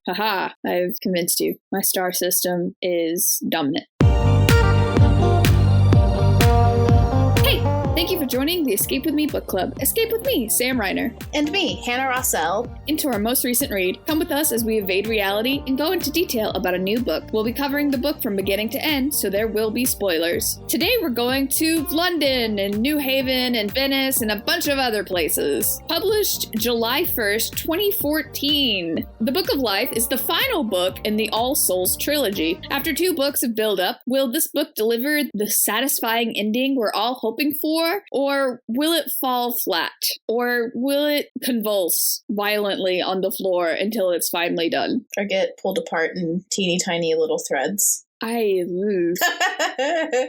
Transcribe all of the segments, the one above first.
Haha, I've convinced you. My star system is dominant. Thank you for joining the Escape With Me Book Club. Escape with me, Sam Reiner. And me, Hannah Rossell. Into our most recent read. Come with us as we evade reality and go into detail about a new book. We'll be covering the book from beginning to end, so there will be spoilers. Today we're going to London and New Haven and Venice and a bunch of other places. Published July 1st, 2014. The Book of Life is the final book in the All Souls Trilogy. After 2 books of build-up, will this book deliver the satisfying ending we're all hoping for? Or will it fall flat? Or will it convulse violently on the floor until it's finally done? Or get pulled apart in teeny tiny little threads.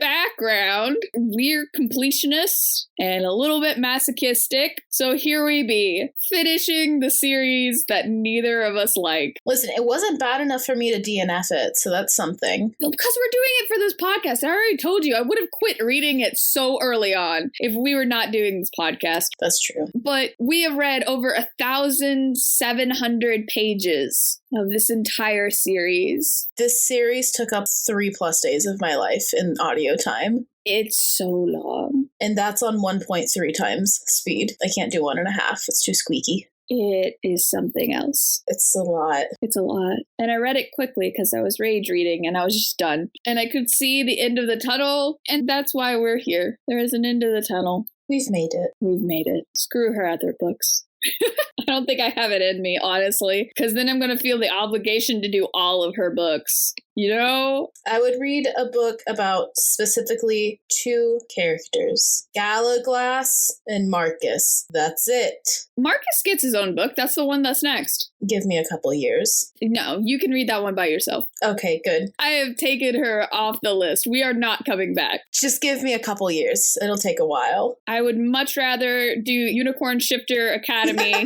Background, we're completionists and a little bit masochistic, so here we be, finishing the series that neither of us like. Listen, it wasn't bad enough for me to DNF it, so that's something. No, because we're doing it for this podcast. I already told you, I would have quit reading it so early on if we were not doing this podcast. That's true. But we have read over 1,700 pages of this entire series. This series took up 3+ days of my life in audio time. It's so long. And that's on 1.3 times speed. I can't do 1.5. It's too squeaky. It is something else. It's a lot. It's a lot. And I read it quickly because I was rage reading and I was just done. And I could see the end of the tunnel, and that's why we're here. There is an end of the tunnel. We've made it. We've made it. Screw her other books. I don't think I have it in me, honestly, because then I'm going to feel the obligation to do all of her books. You know? I would read a book about specifically 2 characters. Galaglass and Marcus. That's it. Marcus gets his own book. That's the one that's next. Give me a couple years. No, you can read that one by yourself. Okay, good. I have taken her off the list. We are not coming back. Just give me a couple years. It'll take a while. I would much rather do Unicorn Shifter Academy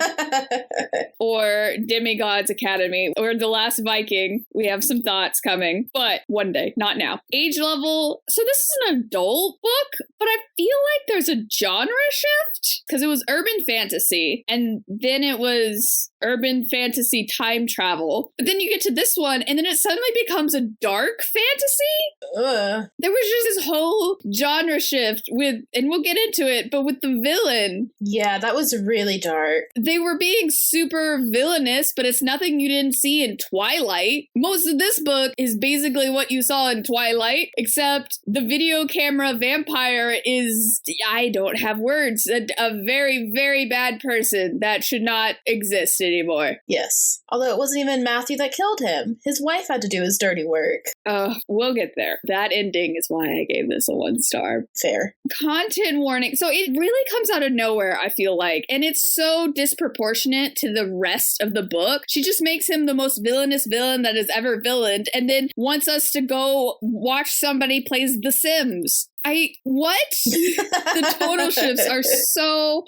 or Demigods Academy or The Last Viking. We have some thoughts coming, but one day, not now. Age level. So this is an adult book, but I feel like there's a genre shift because it was urban fantasy and then it was urban fantasy time travel. But then you get to this one and then it suddenly becomes a dark fantasy. There was just this whole genre shift with, and we'll get into it, but with the villain. Yeah, that was really dark. They were being super villainous, but it's nothing you didn't see in Twilight. Most of this book is basically what you saw in Twilight, except the video camera vampire is, I don't have words, a very, very bad person that should not exist anymore. Yes. Although it wasn't even Matthew that killed him. His wife had to do his dirty work. We'll get there. That ending is why I gave this a 1 star. Fair. Content warning. So it really comes out of nowhere, I feel like. And it's so disproportionate to the rest of the book. She just makes him the most villainous villain that has ever villained and then wants us to go watch somebody plays The Sims. What? The total shifts are so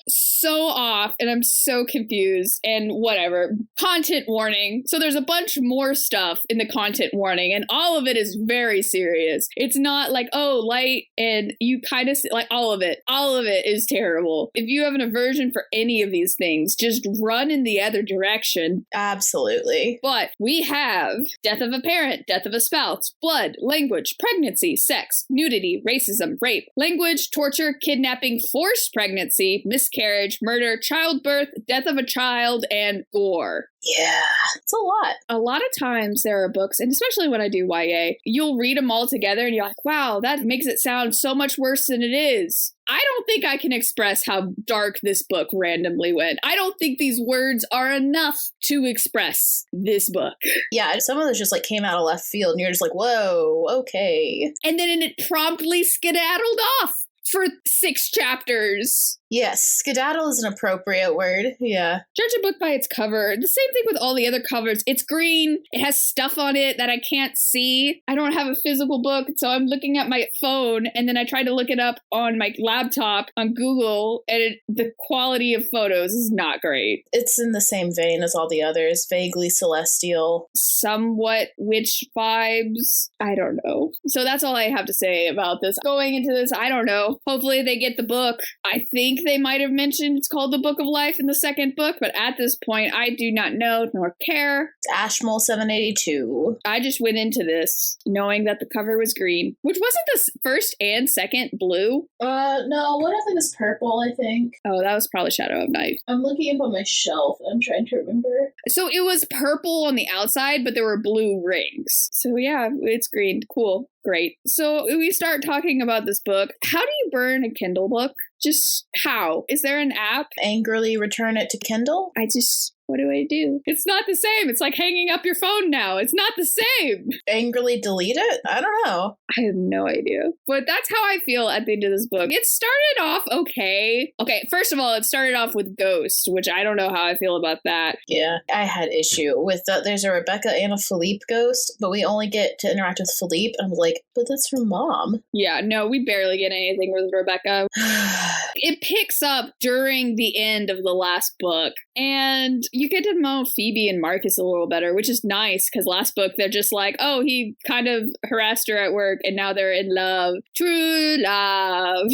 off and I'm so confused and whatever. Content warning. So there's a bunch more stuff in the content warning and all of it is very serious. It's not like, oh, light and you kind of like all of it. All of it is terrible. If you have an aversion for any of these things, just run in the other direction. Absolutely. But we have death of a parent, death of a spouse, blood, language, pregnancy, sex, nudity, racism, rape, language, torture, kidnapping, forced pregnancy, miscarriage, murder, childbirth, death of a child, and gore. Yeah, it's a lot. A lot of times there are books, and especially when I do YA, you'll read them all together and you're like, wow, that makes it sound so much worse than it is. I don't think I can express how dark this book randomly went. I don't think these words are enough to express this book. Yeah, some of those just like came out of left field and you're just like, whoa, okay. And then it promptly skedaddled off for 6 chapters. Yes, skedaddle is an appropriate word. Yeah. Judge a book by its cover. The same thing with all the other covers. It's green. It has stuff on it that I can't see. I don't have a physical book, so I'm looking at my phone, and then I try to look it up on my laptop on Google, and the quality of photos is not great. It's in the same vein as all the others. Vaguely celestial. Somewhat witch vibes. I don't know. So that's all I have to say about this. Going into this, I don't know. hopefully they get the book. I think they might have mentioned it's called The Book of Life in the second book, but at this point, I do not know nor care. It's Ashmole 782. I just went into this knowing that the cover was green, which wasn't the first and second blue. No, one of them is purple, I think. Oh, that was probably Shadow of Night. I'm looking up on my shelf. I'm trying to remember. So it was purple on the outside, but there were blue rings. So yeah, it's green. Cool. Great. So we start talking about this book. How do you burn a Kindle book? Just how? Is there an app? Angrily return it to Kindle? What do I do? It's not the same. It's like hanging up your phone now. It's not the same. Angrily delete it? I don't know. I have no idea. But that's how I feel at the end of this book. It started off okay. Okay, first of all, it started off with Ghost, which I don't know how I feel about that. Yeah, I had issue with there's a Rebecca and a Philippe ghost, but we only get to interact with Philippe. And I'm like, but that's her mom. Yeah, no, we barely get anything with Rebecca. It picks up during the end of the last book, and you get to know Phoebe and Marcus a little better, which is nice, because last book they're just like, oh, he kind of harassed her at work, and now they're in love. True love.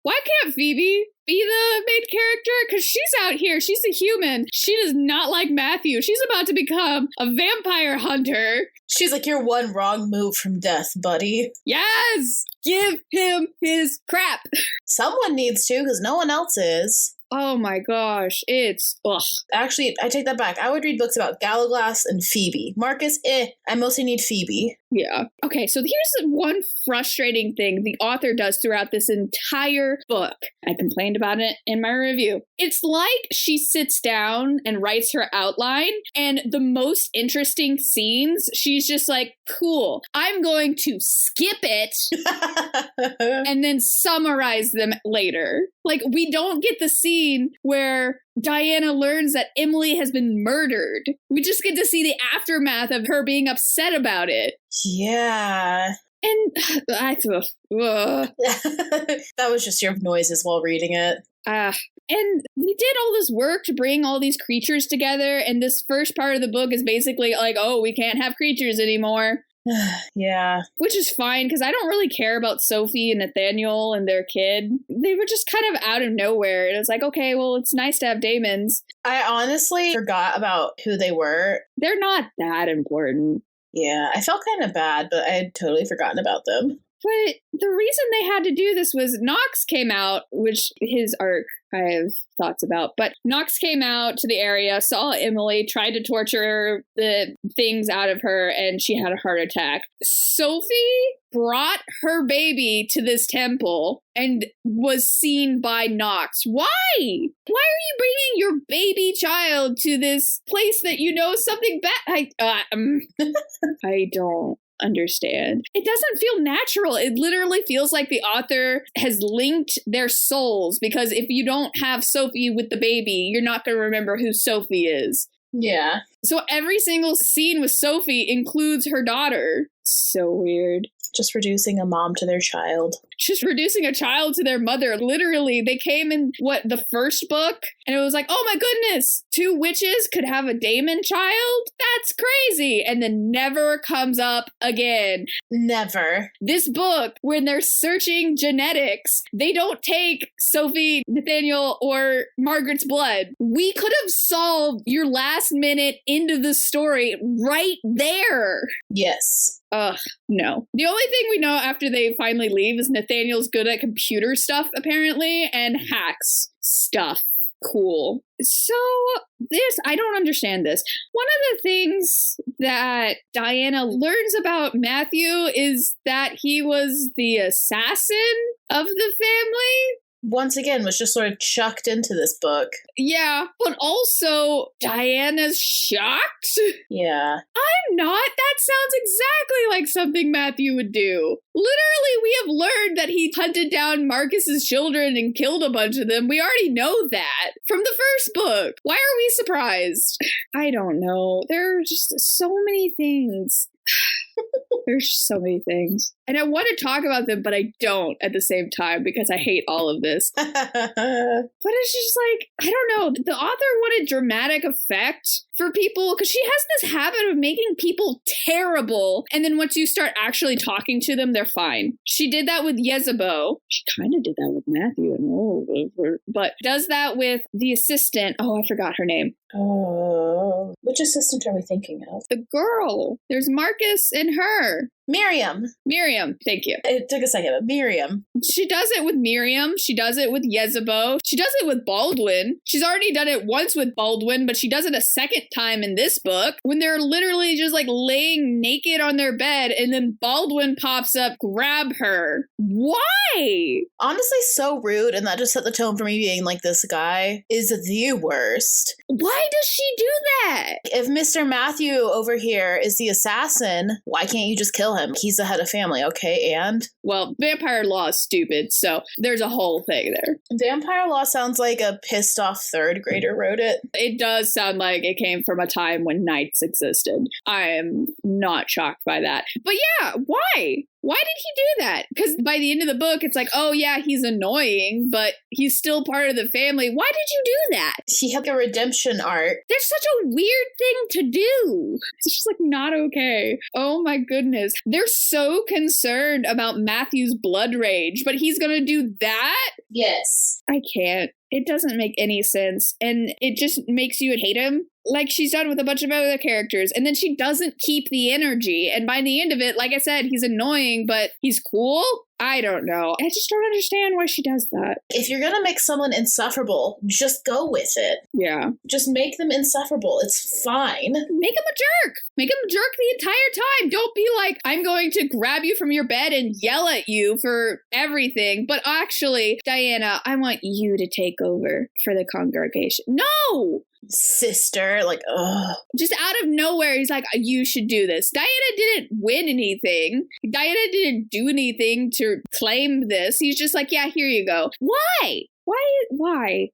Why can't Phoebe be the main character? Because she's out here. She's a human. She does not like Matthew. She's about to become a vampire hunter. She's like, you're one wrong move from death, buddy. Yes! Give him his crap. Someone needs to, because no one else is. Oh my gosh, it's ugh. Actually, I take that back. I would read books about Gallaglass and Phoebe. Marcus, I mostly need Phoebe. Yeah. Okay, so here's one frustrating thing the author does throughout this entire book. I complained about it in my review. It's like she sits down and writes her outline, and the most interesting scenes, she's just like, cool, I'm going to skip it and then summarize them later. Like, we don't get the scene where Diana learns that Emily has been murdered. We just get to see the aftermath of her being upset about it. Yeah. And I that was just your noises while reading it. And we did all this work to bring all these creatures together, and this first part of the book is basically like, oh, we can't have creatures anymore. Yeah. Which is fine, because I don't really care about Sophie and Nathaniel and their kid. They were just kind of out of nowhere. And it's like, okay, well, it's nice to have daemons. I honestly forgot about who they were. They're not that important. Yeah, I felt kind of bad, but I had totally forgotten about them. But the reason they had to do this was Knox came out, which his arc I have thoughts about. But Knox came out to the area, saw Emily, tried to torture the things out of her, and she had a heart attack. Sophie brought her baby to this temple and was seen by Knox. Why? Why are you bringing your baby child to this place that you know something bad? I don't understand. It doesn't feel natural. It literally feels like the author has linked their souls, because if you don't have Sophie with the baby, you're not going to remember who Sophie is. Yeah. So every single scene with Sophie includes her daughter. So weird. Just reducing a mom to their child. Just reducing a child to their mother. Literally, they came in, the first book? And it was like, oh my goodness, 2 witches could have a daemon child? That's crazy. And then never comes up again. Never. This book, when they're searching genetics, they don't take Sophie, Nathaniel, or Margaret's blood. We could have solved your last minute end of the story right there. Yes. Ugh, no. The only thing we know after they finally leave is Nathaniel's good at computer stuff, apparently, and hacks stuff. Cool. So I don't understand this. One of the things that Diana learns about Matthew is that he was the assassin of the family. Once again, was just sort of chucked into this book. Yeah, but also Diana's shocked? Yeah. I'm not. That sounds exactly like something Matthew would do. Literally, we have learned that he hunted down Marcus's children and killed a bunch of them. We already know that from the first book. Why are we surprised? I don't know. There are just so many things. There's so many things. And I want to talk about them, but I don't at the same time because I hate all of this. But it's just like, I don't know. The author wanted dramatic effect for people, because she has this habit of making people terrible. And then once you start actually talking to them, they're fine. She did that with Yezebo. She kind of did that with Matthew and Oliver, but does that with the assistant. Oh, I forgot her name. Oh, which assistant are we thinking of? The girl. There's Marcus and her. Miriam. Thank you. It took a second, but Miriam. She does it with Miriam. She does it with Yezebo. She does it with Baldwin. She's already done it once with Baldwin, but she does it a second time in this book when they're literally just like laying naked on their bed and then Baldwin pops up, grab her. Why? Honestly, so rude, and that just set the tone for me being like, this guy is the worst. Why does she do that? If Mr. Matthew over here is the assassin, why can't you just kill him? He's the head of family, okay? And? Well, vampire law is stupid, so there's a whole thing there. Vampire law sounds like a pissed off third grader wrote it. It does sound like it came from a time when knights existed. I am not shocked by that. But yeah, why? Why did he do that? Because by the end of the book, it's like, oh yeah, he's annoying, but he's still part of the family. Why did you do that? He had a redemption arc. There's such a weird thing to do. It's just like not okay. Oh my goodness. They're so concerned about Matthew's blood rage, but he's gonna do that? Yes. I can't. It doesn't make any sense. And it just makes you hate him. Like she's done with a bunch of other characters. And then she doesn't keep the energy. And by the end of it, like I said, he's annoying, but he's cool. I don't know. I just don't understand why she does that. If you're gonna make someone insufferable, just go with it. Yeah. Just make them insufferable. It's fine. Make him a jerk. Make him a jerk the entire time. Don't be like, I'm going to grab you from your bed and yell at you for everything. But actually, Diana, I want you to take over for the congregation. No! Sister, like, ugh. Just out of nowhere, he's like, you should do this. Diana didn't win anything. Diana didn't do anything to claim this. He's just like, yeah, here you go. Why? Why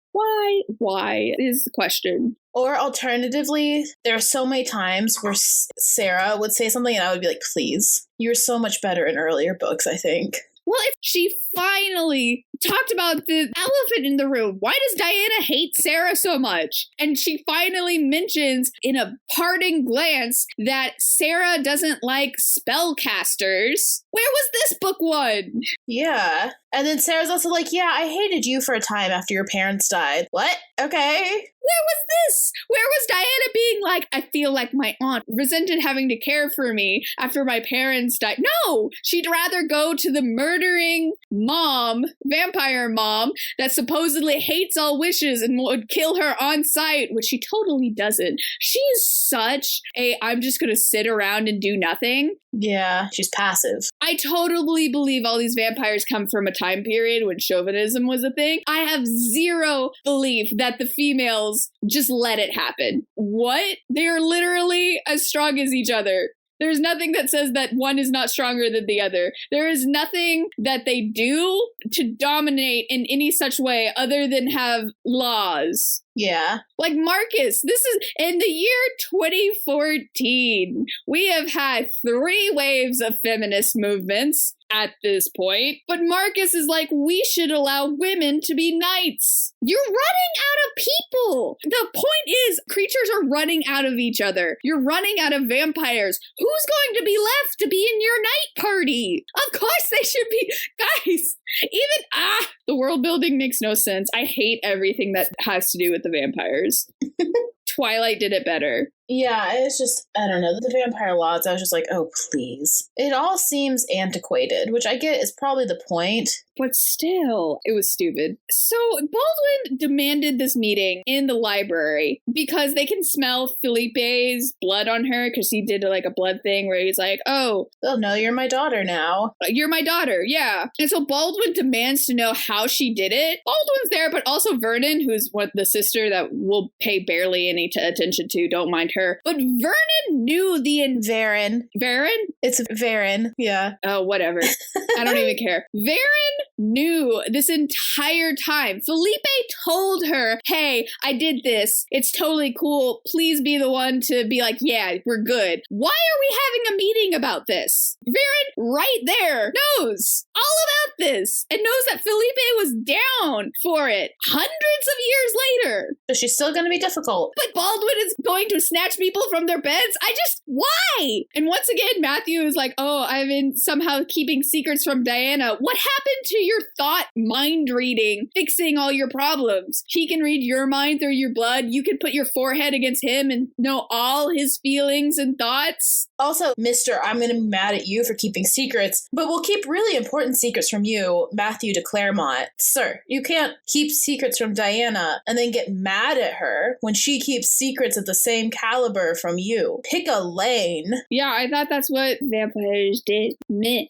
is the question. Or alternatively, there are so many times where Sarah would say something and I would be like, please, you were so much better in earlier books, I think. Well, if she finally talked about the elephant in the room, why does Diana hate Sarah so much? And she finally mentions in a parting glance that Sarah doesn't like spellcasters. Where was this book one? Yeah. And then Sarah's also like, yeah, I hated you for a time after your parents died. What? Okay. Where was this? Where was Diana being like, I feel like my aunt resented having to care for me after my parents died? No, she'd rather go to the murdering mom, vampire mom, that supposedly hates all witches and would kill her on sight, which she totally doesn't. She's such a, I'm just going to sit around and do nothing. Yeah, she's passive. I totally believe all these vampires come from a time period when chauvinism was a thing. I have zero belief that the females just let it happen. What? They are literally as strong as each other. There's nothing that says that one is not stronger than the other. There is nothing that they do to dominate in any such way other than have laws. Yeah. Like Marcus, this is in the year 2014. We have had 3 waves of feminist movements at this point. But Marcus is like, we should allow women to be knights. You're running out of people. The point is, creatures are running out of each other. You're running out of vampires. Who's going to be left to be in your night party? Of course they should be. Guys, even, the world building makes no sense. I hate everything that has to do with the vampires. Twilight did it better. Yeah, it's just, I don't know, the vampire laws, I was just like, oh, please. It all seems antiquated, which I get is probably the point. But still, it was stupid. So Baldwin demanded this meeting in the library because they can smell Felipe's blood on her because he did like a blood thing where he's like, oh, they'll know you're my daughter now. You're my daughter, yeah. And so Baldwin demands to know how she did it. Baldwin's there, but also Vernon, who's the sister that we'll pay barely any attention to. Don't mind her. her. But Vernon knew Varen. Varen? It's Varen. Yeah. Oh, whatever. I don't even care. Varen knew this entire time. Felipe told her, hey, I did this. It's totally cool. Please be the one to be like, yeah, we're good. Why are we having a meeting about this? Varen right there knows all about this and knows that Felipe was down for it hundreds of years later. So she's still going to be difficult. But Baldwin is going to snatch people from their beds? Why? And once again, Matthew is like, oh, I've been somehow keeping secrets from Diana. What happened to your thought mind reading, fixing all your problems? He can read your mind through your blood. You can put your forehead against him and know all his feelings and thoughts. Also, Mr. I'm going to be mad at you for keeping secrets, but we'll keep really important secrets from you, Matthew de Claremont. Sir, you can't keep secrets from Diana and then get mad at her when she keeps secrets of the same caliber from you. Pick a lane. Yeah, I thought that's what vampires did. Meh.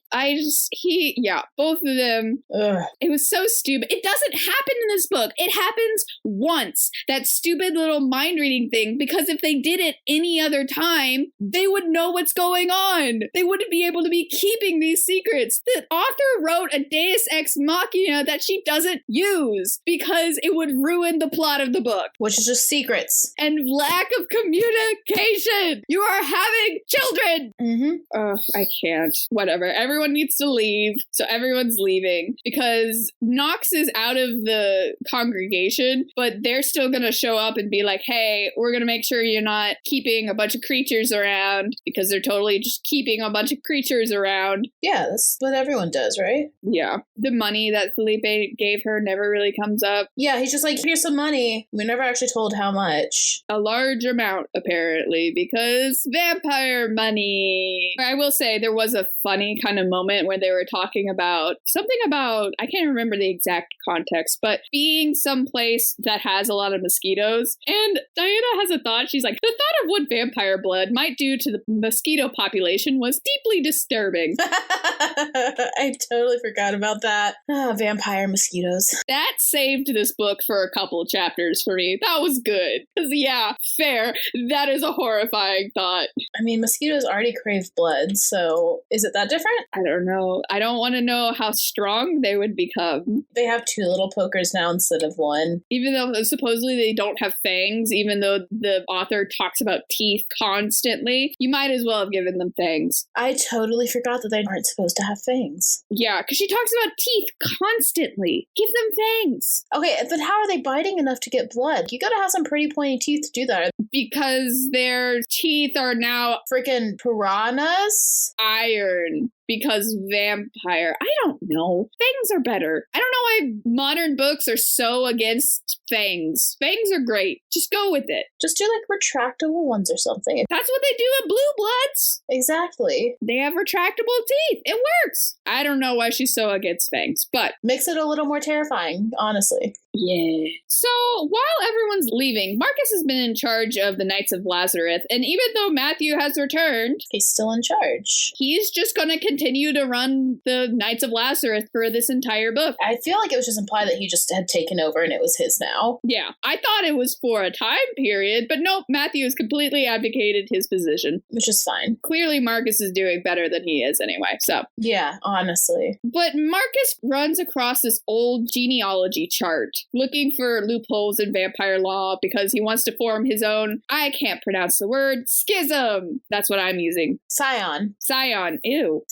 Both of them. Ugh. It was so stupid. It doesn't happen in this book. It happens once. That stupid little mind reading thing, because if they did it any other time, they would know what's going on. They wouldn't be able to be keeping these secrets. The author wrote a deus ex machina that she doesn't use because it would ruin the plot of the book. Which is just secrets. And lack of communication. You are having children. Mm-hmm. Oh, I can't. Whatever. Everyone needs to leave. So everyone's leaving because Knox is out of the congregation, but they're still going to show up and be like, hey, we're going to make sure you're not keeping a bunch of creatures around, because they're totally just keeping a bunch of creatures around. Yeah, that's what everyone does, right? Yeah. The money that Felipe gave her never really comes up. Yeah, he's just like, here's some money. We never actually told how much. A large amount, apparently, because vampire money. I will say there was a funny kind of moment where they were talking about something about, I can't remember the exact context, but being someplace that has a lot of mosquitoes. And Diana has a thought. She's like, the thought of what vampire blood might do to the mosquito population was deeply disturbing. I totally forgot about that. Oh, vampire mosquitoes. That saved this book for a couple chapters for me. That was good. Because, yeah, fair. That is a horrifying thought. I mean, mosquitoes already crave blood, so is it that different? I don't know. I don't want to know how strong they would become. They have 2 little pokers now instead of 1. Even though supposedly they don't have fangs, even though the author talks about teeth constantly, you might as well have given them fangs. I totally forgot that they aren't supposed to have fangs. Yeah, because she talks about teeth constantly. Give them fangs. Okay, but how are they biting enough to get blood? You gotta have some pretty pointy teeth to do that. Because their teeth are now freaking piranhas? Iron. Because vampire. I don't know. Fangs are better. I don't know why modern books are so against fangs. Fangs are great. Just go with it. Just do like retractable ones or something. That's what they do in Blue Bloods. Exactly. They have retractable teeth. It works. I don't know why she's so against fangs, but makes it a little more terrifying, honestly. Yeah. So while everyone's leaving, Marcus has been in charge of the Knights of Lazarus, and even though Matthew has returned, he's still in charge. He's just going to continue to run the Knights of Lazarus for this entire book. I feel like it was just implied that he just had taken over and it was his now. Yeah. I thought it was for a time period, but nope, Matthew has completely abdicated his position. Which is fine. Clearly Marcus is doing better than he is anyway, so. Yeah, honestly. But Marcus runs across this old genealogy chart, looking for loopholes in vampire law because he wants to form his own, I can't pronounce the word, schism. That's what I'm using. Scion. Scion. Ew.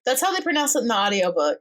That's how they pronounce it in the audiobook.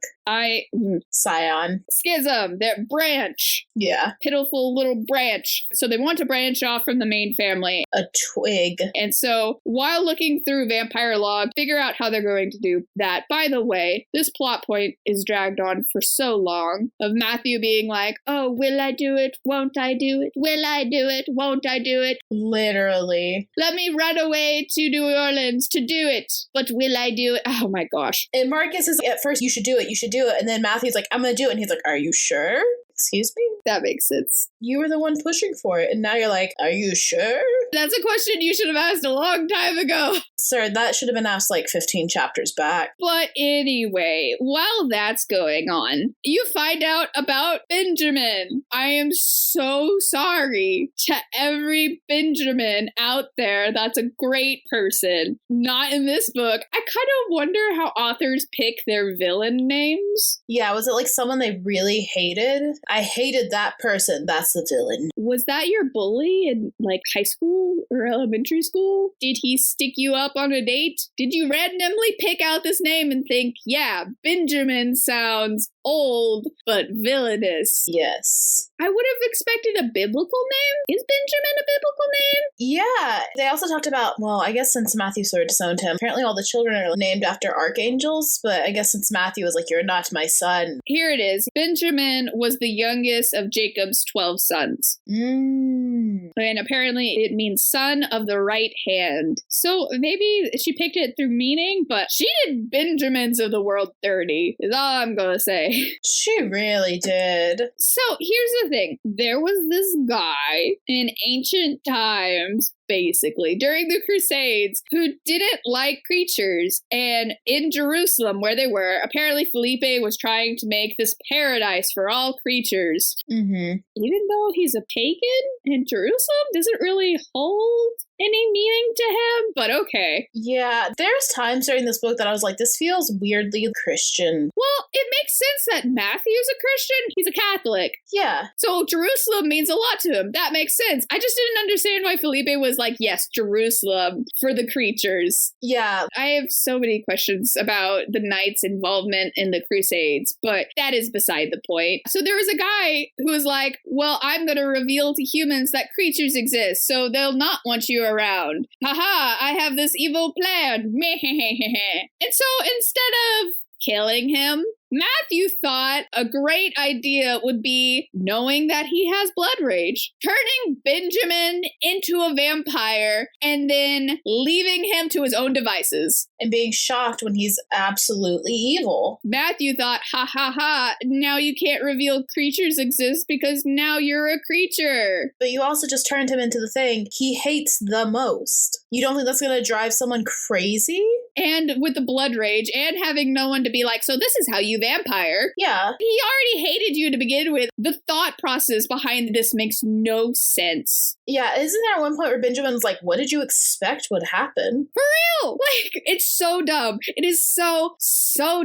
Scion. Schism. That branch. Yeah. Pitiful little branch. So they want to branch off from the main family. A twig. And so while looking through vampire law, figure out how they're going to do that. By the way, this plot point is dragged on for so long of Matthew being like, oh, will I do it? Won't I do it? Will I do it? Won't I do it? Literally. Let me run away to New Orleans to do it. But will I do it? Oh my gosh. And Marcus is at first, you should do it. And then Matthew's like, I'm going to do it. And he's like, are you sure? Excuse me? That makes sense. You were the one pushing for it, and now you're like, are you sure? That's a question you should have asked a long time ago. Sir, that should have been asked like 15 chapters back. But anyway, while that's going on, you find out about Benjamin. I am so sorry to every Benjamin out there. That's a great person. Not in this book. I kind of wonder how authors pick their villain names. Yeah, was it like someone they really hated? I hated that person. That's the villain. Was that your bully in like high school or elementary school? Did he stick you up on a date? Did you randomly pick out this name and think, yeah, Benjamin sounds old but villainous? Yes. I would have expected a biblical name. Is Benjamin a biblical name? Yeah. They also talked about, well, I guess since Matthew sort of disowned him, apparently all the children are named after archangels, but I guess since Matthew was like, you're not my son. Here it is. Benjamin was the youngest of Jacob's 12 sons. And apparently it means son of the right hand. So maybe she picked it through meaning, but she did Benjamins of the world dirty, is all I'm gonna say. She really did. So here's the thing. There was this guy in ancient times, basically, during the Crusades, who didn't like creatures. And in Jerusalem, where they were, apparently Felipe was trying to make this paradise for all creatures. Even though he's a pagan in Jerusalem, doesn't really hold any meaning to him, but okay. Yeah, there's times during this book that I was like, this feels weirdly Christian. Well, it makes sense that Matthew's a Christian. He's a Catholic. Yeah. So Jerusalem means a lot to him. That makes sense. I just didn't understand why Felipe was like, yes, Jerusalem for the creatures. Yeah. I have so many questions about the Knights' involvement in the Crusades, but that is beside the point. So there was a guy who was like, well, I'm going to reveal to humans that creatures exist, so they'll not want you around. Haha, I have this evil plan. And so instead of killing him, Matthew thought a great idea would be, knowing that he has blood rage, turning Benjamin into a vampire and then leaving him to his own devices. And being shocked when he's absolutely evil. Matthew thought, ha ha ha, now you can't reveal creatures exist because now you're a creature. But you also just turned him into the thing he hates the most. You don't think that's going to drive someone crazy? And with the blood rage and having no one to be like, so this is how you vampire. Yeah. He already hated you to begin with. The thought process behind this makes no sense. Yeah, isn't there one point where Benjamin's like, what did you expect would happen? For real! Like, it's so dumb. It is so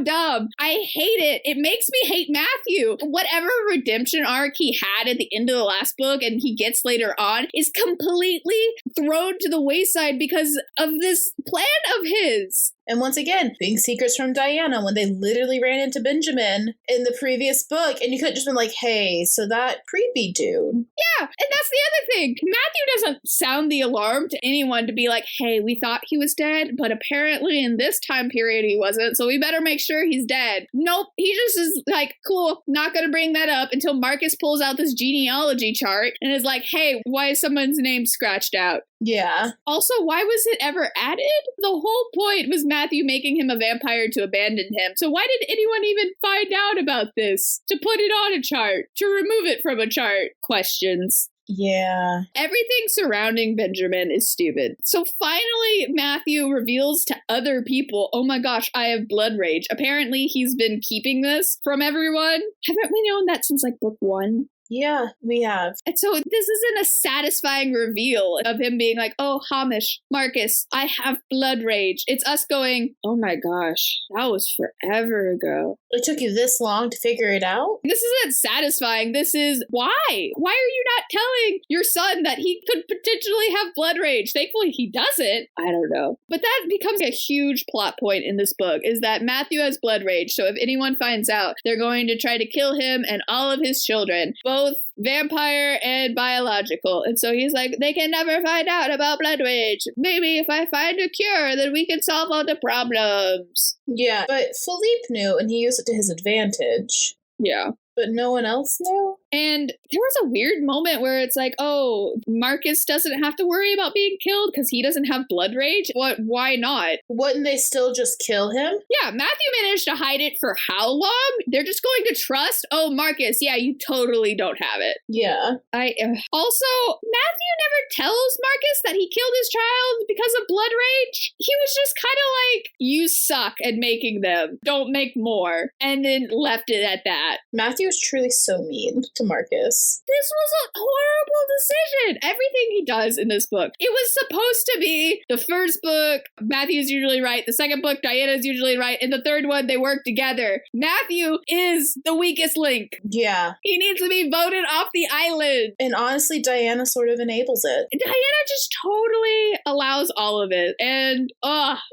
dumb. I hate it. It makes me hate Matthew. Whatever redemption arc he had at the end of the last book and he gets later on is completely thrown to the wayside because of this plan of his. And once again, being secrets from Diana when they literally ran into Benjamin in the previous book, and you could have just been like, hey, so that creepy dude. Yeah, and that's the other thing. Matthew doesn't sound the alarm to anyone to be like, hey, we thought he was dead, but apparently in this time period he wasn't, so we better make sure he's dead. Nope, he just is like, cool, not gonna bring that up until Marcus pulls out this genealogy chart and is like, hey, why is someone's name scratched out? Yeah. Also, why was it ever added? The whole point was Matthew making him a vampire to abandon him. So why did anyone even find out about this? To put it on a chart? To remove it from a chart? Questions. Yeah. Everything surrounding Benjamin is stupid. So finally, Matthew reveals to other people, oh my gosh, I have blood rage. Apparently, he's been keeping this from everyone. Haven't we known that since like book 1? Yeah, we have. And so this isn't a satisfying reveal of him being like, oh, Hamish, Marcus, I have blood rage. It's us going, oh my gosh, that was forever ago. It took you this long to figure it out? This isn't satisfying. This is why? Why are you not telling your son that he could potentially have blood rage? Thankfully, he doesn't. I don't know. But that becomes a huge plot point in this book, is that Matthew has blood rage. So if anyone finds out, they're going to try to kill him and all of his children, both vampire and biological. And so he's like, they can never find out about blood rage. Maybe if I find a cure, then we can solve all the problems. Yeah, but Philippe knew, and he used it to his advantage. Yeah. But no one else knew? And there was a weird moment where it's like, oh, Marcus doesn't have to worry about being killed because he doesn't have blood rage. What? Why not? Wouldn't they still just kill him? Yeah, Matthew managed to hide it for how long? They're just going to trust, oh, Marcus, yeah, you totally don't have it. Yeah. Also, Matthew never tells Marcus that he killed his child because of blood rage. He was just kind of like, you suck at making them. Don't make more. And then left it at that. Matthew is truly so mean to Marcus. This was a horrible decision. Everything he does in this book. It was supposed to be the first book, Matthew's usually right. The second book, Diana's usually right. And the third one, they work together. Matthew is the weakest link. Yeah. He needs to be voted off the island. And honestly, Diana sort of enables it. Diana just totally allows all of it. And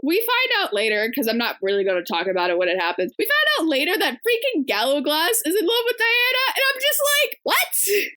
we find out later, because I'm not really going to talk about it when it happens. We find out later that freaking Gallowglass is in love with Diana. And I'm just like, what?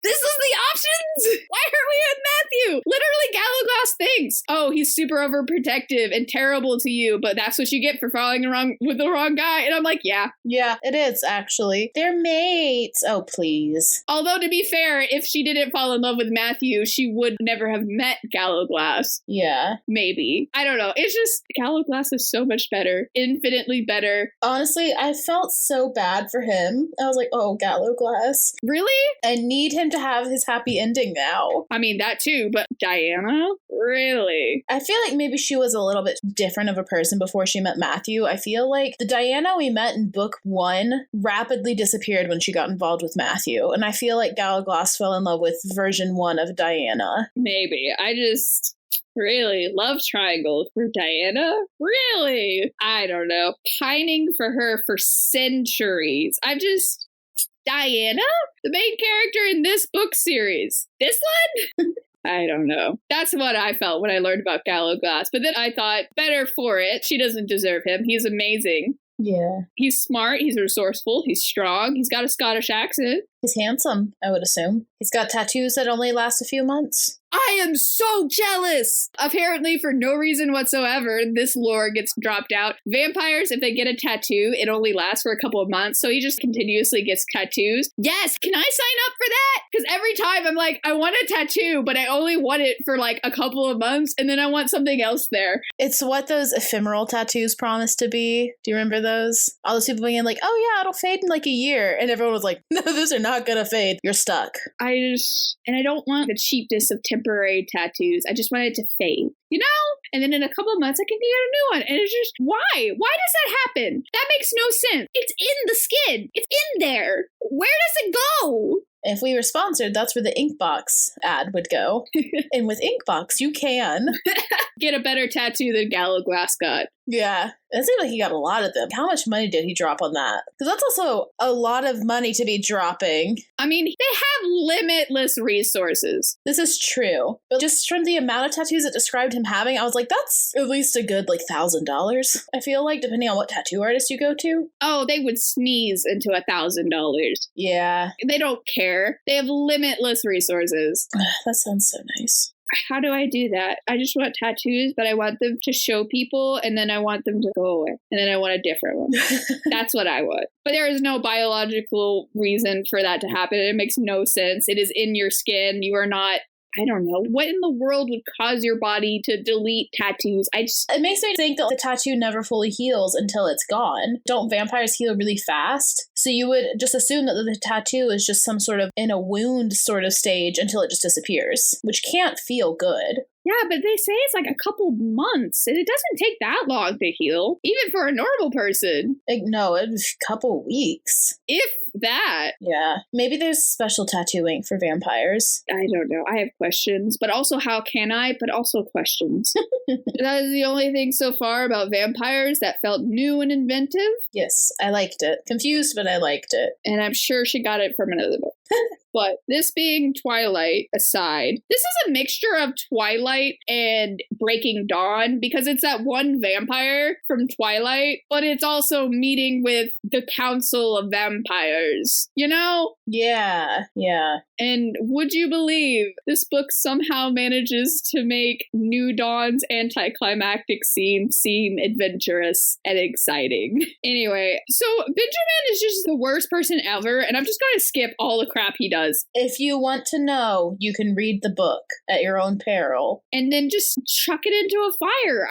This is the options? Why are we with Matthew? Literally, Gallowglass thinks, oh, he's super overprotective and terrible to you, but that's what you get for falling with the wrong guy. And I'm like, yeah. Yeah, it is, actually. They're mates. Oh, please. Although, to be fair, if she didn't fall in love with Matthew, she would never have met Gallowglass. Yeah. Maybe. I don't know. It's just, Gallowglass is so much better. Infinitely better. Honestly, I felt so bad for him. I was like, oh, Gallowglass. Really? I need him to have his happy ending now. I mean, that too, but Diana? Really? I feel like maybe she was a little bit different of a person before she met Matthew. I feel like the Diana we met in book 1 rapidly disappeared when she got involved with Matthew. And I feel like Gallowglass fell in love with version 1 of Diana. Maybe. I just really love triangles for Diana. Really? I don't know. Pining for her for centuries. Diana? The main character in this book series. This one? I don't know. That's what I felt when I learned about Gallowglass. But then I thought, better for it. She doesn't deserve him. He's amazing. Yeah. He's smart. He's resourceful. He's strong. He's got a Scottish accent. He's handsome, I would assume. He's got tattoos that only last a few months. I am so jealous! Apparently, for no reason whatsoever, this lore gets dropped out. Vampires, if they get a tattoo, it only lasts for a couple of months, so he just continuously gets tattoos. Yes, can I sign up for that? Because every time I'm like, I want a tattoo, but I only want it for like a couple of months, and then I want something else there. It's what those ephemeral tattoos promise to be. Do you remember those? All those people being like, oh yeah, it'll fade in like a year. And everyone was like, no, those are not gonna fade. You're stuck. I don't want the cheapness of temporary tattoos. I just want it to fade, you know? And then in a couple of months, I can get a new one. And it's just, why? Why does that happen? That makes no sense. It's in the skin. It's in there. Where does it go? If we were sponsored, that's where the Inkbox ad would go. And with Inkbox, you can get a better tattoo than Gallowglass got. Yeah. It seemed like he got a lot of them. How much money did he drop on that? Because that's also a lot of money to be dropping. I mean, they have limitless resources. This is true. But just from the amount of tattoos it described him having, I was like, that's at least a good, like, $1,000, I feel like, depending on what tattoo artist you go to. Oh, they would sneeze into $1,000. Yeah. They don't care. They have limitless resources. That sounds so nice. How do I do that? I just want tattoos, but I want them to show people, and then I want them to go away. And then I want a different one. That's what I want. But there is no biological reason for that to happen. It makes no sense. It is in your skin. You are not... I don't know. What in the world would cause your body to delete tattoos? It makes me think that the tattoo never fully heals until it's gone. Don't vampires heal really fast? So you would just assume that the tattoo is just some sort of in a wound sort of stage until it just disappears, which can't feel good. Yeah, but they say it's like a couple months, and it doesn't take that long to heal, even for a normal person. Like, no, it was a couple weeks. If that. Yeah. Maybe there's special tattooing for vampires. I don't know. I have questions, but also how can I? But also questions. That is the only thing so far about vampires that felt new and inventive. Yes, I liked it. Confused, but I liked it. And I'm sure she got it from another book. But this being Twilight aside, this is a mixture of Twilight and Breaking Dawn because it's that one vampire from Twilight, but it's also meeting with the Council of Vampires. others, you know? Yeah. And would you believe this book somehow manages to make New Dawn's anticlimactic scene seem adventurous and exciting? Anyway, so Benjamin is just the worst person ever, and I'm just going to skip all the crap he does. If you want to know, you can read the book at your own peril. And then just chuck it into a fire.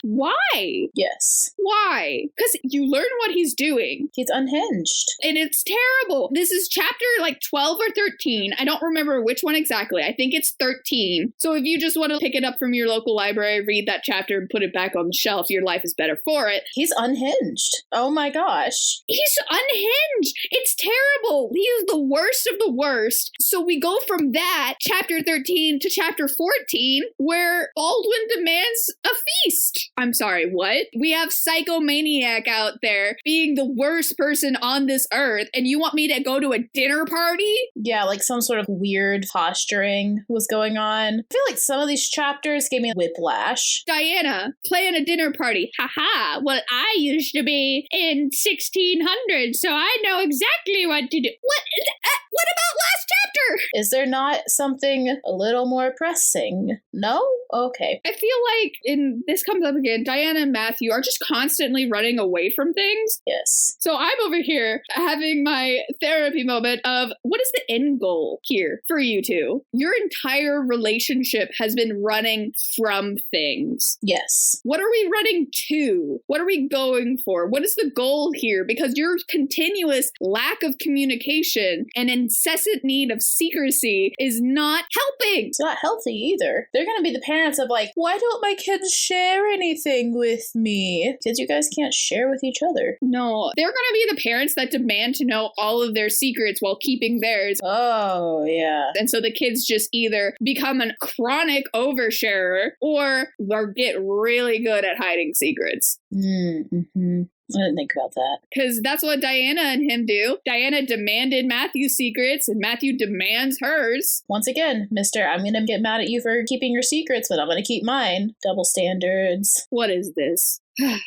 Why? Yes. Why? Because you learn what he's doing. He's unhinged. And it's terrible. This is chapter like 12 or 13. I don't remember which one exactly. I think it's 13. So if you just want to pick it up from your local library, read that chapter and put it back on the shelf, your life is better for it. He's unhinged. Oh my gosh. He's unhinged. It's terrible. He is the worst of the worst. So we go from that, chapter 13, to chapter 14, where Baldwin demands a feast. I'm sorry, what? We have Psychomaniac out there being the worst person on this earth, and you want me to go to a dinner party? Yeah, like some sort of weird posturing was going on. I feel like some of these chapters gave me whiplash. Diana, plan a dinner party. Haha, well, I used to be in 1600, so I know exactly what to do. What about last chapter? Is there not something a little more pressing? No? Okay. I feel like, and this comes up again, Diana and Matthew are just constantly running away from things. Yes. So I'm over here having my therapy moment of, what is the end goal here for you two? Your entire relationship has been running from things. Yes. What are we running to? What are we going for? What is the goal here? Because your continuous lack of communication and incessant need of secrecy is not helping. It's not healthy either. They're going to be the parents of like, why don't my kids share anything with me? Kids, you guys can't share with each other. No, they're going to be the parents that demand to know all of their secrets while keeping theirs. Oh, yeah. And so the kids just either become a chronic oversharer or get really good at hiding secrets. Mm-hmm. I didn't think about that. Because that's what Diana and him do. Diana demanded Matthew's secrets, and Matthew demands hers. Once again, mister, I'm going to get mad at you for keeping your secrets, but I'm going to keep mine. Double standards. What is this?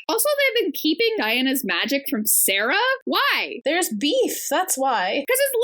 Also, they've been keeping Diana's magic from Sarah? Why? There's beef. That's why. Because it's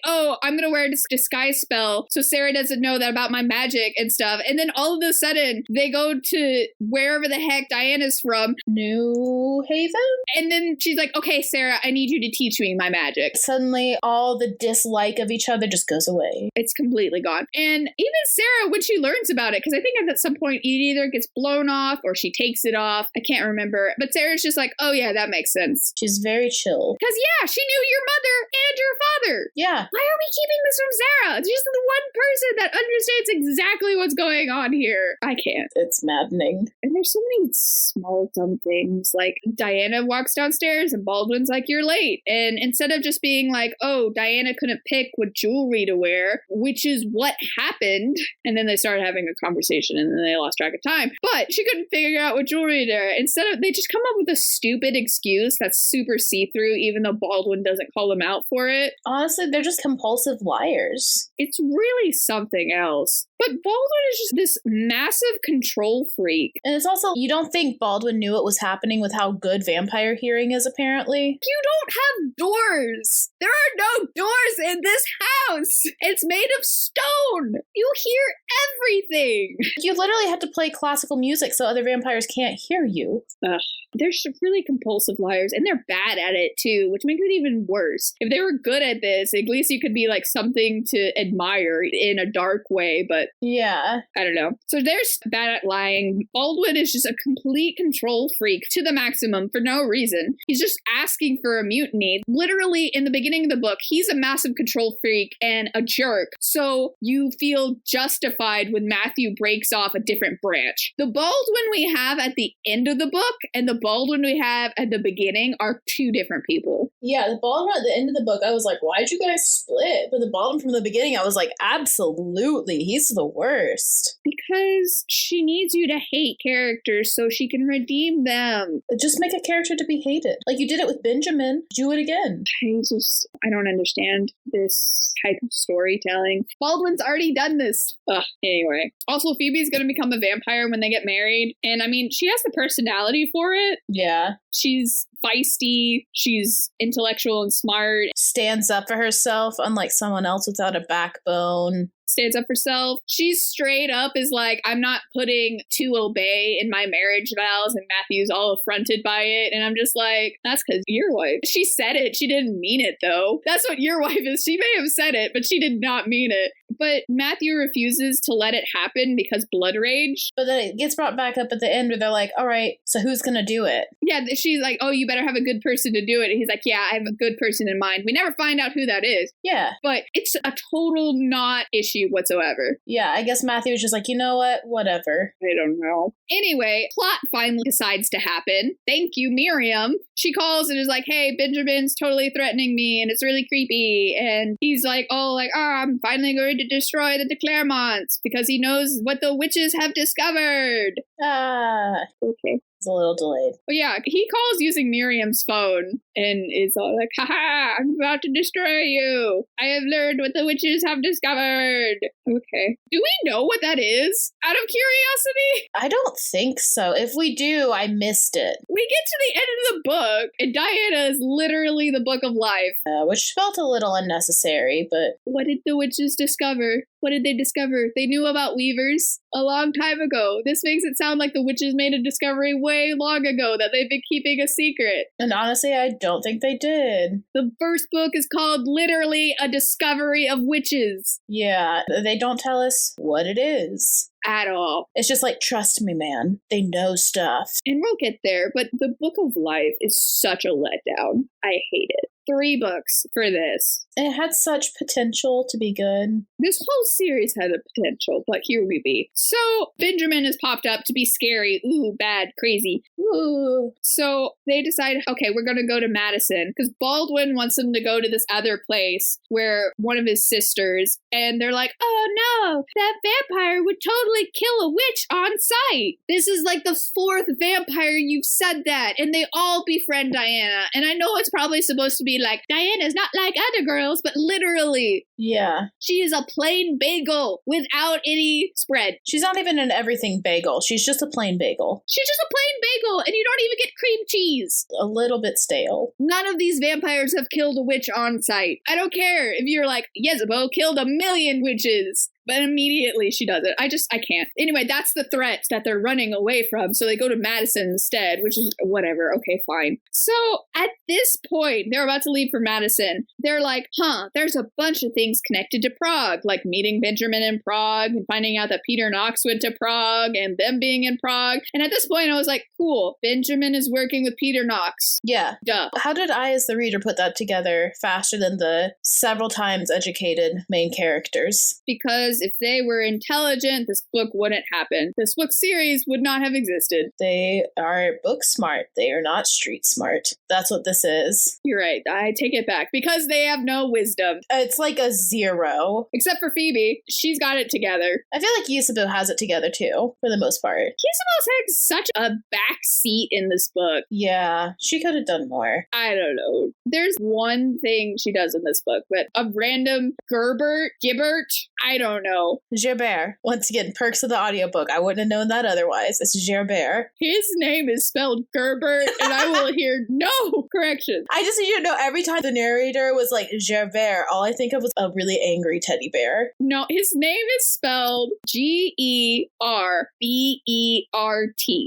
literally, I'm going to wear a disguise spell so Sarah doesn't know that about my magic and stuff. And then all of a sudden, they go to wherever the heck Diana's from. New Haven? And then she's like, okay, Sarah, I need you to teach me my magic. Suddenly, all the dislike of each other just goes away. It's completely gone. And even Sarah, when she learns about it, because I think at some point it either gets blown off or she takes it off. I can't remember. But Sarah's just like, oh yeah, that makes sense. She's very chill. Because yeah, she knew your mother and your father. Yeah. Why are we keeping this from Sarah? She's the one person that understands exactly what's going on here. I can't. It's maddening. And there's so many small dumb things. Like Diana walks downstairs and Baldwin's like, you're late. And instead of just being like, oh, Diana couldn't pick what jewelry to wear, which is what happened. And then they started having a conversation and then they lost track of time. But she couldn't figure out what jewelry to wear. Instead of, they just come up with a stupid excuse that's super see-through, even though Baldwin doesn't call them out for it. Honestly, they're just compulsive liars. It's really something else. But Baldwin is just this massive control freak. And it's also, you don't think Baldwin knew what was happening with how good vampire hearing is, apparently? You don't have doors. There are no doors in this house. It's made of stone. You hear everything. You literally have to play classical music so other vampires can't hear you. Ugh. They're really compulsive liars, and they're bad at it too, which makes it even worse. If they were good at this, at least you could be like something to admire in a dark way, but yeah, I don't know. So they're bad at lying. Baldwin is just a complete control freak to the maximum for no reason. He's just asking for a mutiny. Literally, in the beginning of the book, he's a massive control freak and a jerk. So you feel justified when Matthew breaks off a different branch. The Baldwin we have at the end of the book and the Baldwin we have at the beginning are two different people. Yeah, the Baldwin at the end of the book, I was like, why'd you guys split? But the Baldwin from the beginning, I was like, absolutely, he's the worst. Because she needs you to hate characters so she can redeem them. Just make a character to be hated. Like you did it with Benjamin. Do it again. I don't understand. this type of storytelling. Baldwin's already done this. Ugh, anyway. Also, Phoebe's going to become a vampire when they get married. And I mean, she has the personality for it. Yeah. She's feisty. She's intellectual and smart. Stands up for herself, unlike someone else without a backbone. Stands up for herself. She's straight up is like, I'm not putting to obey in my marriage vows, and Matthew's all affronted by it. And I'm just like, that's because your wife. She said it. She didn't mean it, though. That's what your wife is. She may have said it, but she did not mean it. But Matthew refuses to let it happen because blood rage. But then it gets brought back up at the end where they're like, all right, so who's going to do it? Yeah, she's like, oh, you better have a good person to do it. And he's like, yeah, I have a good person in mind. We never find out who that is. Yeah. But it's a total not issue whatsoever. Yeah, I guess Matthew was just like, you know what? Whatever. I don't know. Anyway, plot finally decides to happen. Thank you, Miriam. She calls and is like, hey, Benjamin's totally threatening me and it's really creepy. And he's like, I'm finally going to destroy the de Claremonts because he knows what the witches have discovered. Okay. It's a little delayed. But yeah, he calls using Miriam's phone and is all like, haha, I'm about to destroy you. I have learned what the witches have discovered. Okay. Do we know what that is? Out of curiosity? I don't think so. If we do, I missed it. We get to the end of the book and Diana is literally the book of life. Which felt a little unnecessary, but... What did the witches discover? What did they discover? They knew about weavers a long time ago. This makes it sound like the witches made a discovery way long ago that they've been keeping a secret. And honestly, I don't think they did. The first book is called literally A Discovery of Witches. Yeah, they don't tell us what it is. At all. It's just like, trust me, man. They know stuff. And we'll get there, but the Book of Life is such a letdown. I hate it. 3 books for this. It had such potential to be good. This whole series had a potential, but here we be. So, Benjamin has popped up to be scary. Ooh, bad, crazy. Ooh. So, they decide, okay, we're going to go to Madison, because Baldwin wants them to go to this other place where one of his sisters, and they're like, oh no, that vampire would totally kill a witch on sight. This is like the 4th vampire you've said that, and they all befriend Diana. And I know it's probably supposed to be like, Diana's not like other girls, but literally. Yeah. She is a plain bagel without any spread. She's not even an everything bagel. She's just a plain bagel. She's just a plain bagel, and you don't even get cream cheese. A little bit stale. None of these vampires have killed a witch on sight. I don't care if you're like, Jezebel killed 1,000,000 witches. But immediately she does it. I can't. Anyway, that's the threat that they're running away from. So they go to Madison instead, which is whatever. Okay, fine. So at this point, they're about to leave for Madison. They're like, there's a bunch of things connected to Prague, like meeting Benjamin in Prague and finding out that Peter Knox went to Prague and them being in Prague. And at this point, I was like, cool. Benjamin is working with Peter Knox. Yeah. Duh. How did I, as the reader, put that together faster than the several times educated main characters? Because if they were intelligent, this book wouldn't happen. This book series would not have existed. They are book smart. They are not street smart. That's what this is. You're right. I take it back. Because they have no wisdom. It's like a 0. Except for Phoebe. She's got it together. I feel like Yusuf has it together too, for the most part. Yusuf had such a back seat in this book. Yeah, she could have done more. I don't know. There's one thing she does in this book, but a random Gibbert, I don't know. Gerbert. Once again, perks of the audiobook. I wouldn't have known that otherwise. It's Gerbert. His name is spelled Gerbert, and I will hear no correction. I just need you to know, every time the narrator was like Gerbert, all I think of was a really angry teddy bear. No, his name is spelled Gerbert.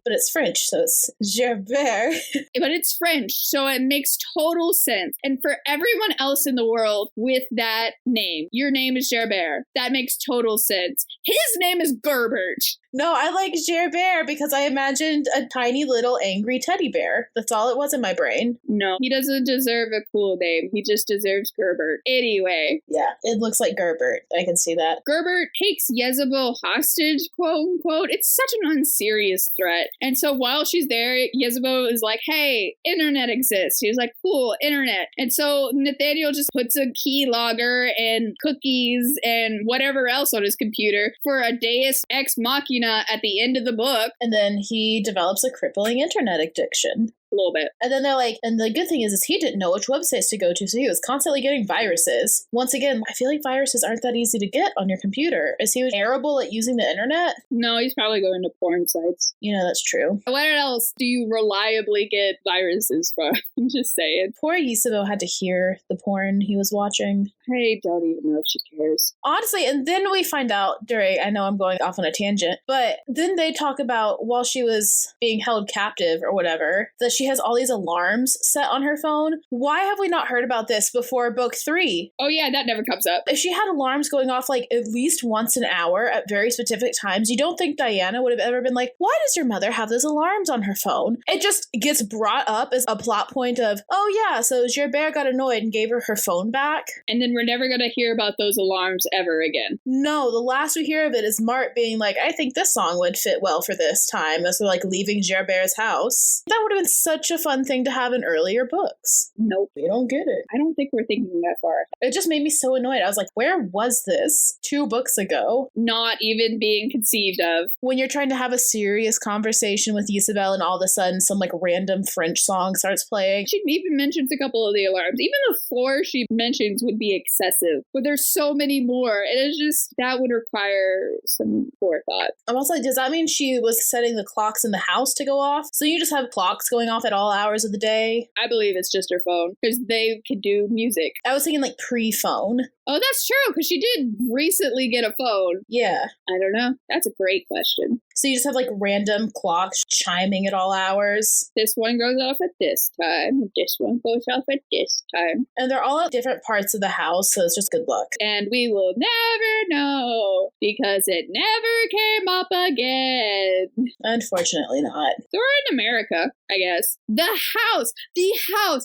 But it's French, so it's Gerbert. But it's French, so it makes total sense. And for everyone else in the world with that name, your name is Gerbert. That makes total sense. His name is Gerbert. No, I like Gerbert because I imagined a tiny little angry teddy bear. That's all it was in my brain. No, he doesn't deserve a cool name. He just deserves Gerbert. Anyway. Yeah, it looks like Gerbert. I can see that. Gerbert takes Jezebel hostage, quote unquote. It's such an unserious threat. And so while she's there, Jezebel is like, hey, internet exists. She's like, cool, internet. And so Nathaniel just puts a keylogger and cookies and whatever else on his computer for a Deus Ex Machina at the end of the book. And then he develops a crippling internet addiction. a little bit. And then they're like, and the good thing is he didn't know which websites to go to, so he was constantly getting viruses. Once again, I feel like viruses aren't that easy to get on your computer. Is he terrible at using the internet? No, he's probably going to porn sites. You know, that's true. What else do you reliably get viruses from? I'm just saying. Poor Isabel had to hear the porn he was watching. I don't even know if she cares. Honestly, and then we find out during, I know I'm going off on a tangent, but then they talk about while she was being held captive or whatever, that she has all these alarms set on her phone. Why have we not heard about this before book 3? Oh yeah, that never comes up. If she had alarms going off like at least once an hour at very specific times, you don't think Diana would have ever been like, why does your mother have those alarms on her phone? It just gets brought up as a plot point of, oh yeah, so Gerbert got annoyed and gave her her phone back. And then we're never going to hear about those alarms ever again. No, the last we hear of it is Mart being like, I think this song would fit well for this time, as they're like leaving Gerbert's house. That would have been such a fun thing to have in earlier books. Nope. We don't get it. I don't think we're thinking that far. It just made me so annoyed. I was like, where was this 2 books ago? Not even being conceived of. When you're trying to have a serious conversation with Isabel and all of a sudden some like random French song starts playing. She even mentions a couple of the alarms. Even the 4 she mentions would be excessive. But there's so many more. And it's just, that would require some forethought. I'm also like, does that mean she was setting the clocks in the house to go off? So you just have clocks going off at all hours of the day? I believe it's just her phone. Because they could do music. I was thinking like pre-phone. Oh, that's true, because she did recently get a phone. Yeah. I don't know. That's a great question. So you just have like random clocks chiming at all hours. This one goes off at this time. This one goes off at this time. And they're all at different parts of the house, so it's just good luck. And we will never know, because it never came up again. Unfortunately not. So we're in America, I guess. The house.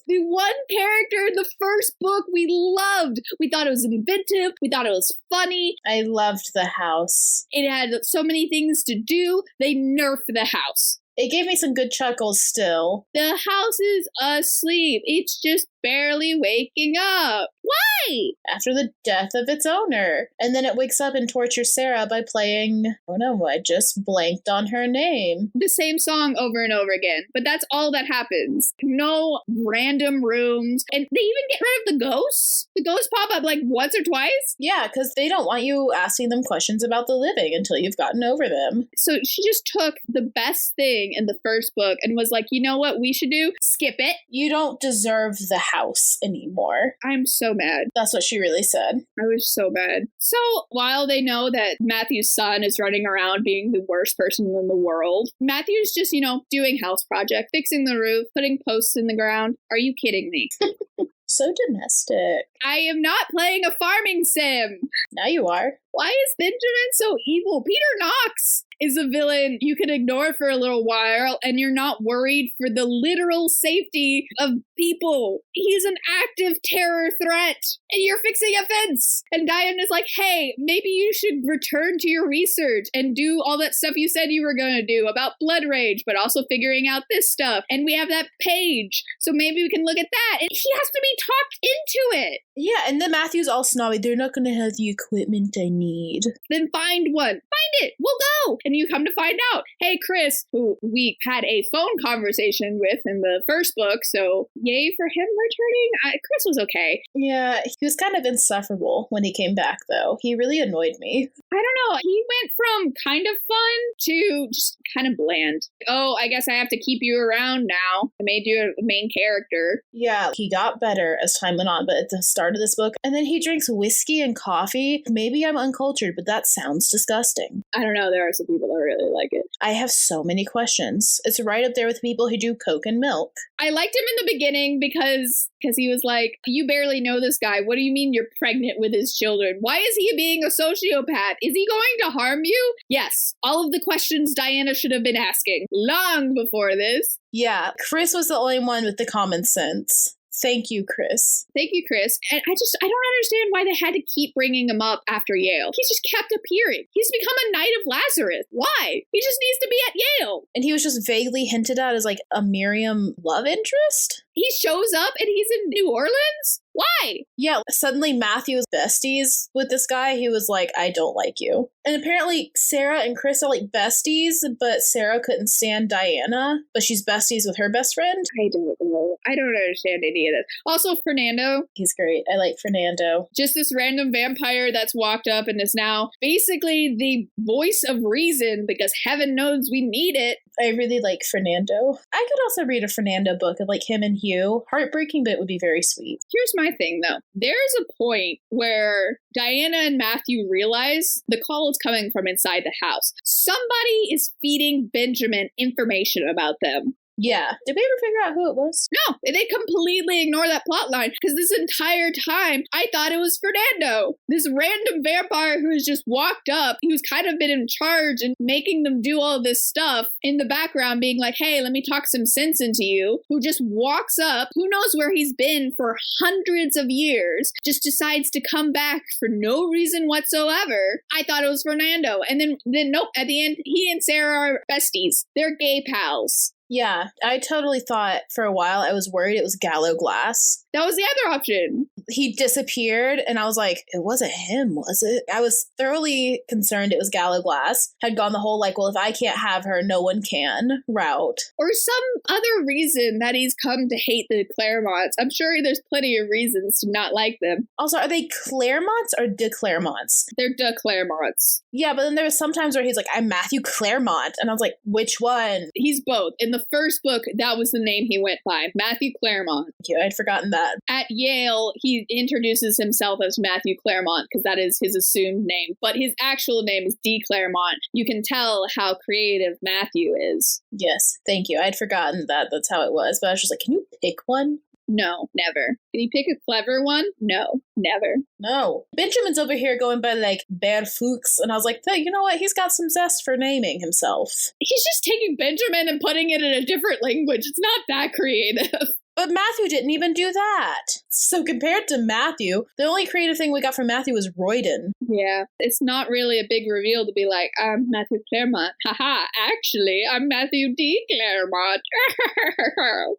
The one character in the first book we loved. We thought it was inventive. We thought it was funny. I loved the house. It had so many things to do. They nerfed the house. It gave me some good chuckles still. The house is asleep. It's just barely waking up. Why? After the death of its owner. And then it wakes up and tortures Sarah by playing, oh no, I just blanked on her name. The same song over and over again. But that's all that happens. No random rooms. And they even get rid of the ghosts. The ghosts pop up like once or twice. Yeah, because they don't want you asking them questions about the living until you've gotten over them. So she just took the best thing in the first book and was like, you know what we should do? Skip it. You don't deserve the house anymore. I'm so mad. That's what she really said. I was so mad. So while they know that Matthew's son is running around being the worst person in the world, Matthew's just, doing house project, fixing the roof, putting posts in the ground. Are you kidding me? So domestic. I am not playing a farming sim. Now you are. Why is Benjamin so evil? Peter Knox is a villain you can ignore for a little while and you're not worried for the literal safety of people. He's an active terror threat and you're fixing a fence. And Diana's like, hey, maybe you should return to your research and do all that stuff you said you were going to do about blood rage, but also figuring out this stuff. And we have that page, so maybe we can look at that. And he has to be talked into it. Yeah, and then Matthew's all snobby. They're not going to have the equipment I need. Then find one. Find it. We'll go. And you come to find out, hey, Chris, who we had a phone conversation with in the first book, so yay for him returning. Chris was okay. Yeah, he was kind of insufferable when he came back, though. He really annoyed me. I don't know. He went from kind of fun to just kind of bland. Oh, I guess I have to keep you around now. I made you a main character. Yeah, he got better as time went on, but at the start of this book, and then he drinks whiskey and coffee. Maybe I'm uncultured, but that sounds disgusting. I don't know. There are some people that really like it. I have so many questions. It's right up there with people who do Coke and milk. I liked him in the beginning because he was like, you barely know this guy. What do you mean you're pregnant with his children? Why is he being a sociopath? Is he going to harm you? Yes. All of the questions Diana should have been asking long before this. Yeah, Chris was the only one with the common sense. Thank you, Chris. Thank you, Chris. And I don't understand why they had to keep bringing him up after Yale. He's just kept appearing. He's become a Knight of Lazarus. Why? He just needs to be at Yale. And he was just vaguely hinted at as like a Miriam love interest? He shows up and he's in New Orleans? Why? Yeah, suddenly Matthew was besties with this guy. He was like, I don't like you. And apparently Sarah and Chris are like besties, but Sarah couldn't stand Diana, but she's besties with her best friend. I don't know. I don't understand any of this. Also, Fernando. He's great. I like Fernando. Just this random vampire that's walked up and is now basically the voice of reason because heaven knows we need it. I really like Fernando. I could also read a Fernando book of like him and Hugh. Heartbreaking, but it would be very sweet. Here's my thing though. There's a point where Diana and Matthew realize the call is coming from inside the house. Somebody is feeding Benjamin information about them. Yeah. Did we ever figure out who it was? No, they completely ignore that plot line because this entire time I thought it was Fernando, this random vampire who has just walked up, who's kind of been in charge and making them do all this stuff in the background, being like, hey, let me talk some sense into you, who just walks up, who knows where he's been for hundreds of years, just decides to come back for no reason whatsoever. I thought it was Fernando. And then nope, at the end, he and Sarah are besties. They're gay pals. Yeah, I totally thought for a while, I was worried it was Gallo Glass. That was the other option. He disappeared, and I was like, it wasn't him, was it? I was thoroughly concerned it was Gallo Glass. Had gone the whole, like, well, if I can't have her, no one can route. Or some other reason that he's come to hate the Claremonts. I'm sure there's plenty of reasons to not like them. Also, are they Claremonts or de Claremonts? They're de Claremonts. Yeah, but then there was sometimes where he's like, I'm Matthew Claremont. And I was like, which one? He's both. In the first book, that was the name he went by, Matthew Claremont. Thank you, I'd forgotten that. At Yale, he introduces himself as Matthew Claremont because that is his assumed name. But his actual name is D. Claremont. You can tell how creative Matthew is. Yes, thank you. I'd forgotten that. That's how it was. But I was just like, can you pick one? No, never. Can you pick a clever one? No, never. No. Benjamin's over here going by like Bear Fuchs, and I was like, hey, you know what? He's got some zest for naming himself. He's just taking Benjamin and putting it in a different language. It's not that creative. But Matthew didn't even do that. So compared to Matthew, the only creative thing we got from Matthew was Royden. Yeah, it's not really a big reveal to be like, I'm Matthew Claremont. Haha, actually, I'm Matthew D. Claremont.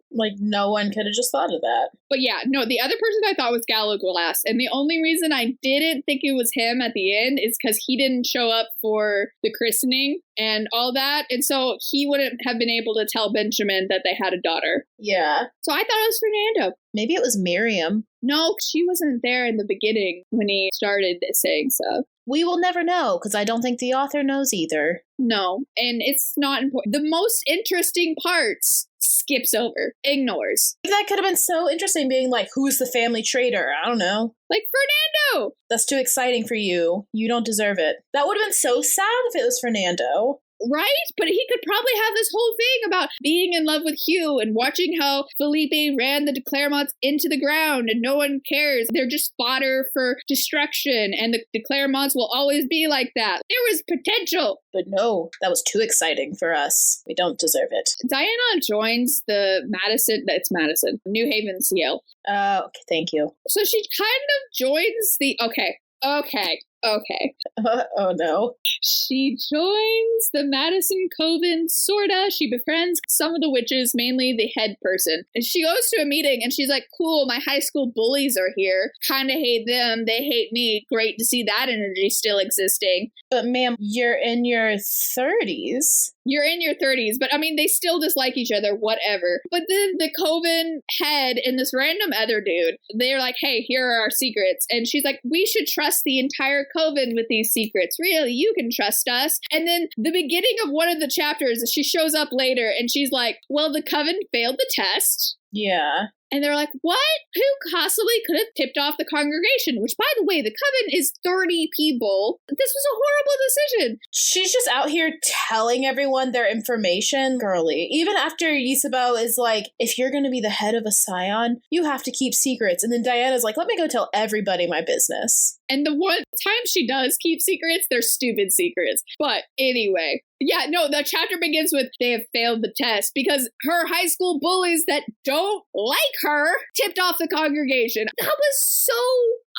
Like, no one could have just thought of that. But yeah, no, the other person I thought was Gallo Glass. And the only reason I didn't think it was him at the end is because he didn't show up for the christening and all that. And so he wouldn't have been able to tell Benjamin that they had a daughter. Yeah. So I thought it was Fernando. Maybe it was Miriam. No, she wasn't there in the beginning when he started saying stuff. We will never know, because I don't think the author knows either. No, and it's not important. The most interesting parts skips over, ignores. That could have been so interesting, being like, who's the family traitor? I don't know. Like Fernando! That's too exciting for you. You don't deserve it. That would have been so sad if it was Fernando. Right? But he could probably have this whole thing about being in love with Hugh and watching how Felipe ran the Claremonts into the ground and no one cares. They're just fodder for destruction and the Claremonts will always be like that. There was potential. But no, that was too exciting for us. We don't deserve it. Diana joins the Madison, New Haven CL. Oh, okay, thank you. So she kind of joins the, okay. Oh no. She joins the Madison Coven, sorta. She befriends some of the witches, mainly the head person. And she goes to a meeting and she's like, cool, my high school bullies are here. Kinda hate them, they hate me. Great to see that energy still existing. But ma'am, you're in your 30s. You're in your 30s, but I mean, they still dislike each other, whatever. But then the Coven head and this random other dude, they're like, hey, here are our secrets. And she's like, we should trust the entire Coven with these secrets. Really, you can trust us. And then the beginning of one of the chapters, she shows up later and she's like, well, the Coven failed the test. Yeah. And they're like, what? Who possibly could have tipped off the congregation? Which, by the way, the Coven is 30 people. This was a horrible decision. She's just out here telling everyone their information. Girly. Even after Isabel is like, if you're going to be the head of a scion, you have to keep secrets. And then Diana's like, let me go tell everybody my business. And the one time she does keep secrets, they're stupid secrets. But anyway. Yeah, no, the chapter begins with, they have failed the test because her high school bullies that don't like her tipped off the congregation. That was so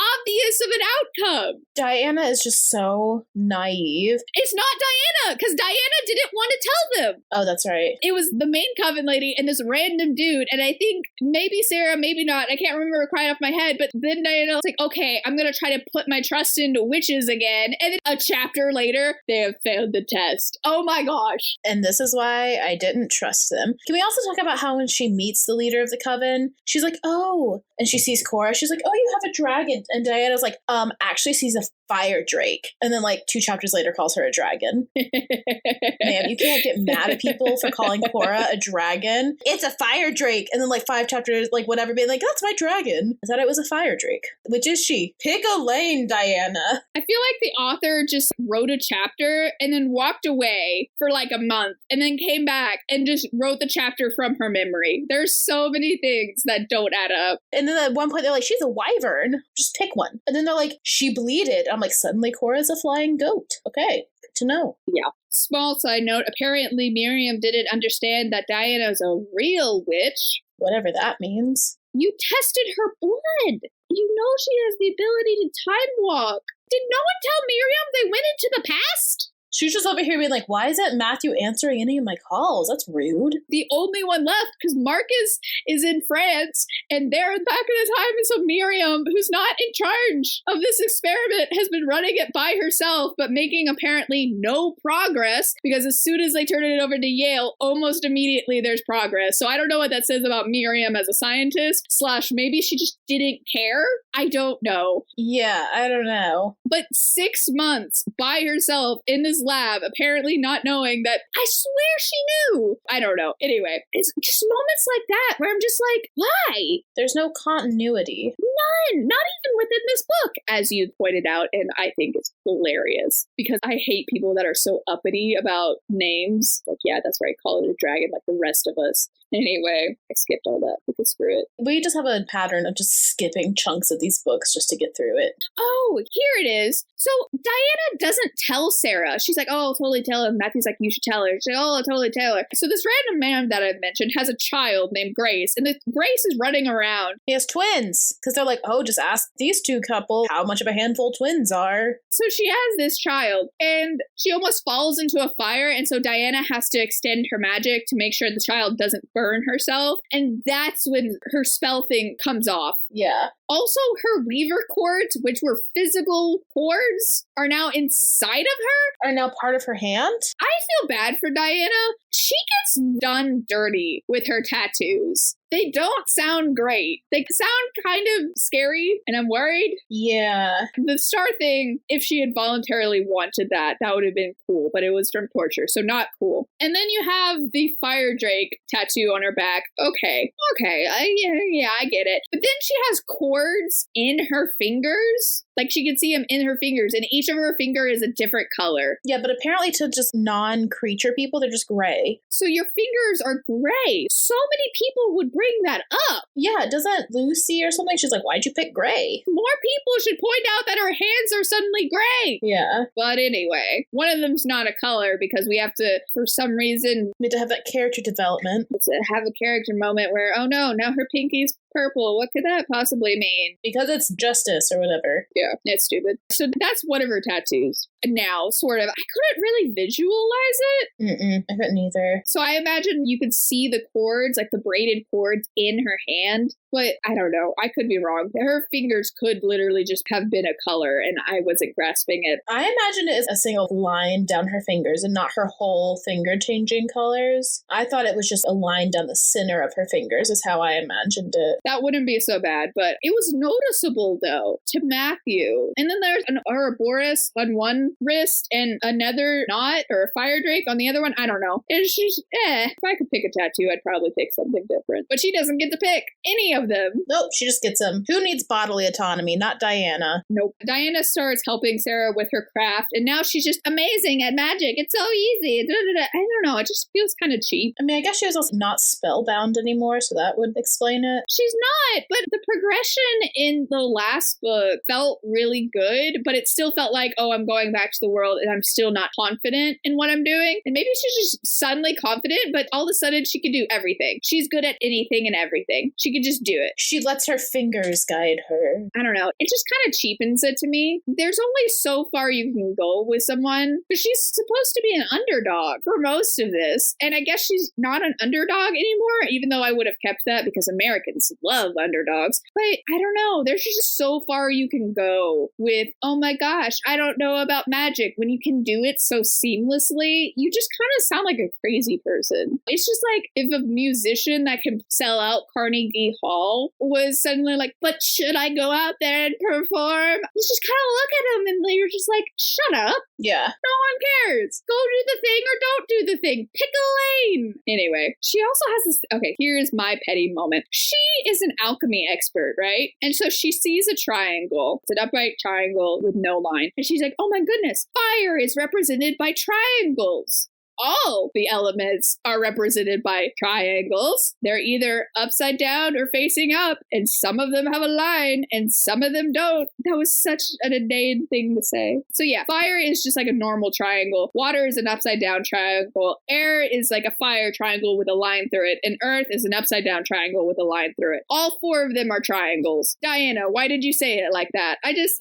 obvious of an outcome. Diana is just so naive. It's not Diana, because Diana didn't want to tell them. Oh, that's right. It was the main coven lady and this random dude, and I think maybe Sarah, maybe not. I can't remember crying off my head, but then Diana was like, okay, I'm going to try to put my trust into witches again. And then a chapter later, they have failed the test. Oh my gosh. And this is why I didn't trust them. Can we also talk about how when she meets the leader of the coven, she's like, oh, and she sees Cora, she's like, oh, you have a dragon. And Diana's like, actually sees a fire drake. And then like 2 chapters later calls her a dragon. Man, you can't get mad at people for calling Cora a dragon. It's a fire drake. And then like 5 chapters, like whatever, being like, that's my dragon. I thought it was a fire drake. Which is she? Pick a lane, Diana. I feel like the author just wrote a chapter and then walked away for like a month and then came back and just wrote the chapter from her memory. There's so many things that don't add up. And then at one point they're like, she's a wyvern. Just pick one. And then they're like, she bleated. I'm like, suddenly Cora's a flying goat. Okay, good to know. Yeah. Small side note, apparently Miriam didn't understand that Diana's a real witch. Whatever that means. You tested her blood. You know she has the ability to time walk. Did no one tell Miriam they went into the past? She's just over here being like, why isn't Matthew answering any of my calls? That's rude. The only one left, because Marcus is in France, and they're back in the time, and so Miriam, who's not in charge of this experiment, has been running it by herself, but making apparently no progress, because as soon as they turn it over to Yale, almost immediately there's progress. So I don't know what that says about Miriam as a scientist, / maybe she just didn't care. I don't know. Yeah, I don't know. But 6 months by herself in this lab, apparently not knowing that, I swear she knew. I don't know. Anyway, it's just moments like that where I'm just like, why? There's no continuity. None. Not even within this book, as you pointed out, and I think it's hilarious because I hate people that are so uppity about names. Like, yeah, that's right, call it a dragon like the rest of us. Anyway, I skipped all that because screw it. We just have a pattern of just skipping chunks of these books just to get through it. Oh, here it is. So Diana doesn't tell Sarah. She's like, oh, I'll totally tell her. Matthew's like, you should tell her. She's like, oh, I'll totally tell her. So this random man that I've mentioned has a child named Grace, and Grace is running around. He has twins, because they're like, oh, just ask these 2 couple how much of a handful twins are. So she has this child, and she almost falls into a fire, and so Diana has to extend her magic to make sure the child doesn't burn herself, and that's when her spell thing comes off. Yeah. Also, her weaver cords, which were physical cords, are now inside of her. Are now part of her hand? I feel bad for Diana. She gets done dirty with her tattoos. They don't sound great. They sound kind of scary, and I'm worried. Yeah. The star thing, if she had voluntarily wanted that, that would have been cool, but it was from torture, so not cool. And then you have the fire drake tattoo on her back. Okay, I get it. But then she has cords in her fingers. Like, she can see them in her fingers, and each of her finger is a different color. Yeah, but apparently to just non-creature people, they're just gray. So your fingers are gray. So many people would bring that up. Yeah, doesn't Lucy or something? She's like, why'd you pick gray? More people should point out that her hands are suddenly gray. Yeah. But anyway, one of them's not a color because we have to, for some reason, we need to have that character development. To have a character moment where, oh no, now her pinky's purple. What could that possibly mean? Because it's justice or whatever. Yeah, it's stupid. So that's one of her tattoos. Now, sort of. I couldn't really visualize it. I couldn't either. So I imagine you could see the cords, like the braided cords in her hand. But I don't know. I could be wrong. Her fingers could literally just have been a color, and I wasn't grasping it. I imagine it is a single line down her fingers and not her whole finger changing colors. I thought it was just a line down the center of her fingers is how I imagined it. That wouldn't be so bad, but it was noticeable, though, to Matthew. And then there's an Ouroboros on one wrist and another knot or a fire drake on the other one. I don't know. It's just, if I could pick a tattoo, I'd probably pick something different. But she doesn't get to pick any of them. Nope, she just gets them. Who needs bodily autonomy? Not Diana. Nope. Diana starts helping Sarah with her craft, and now she's just amazing at magic. It's so easy. I don't know. It just feels kind of cheap. I mean, I guess she was also not spellbound anymore, so that would explain it. She's she's not. But the progression in the last book felt really good, but it still felt like, oh, I'm going back to the world and I'm still not confident in what I'm doing. And maybe she's just suddenly confident, but all of a sudden she could do everything. She's good at anything and everything. She could just do it. She lets her fingers guide her. I don't know. It just kind of cheapens it to me. There's only so far you can go with someone, but she's supposed to be an underdog for most of this. And I guess she's not an underdog anymore, even though I would have kept that because Americans love underdogs. But I don't know. There's just so far you can go with, oh my gosh, I don't know about magic. When you can do it so seamlessly, you just kind of sound like a crazy person. It's just like if a musician that can sell out Carnegie Hall was suddenly like, but should I go out there and perform? You just kind of look at him and you're just like, shut up. Yeah. No one cares. Go do the thing or don't do the thing. Pick a lane. Anyway, she also has this, okay, here's my petty moment. She is an alchemy expert, right? And so she sees a triangle. It's an upright triangle with no line. And she's like, oh my goodness, fire is represented by triangles. All the elements are represented by triangles. They're either upside down or facing up, and some of them have a line and some of them don't. That was such an inane thing to say. So yeah, fire is just like a normal triangle. Water is an upside down triangle. Air is like a fire triangle with a line through it, and earth is an upside down triangle with a line through it. All four of them are triangles. Diana, why did you say it like that? It's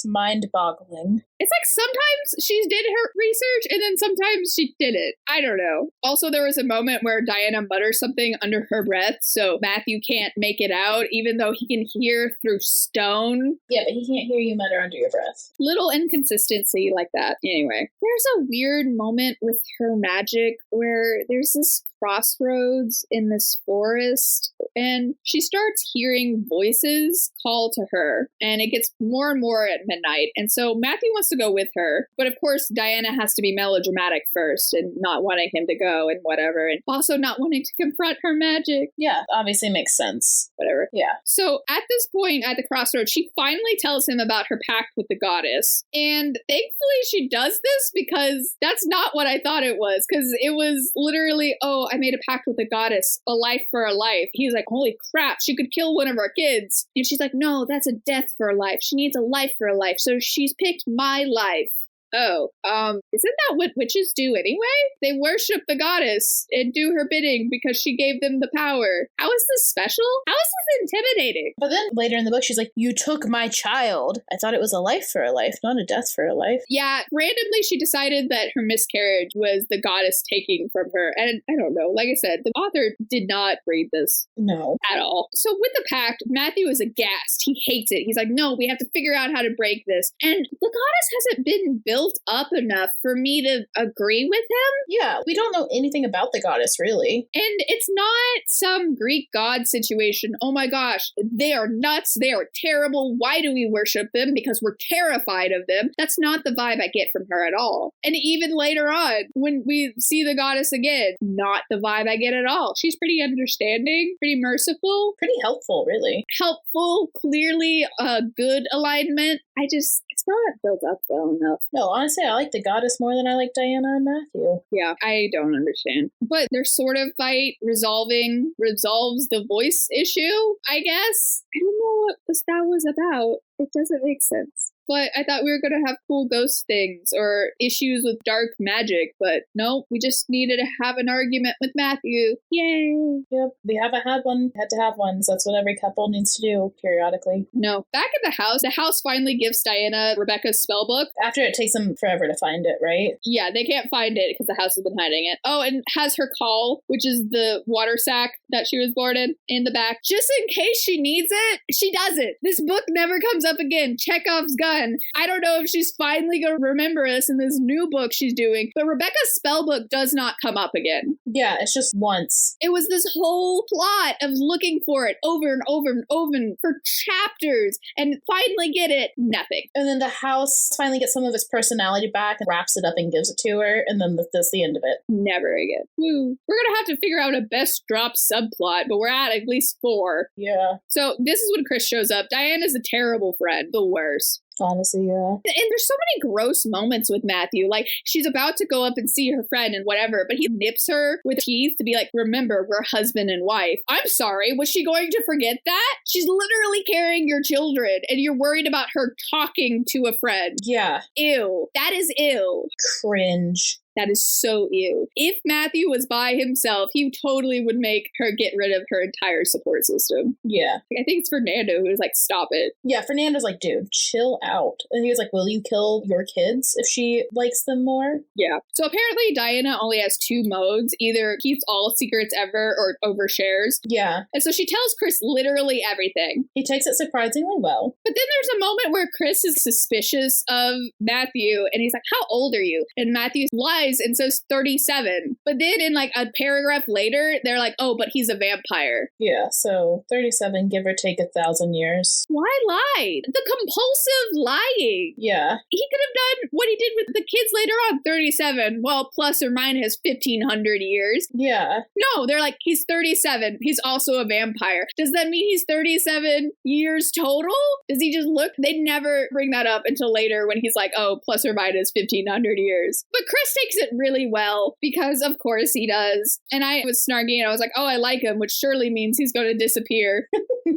mind-boggling. It's like sometimes she did her research and then sometimes she didn't. I don't know. Also, there was a moment where Diana mutters something under her breath, so Matthew can't make it out, even though he can hear through stone. Yeah, but he can't hear you mutter under your breath. Little inconsistency like that. Anyway, there's a weird moment with her magic where there's this crossroads in this forest and she starts hearing voices call to her, and it gets more and more at midnight. And so Matthew wants to go with her, but of course Diana has to be melodramatic first and not wanting him to go and whatever, and also not wanting to confront her magic. Yeah, obviously makes sense. Whatever. Yeah. So at this point at the crossroads, she finally tells him about her pact with the goddess, and thankfully she does this because that's not what I thought it was, because it was literally, oh, I made a pact with the goddess, a life for a life. He's like, holy crap, she could kill one of our kids. And she's like, no, that's a death for a life. She needs a life for a life. So she's picked my life. Oh, isn't that what witches do anyway? They worship the goddess and do her bidding because she gave them the power. How is this special? How is this intimidating? But then later in the book, she's like, you took my child. I thought it was a life for a life, not a death for a life. Yeah, randomly she decided that her miscarriage was the goddess taking from her. And I don't know, like I said, the author did not read this. No. At all. So with the pact, Matthew is aghast. He hates it. He's like, no, we have to figure out how to break this. And the goddess hasn't been built up enough for me to agree with him. Yeah, we don't know anything about the goddess, really. And it's not some Greek god situation. Oh my gosh, they are nuts. They are terrible. Why do we worship them? Because we're terrified of them. That's not the vibe I get from her at all. And even later on, when we see the goddess again, not the vibe I get at all. She's pretty understanding, pretty merciful. Pretty helpful, really. Helpful, clearly a good alignment. It's not built up well enough. No, honestly, I like the goddess more than I like Diana and Matthew. Yeah, I don't understand. But their sort of fight resolves the voice issue, I guess. I don't know what that was about. It doesn't make sense. But I thought we were going to have cool ghost things or issues with dark magic. But no, we just needed to have an argument with Matthew. Yay. Yep, we haven't had one. Had to have one. So that's what every couple needs to do periodically. No. Back at the house finally gives Diana Rebecca's spell book. After it takes them forever to find it, right? Yeah, they can't find it because the house has been hiding it. Oh, and has her call, which is the water sack that she was born in the back. Just in case she needs it, she doesn't. This book never comes up again. Chekhov's gun. I don't know if she's finally going to remember us in this new book she's doing, but Rebecca's spellbook does not come up again. Yeah, it's just once. It was this whole plot of looking for it over and over and over for chapters and finally get it. Nothing. And then the house finally gets some of its personality back and wraps it up and gives it to her, and then that's the end of it. Never again. Woo. We're going to have to figure out a best drop subplot, but we're at least 4. Yeah. So this is when Chris shows up. Diana's a terrible friend. The worst. Honestly, yeah. And there's so many gross moments with Matthew. Like, she's about to go up and see her friend and whatever, but he nips her with teeth to be like, remember, we're husband and wife. I'm sorry, was she going to forget that? She's literally carrying your children, and you're worried about her talking to a friend. Yeah. Ew. That is ew. Cringe. That is so ew. If Matthew was by himself, he totally would make her get rid of her entire support system. Yeah. I think it's Fernando who's like, stop it. Yeah, Fernando's like, dude, chill out. And he was like, will you kill your kids if she likes them more? Yeah. So apparently Diana only has 2 modes. Either keeps all secrets ever or overshares. Yeah. And so she tells Chris literally everything. He takes it surprisingly well. But then there's a moment where Chris is suspicious of Matthew and he's like, how old are you? And Matthew lies and says 37. But then in like a paragraph later, they're like, oh, but he's a vampire. Yeah, so 37, give or take 1,000 years. Why lie? The compulsive lying. Yeah. He could have done what he did with the kids later on, 37. Well, plus or minus 1,500 years. Yeah. No, they're like, he's 37. He's also a vampire. Does that mean he's 37 years total? Does he just look? They never bring that up until later when he's like, oh, plus or minus 1,500 years. But Chris takes it really well because, of course, he does. And I was snarky and I was like, oh, I like him, which surely means he's going to disappear.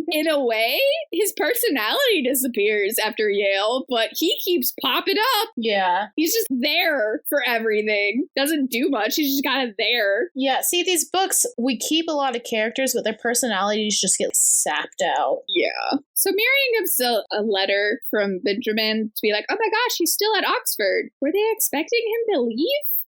In a way, his personality disappears after Yale, but he keeps popping up. Yeah. He's just there for everything. Doesn't do much. He's just kind of there. Yeah, see, these books, we keep a lot of characters, but their personalities just get sapped out. Yeah. So Marion gives a letter from Benjamin to be like, oh my gosh, he's still at Oxford. Were they expecting him to leave?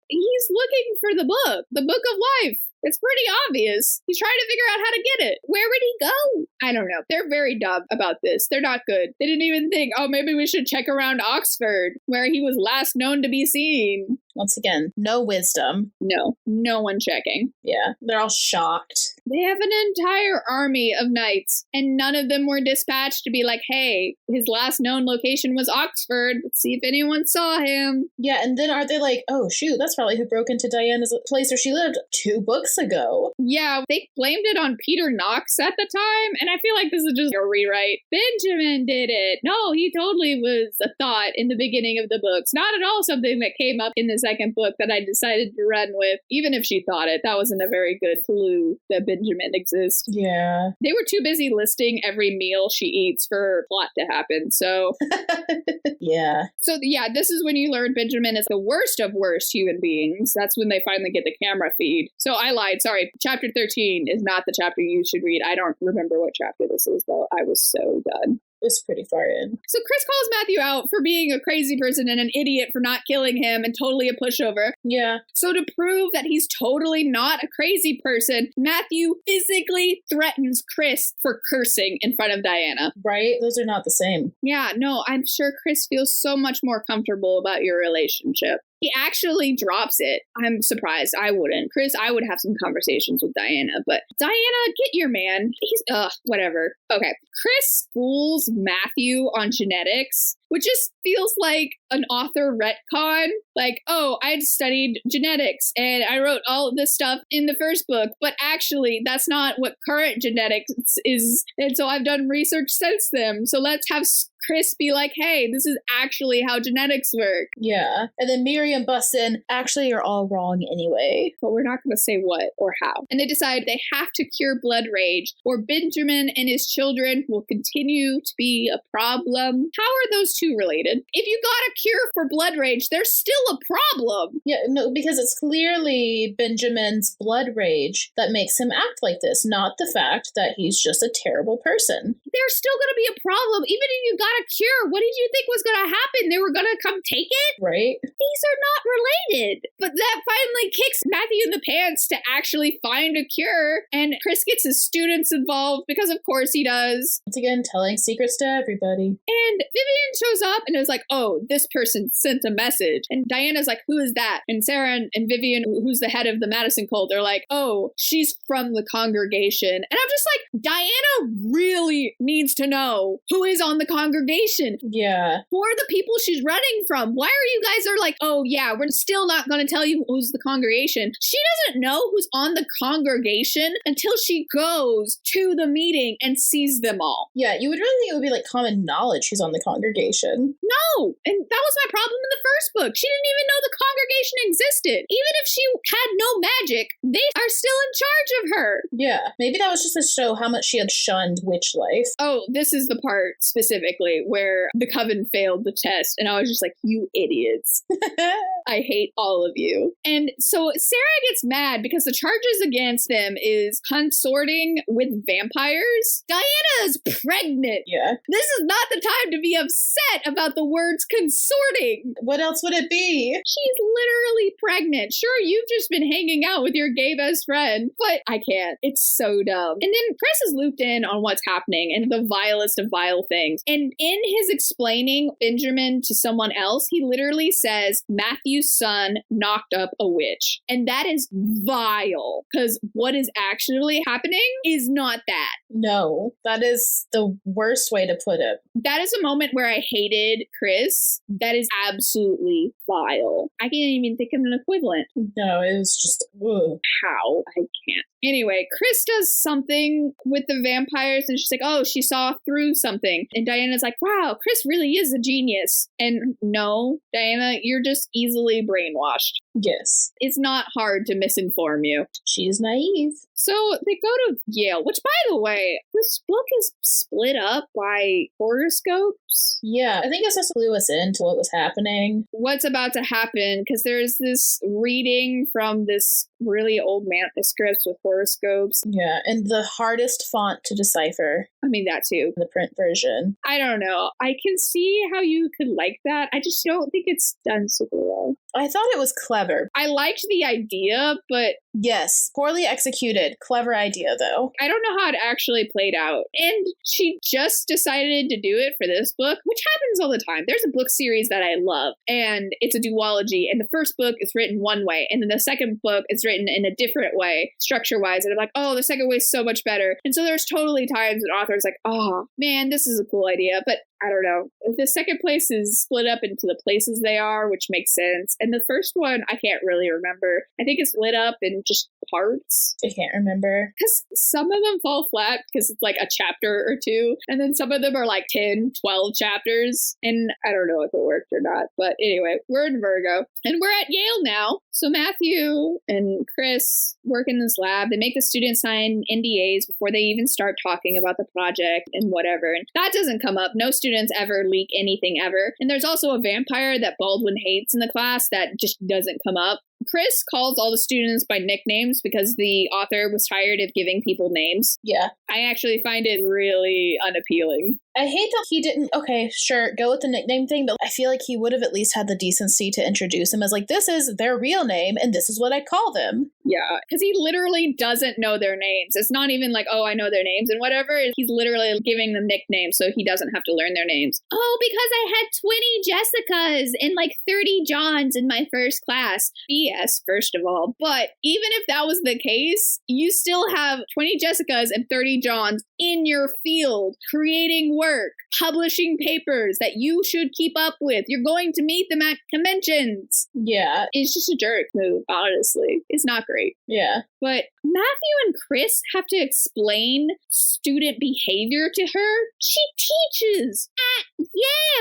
He's looking for the book of life. It's pretty obvious. He's trying to figure out how to get it. Where would he go? I don't know. They're very dumb about this. They're not good. They didn't even think, oh, maybe we should check around Oxford, where he was last known to be seen. Once again, no wisdom. No one checking. Yeah, they're all shocked. They have an entire army of knights, and none of them were dispatched to be like, hey, his last known location was Oxford. Let's see if anyone saw him. Yeah, and then are they like, oh, shoot, that's probably who broke into Diana's place where she lived 2 books ago. Yeah, they blamed it on Peter Knox at the time, and I feel like this is just a rewrite. Benjamin did it. No, he totally was a thought in the beginning of the books. Not at all something that came up in the second book that I decided to run with. Even if she thought it, that wasn't a very good clue that Benjamin exists. Yeah. They were too busy listing every meal she eats for her plot to happen, so... Yeah. So, yeah, this is when you learn Benjamin is the worst of worst human beings. That's when they finally get the camera feed. So I lied. Sorry. Chapter 13 is not the chapter you should read. I don't remember what chapter this is, though. I was so done. It's pretty far in. So Chris calls Matthew out for being a crazy person and an idiot for not killing him and totally a pushover. Yeah. So to prove that he's totally not a crazy person, Matthew physically threatens Chris for cursing in front of Diana. Right? Those are not the same. Yeah, no, I'm sure Chris feels so much more comfortable about your relationship. He actually drops it. I'm surprised. I wouldn't. Chris, I would have some conversations with Diana, but Diana, get your man. He's, whatever. Okay. Chris schools Matthew on genetics, which just feels like an author retcon. Like, oh, I'd studied genetics and I wrote all of this stuff in the first book, but actually that's not what current genetics is. And so I've done research since then. So let's have Chris be like, hey, this is actually how genetics work. Yeah. And then Miriam busts in, actually, you're all wrong anyway. But we're not going to say what or how. And they decide they have to cure blood rage, or Benjamin and his children will continue to be a problem. How are those two related? If you got a cure for blood rage, there's still a problem. Yeah, no, because it's clearly Benjamin's blood rage that makes him act like this, not the fact that he's just a terrible person. There's still going to be a problem. Even if you got a cure, what did you think was going to happen? They were going to come take it? Right. These are not related. But that finally kicks Matthew in the pants to actually find a cure. And Chris gets his students involved because, of course, he does. Once again, telling secrets to everybody. And Vivian shows up and is like, oh, this person sent a message. And Diana's like, who is that? And Sarah and Vivian, who's the head of the Madison cult, they're like, oh, she's from the congregation. And I'm just like, Diana really needs to know who is on the congregation. Yeah. Who are the people she's running from? Why are you guys are like, oh yeah, we're still not going to tell you who's the congregation. She doesn't know who's on the congregation until she goes to the meeting and sees them all. Yeah, you would really think it would be like common knowledge who's on the congregation. congregation. No, and that was my problem in the first book. She didn't even know the congregation existed. Even if she had no magic, they are still in charge of her. Yeah, maybe that was just to show how much she had shunned witch life. Oh, this is the part specifically where the coven failed the test, and I was just like, you idiots. I hate all of you. And so Sarah gets mad because the charges against them is consorting with vampires. Diana is pregnant. Yeah. This is not the time to be upset about the words consorting. What else would it be? She's literally pregnant. Sure, you've just been hanging out with your gay best friend, but I can't. It's so dumb. And then Chris is looped in on what's happening and the vilest of vile things. And in his explaining Benjamin to someone else, he literally says, Matthew's son knocked up a witch. And that is vile, because what is actually happening is not that. No, that is the worst way to put it. That is a moment where I hated Chris. That is absolutely vile. I can't even think of an equivalent. No, it was just, ugh. How? I can't. Anyway, Chris does something with the vampires and she's like, oh, she saw through something. And Diana's like, wow, Chris really is a genius. And no, Diana, you're just easily brainwashed. Yes. It's not hard to misinform you. She's naive. So they go to Yale, which, by the way, this book is split up by horoscopes. Yeah, I think it's just clue us into what was happening. What's about to happen, because there's this reading from this really old manuscripts with horoscopes. Yeah, and the hardest font to decipher. I mean, that too. The print version. I don't know. I can see how you could like that. I just don't think it's done super well. I thought it was clever. I liked the idea, but... Yes, poorly executed. Clever idea, though. I don't know how it actually played out. And she just decided to do it for this book, which happens all the time. There's a book series that I love, and it's a duology, and the first book is written one way, and then the second book is written in a different way, structure-wise, and I'm like, oh, the second way is so much better. And so there's totally times when authors like, oh, man, this is a cool idea, but I don't know. The second place is split up into the places they are, which makes sense. And the first one, I can't really remember. I think it's split up in just parts. I can't remember. Because some of them fall flat because it's like a chapter or two. And then some of them are like 10, 12 chapters. And I don't know if it worked or not. But anyway, we're in Virgo. And we're at Yale now. So Matthew and Chris work in this lab. They make the students sign NDAs before they even start talking about the project and whatever. And that doesn't come up. No students ever leak anything ever. And there's also a vampire that Baldwin hates in the class that just doesn't come up. Chris calls all the students by nicknames because the author was tired of giving people names. Yeah. I actually find it really unappealing. I hate that he didn't, okay, sure, go with the nickname thing, but I feel like he would have at least had the decency to introduce him as like, this is their real name and this is what I call them. Yeah, because he literally doesn't know their names. It's not even like, oh, I know their names and whatever. He's literally giving them nicknames so he doesn't have to learn their names. Oh, because I had 20 Jessicas and like 30 Johns in my first class. BS, first of all. But even if that was the case, you still have 20 Jessicas and 30 Johns in your field, creating work, publishing papers that you should keep up with. You're going to meet them at conventions. Yeah. It's just a jerk move, honestly. It's not great. Yeah. But Matthew and Chris have to explain student behavior to her. She teaches at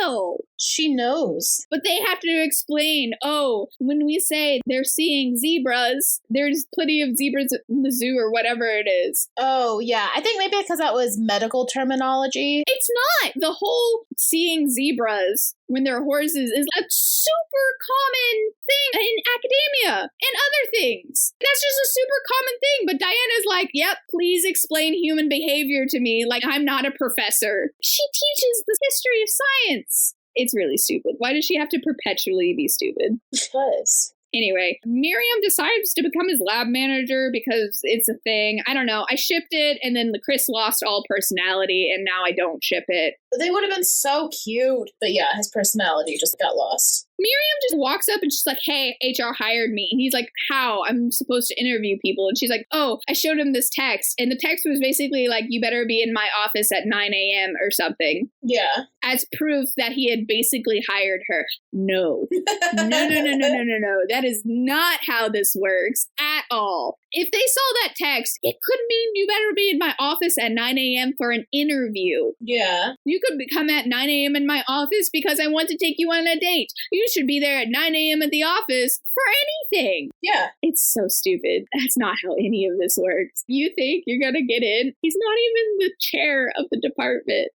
Yale. She knows. But they have to explain, oh, when we say they're seeing zebras, there's plenty of zebras in the zoo or whatever it is. Oh, yeah. I think maybe because that was medical terminology. It's not. The whole seeing zebras when they're horses is a super common thing in academia and other things. That's just a super common thing. But Diana's like, yep, please explain human behavior to me like I'm not a professor. She teaches the history of science. It's really stupid. Why does she have to perpetually be stupid? Because. Anyway, Miriam decides to become his lab manager because it's a thing. I don't know. I shipped it, and then the Chris lost all personality, and now I don't ship it. They would have been so cute. But yeah, his personality just got lost. Miriam just walks up and she's like, hey, HR hired me. And he's like, how? I'm supposed to interview people. And she's like, oh, I showed him this text. And the text was basically like, you better be in my office at 9 a.m. or something. Yeah. As proof that he had basically hired her. No. No. That is not how this works at all. If they saw that text, it could mean you better be in my office at 9 a.m. for an interview. Yeah. You could come at 9 a.m. in my office because I want to take you on a date. You should be there at 9 a.m. at the office for anything. Yeah. It's so stupid. That's not how any of this works. You think you're going to get in? He's not even the chair of the department.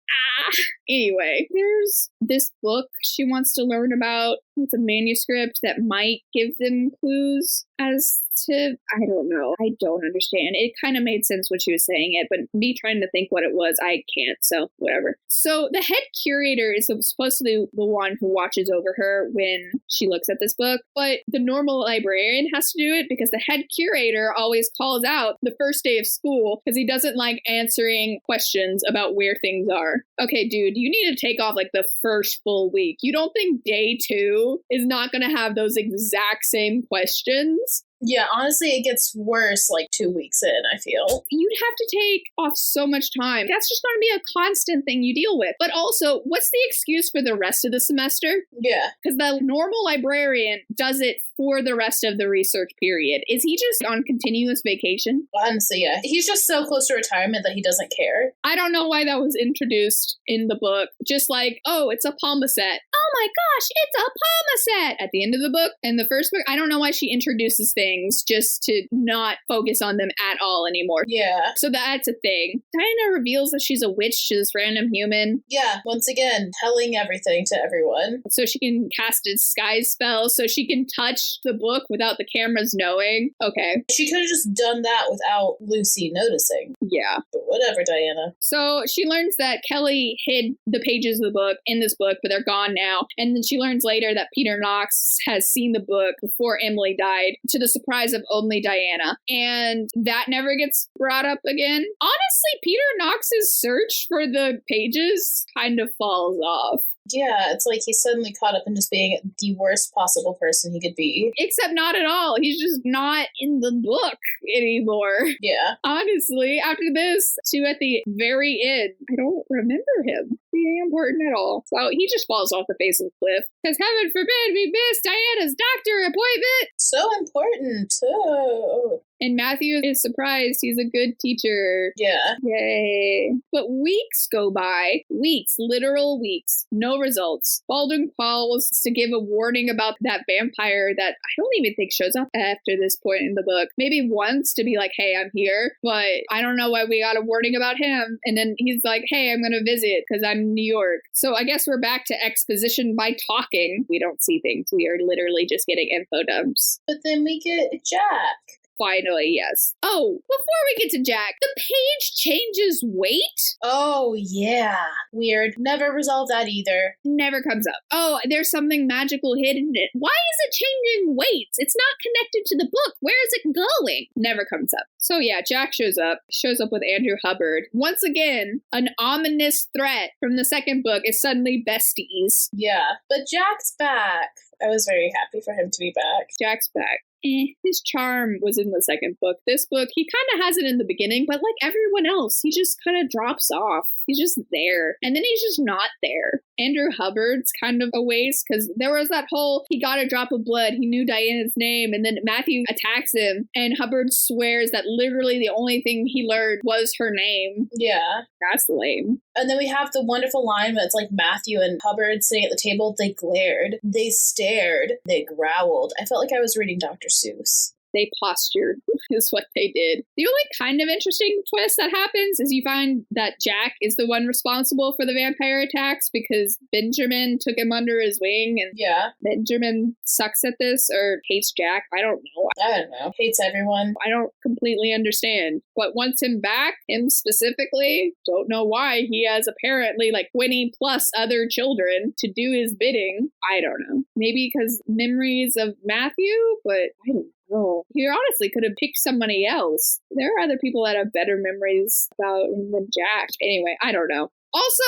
Anyway, there's this book she wants to learn about. It's a manuscript that might give them clues as to, I don't know. I don't understand. It kind of made sense when she was saying it, but me trying to think what it was, I can't. So whatever. So the head curator is supposed to be the one who watches over her when she looks at this book, but the normal librarian has to do it because the head curator always calls out the first day of school because he doesn't like answering questions about where things are. Okay, dude, you need to take off like the first full week. You don't think day 2 is not going to have those exact same questions? Yeah, honestly, it gets worse like 2 weeks in, I feel. You'd have to take off so much time. That's just going to be a constant thing you deal with. But also, what's the excuse for the rest of the semester? Yeah. Because the normal librarian does it for the rest of the research period. Is he just on continuous vacation? Honestly, yeah. He's just so close to retirement that he doesn't care. I don't know why that was introduced in the book. Just like, oh, it's a palmaset. Oh my gosh, it's a palmaset! At the end of the book. In the first book, I don't know why she introduces things just to not focus on them at all anymore. Yeah. So that's a thing. Diana reveals that she's a witch to this random human. Yeah, once again, telling everything to everyone. So she can cast a disguise spell, so she can touch the book without the cameras knowing. Okay. She could have just done that without Lucy noticing. Yeah. But whatever, Diana. So she learns that Kelly hid the pages of the book in this book, but they're gone now. And then she learns later that Peter Knox has seen the book before Emily died, to the surprise of only Diana. And that never gets brought up again. Honestly, Peter Knox's search for the pages kind of falls off. Yeah, it's like he's suddenly caught up in just being the worst possible person he could be. Except not at all. He's just not in the book anymore. Yeah. Honestly, after this, to at the very end, I don't remember him being important at all. So he just falls off the face of the cliff. Because heaven forbid we miss Diana's doctor appointment. So important. Oh. And Matthew is surprised he's a good teacher. Yeah. Yay. But weeks go by. Weeks. Literal weeks. No results. Baldwin calls to give a warning about that vampire that I don't even think shows up after this point in the book. Maybe once to be like, hey, I'm here. But I don't know why we got a warning about him. And then he's like, hey, I'm going to visit because I'm in New York. So I guess we're back to exposition by talking. We don't see things. We are literally just getting info dumps. But then we get Jack. Finally, yes. Oh, before we get to Jack, the page changes weight? Oh, yeah. Weird. Never resolved that either. Never comes up. Oh, there's something magical hidden in it. Why is it changing weights? It's not connected to the book. Where is it going? Never comes up. So yeah, Jack shows up with Andrew Hubbard. Once again, an ominous threat from the second book is suddenly besties. Yeah, but Jack's back. I was very happy for him to be back. Jack's back. His charm was in the second book. This book, he kind of has it in the beginning, but like everyone else, he just kind of drops off. He's just there. And then he's just not there. Andrew Hubbard's kind of a waste because there was that whole, he got a drop of blood. He knew Diana's name. And then Matthew attacks him. And Hubbard swears that literally the only thing he learned was her name. Yeah. That's lame. And then we have the wonderful line where it's like Matthew and Hubbard sitting at the table. They glared. They stared. They growled. I felt like I was reading Dr. Seuss. They postured is what they did. The only kind of interesting twist that happens is you find that Jack is the one responsible for the vampire attacks because Benjamin took him under his wing and yeah, Benjamin sucks at this or hates Jack. I don't know. Hates everyone. I don't completely understand. But wants him back, him specifically, don't know why. He has apparently like 20 plus other children to do his bidding. I don't know. Maybe because memories of Matthew, but I don't know. Oh, he honestly could have picked somebody else. There are other people that have better memories about him than Jack. Anyway, I don't know. Also,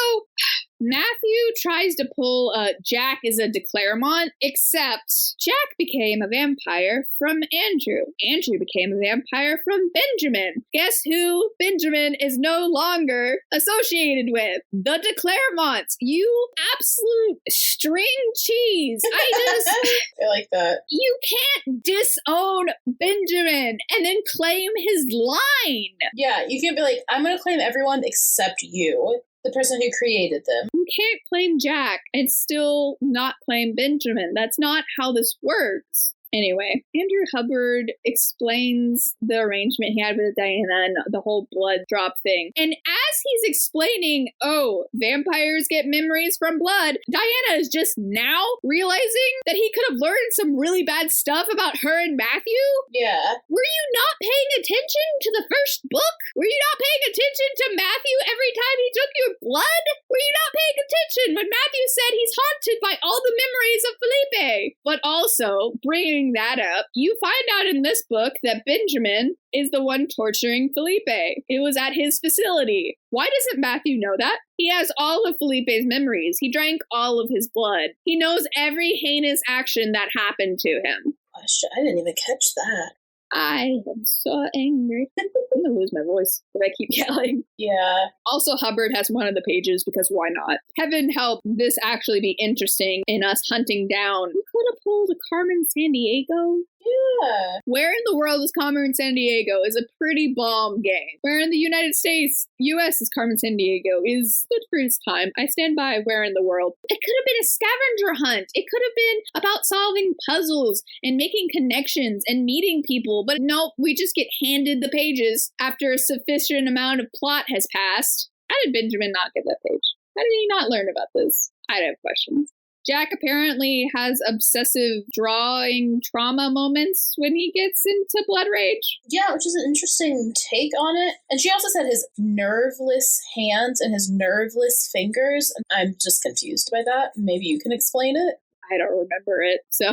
Matthew tries to pull Jack is a declaremont, except Jack became a vampire from Andrew. Andrew became a vampire from Benjamin. Guess who Benjamin is no longer associated with? The declaremonts. You absolute string cheese. I like that. You can't disown Benjamin and then claim his line. Yeah, you can't be like, I'm going to claim everyone except you, the person who created them. You can't claim Jack and still not claim Benjamin. That's not how this works. Anyway, Andrew Hubbard explains the arrangement he had with Diana and the whole blood drop thing. And as he's explaining, oh, vampires get memories from blood, Diana is just now realizing that he could have learned some really bad stuff about her and Matthew. Yeah. Were you not paying attention to the first book? Were you not paying attention to Matthew every time he took your blood? Were you not paying attention when Matthew said he's haunted by all the memories of Felipe? But also, bringing that up, you find out in this book that Benjamin is the one torturing Felipe. It was at his facility. Why doesn't Matthew know that? He has all of Felipe's memories. He drank all of his blood. He knows every heinous action that happened to him. Gosh, I didn't even catch that. I am so angry. I'm gonna lose my voice if I keep yelling. Yeah. Also, Hubbard has one of the pages because why not? Heaven help this actually be interesting in us hunting down. We could have pulled a Carmen Sandiego. Yeah. Where in the world is Carmen Sandiego is a pretty bomb game. Where in the United States, US is Carmen Sandiego is good for his time. I stand by where in the world. It could have been a scavenger hunt. It could have been about solving puzzles and making connections and meeting people. But no, we just get handed the pages after a sufficient amount of plot has passed. How did Benjamin not get that page? How did he not learn about this? I'd have questions. Jack apparently has obsessive drawing trauma moments when he gets into blood rage. Yeah, which is an interesting take on it. And she also said his nerveless hands and his nerveless fingers. And I'm just confused by that. Maybe you can explain it. I don't remember it, so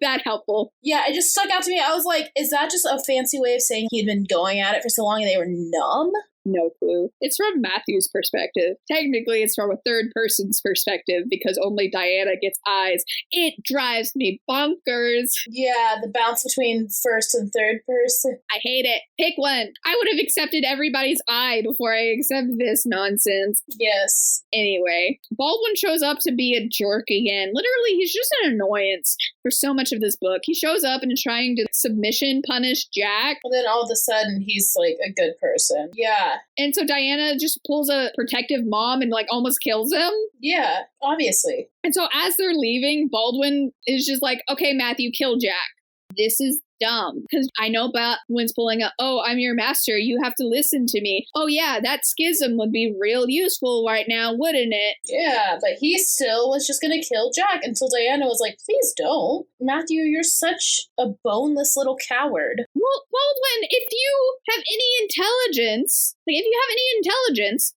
that helpful. Yeah, it just stuck out to me. I was like, is that just a fancy way of saying he'd been going at it for so long and they were numb? No clue. It's from Matthew's perspective. Technically, it's from a third person's perspective because only Diana gets eyes. It drives me bonkers. Yeah, the bounce between first and third person. I hate it. Pick one. I would have accepted everybody's eye before I accept this nonsense. Yes. Anyway, Baldwin shows up to be a jerk again. Literally, he's just an annoyance for so much of this book. He shows up and is trying to submission punish Jack. And then all of a sudden, he's like a good person. Yeah. And so Diana just pulls a protective mom and like almost kills him. Yeah, obviously. And so as they're leaving, Baldwin is just like, okay, Matthew, kill Jack. This is dumb. Because I know Baldwin's pulling up, oh, I'm your master. You have to listen to me. Oh, yeah, that schism would be real useful right now, wouldn't it? Yeah, but he still was just going to kill Jack until Diana was like, please don't. Matthew, you're such a boneless little coward. Well, Baldwin, if you have any intelligence,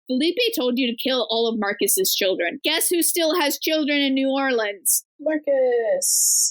Felipe told you to kill all of Marcus's children. Guess who still has children in New Orleans?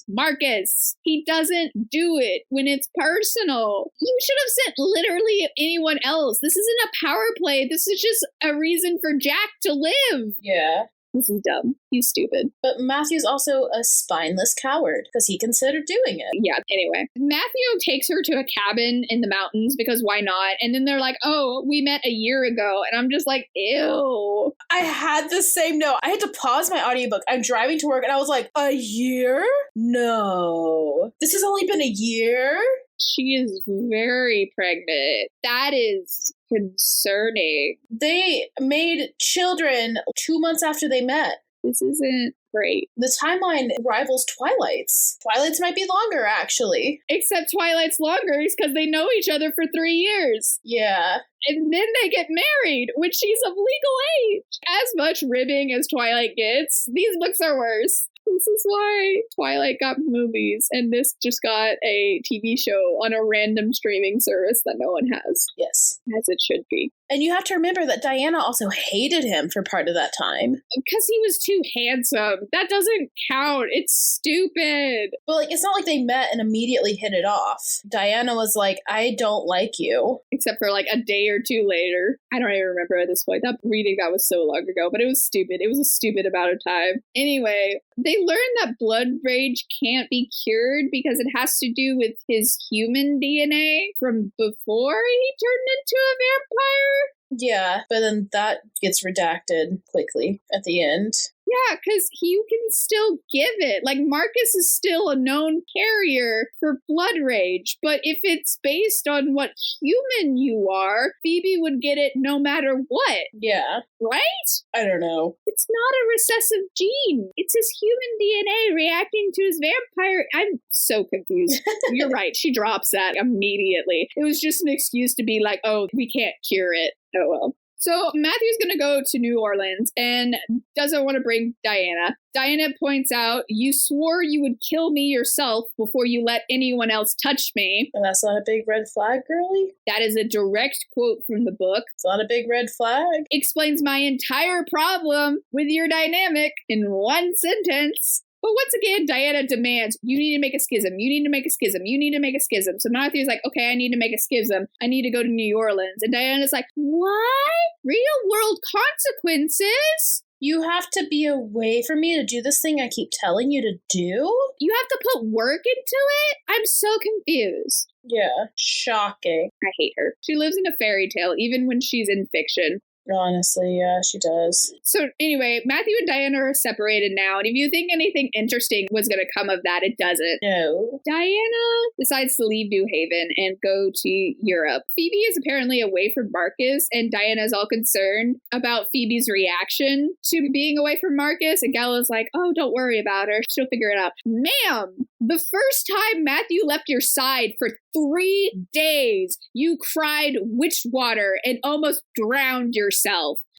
Marcus. He doesn't do it when it's personal. You should have sent literally anyone else. This isn't a power play. This is just a reason for Jack to live. Yeah. This is dumb. He's stupid. But Matthew's also a spineless coward because he considered doing it. Yeah, anyway. Matthew takes her to a cabin in the mountains because why not? And then they're like, oh, we met a year ago. And I'm just like, ew. I had the same note. I had to pause my audiobook. I'm driving to work and I was like, a year? No. This has only been a year? She is very pregnant. That is concerning. They made children 2 months after they met. This isn't great. The timeline rivals Twilight's. Twilight's might be longer, actually. Except Twilight's longer is because they know each other for 3 years. Yeah. And then they get married when she's of legal age. As much ribbing as Twilight gets, these books are worse. This is why Twilight got movies and this just got a TV show on a random streaming service that no one has. Yes. As it should be. And you have to remember that Diana also hated him for part of that time. Because he was too handsome. That doesn't count. It's stupid. But, like, it's not like they met and immediately hit it off. Diana was like, I don't like you. Except for, like, a day or two later. I don't even remember at this point. That reading that was so long ago, but it was stupid. It was a stupid amount of time. Anyway, they learned that blood rage can't be cured because it has to do with his human DNA from before he turned into a vampire. Yeah, but then that gets redacted quickly at the end. Yeah, because you can still give it. Like, Marcus is still a known carrier for blood rage, but if it's based on what human you are, Phoebe would get it no matter what. Yeah. Right? I don't know. It's not a recessive gene. It's his human DNA reacting to his vampire. I'm so confused. You're right. She drops that immediately. It was just an excuse to be like, oh, we can't cure it. Oh, well. So Matthew's going to go to New Orleans and doesn't want to bring Diana. Diana points out, you swore you would kill me yourself before you let anyone else touch me. And that's not a big red flag, girly? That is a direct quote from the book. It's not a big red flag. Explains my entire problem with your dynamic in one sentence. But once again, Diana demands, you need to make a schism. You need to make a schism. You need to make a schism. So Matthew's like, okay, I need to make a schism. I need to go to New Orleans. And Diana's like, what? Real world consequences? You have to be away from me to do this thing I keep telling you to do? You have to put work into it? I'm so confused. Yeah, shocking. I hate her. She lives in a fairy tale, even when she's in fiction. Honestly, yeah, she does. So anyway, Matthew and Diana are separated now, and if you think anything interesting was going to come of that, it doesn't. No. Diana decides to leave New Haven and go to Europe. Phoebe is apparently away from Marcus, and Diana's all concerned about Phoebe's reaction to being away from Marcus, and Gallo's like, oh, don't worry about her. She'll figure it out. Ma'am, the first time Matthew left your side for 3 days, you cried witch water and almost drowned yourself.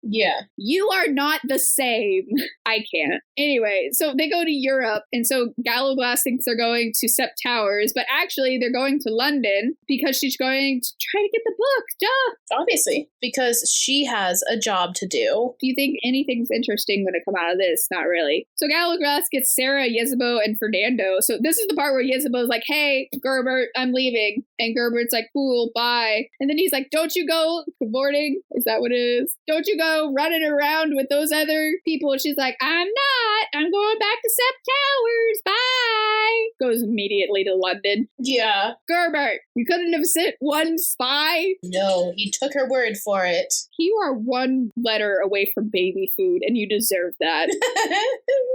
Yeah. You are not the same. I can't. Anyway, so they go to Europe, and so Gallowglass thinks they're going to Sept Towers, but actually they're going to London because she's going to try to get the book. Duh! Obviously, because she has a job to do. Do you think anything's interesting going to come out of this? Not really. So Gallowglass gets Sarah, Yezebo, and Fernando. So this is the part where Yezebo's like, hey, Gerbert, I'm leaving. And Gerbert's like, cool, bye. And then he's like, don't you go cavorting? Is that what it is? Don't you go running around with those other people. She's like, I'm not. I'm going back to Sept Towers. Bye. Goes immediately to London. Yeah. Gerbert, you couldn't have sent one spy? No, he took her word for it. You are one letter away from baby food, and you deserve that.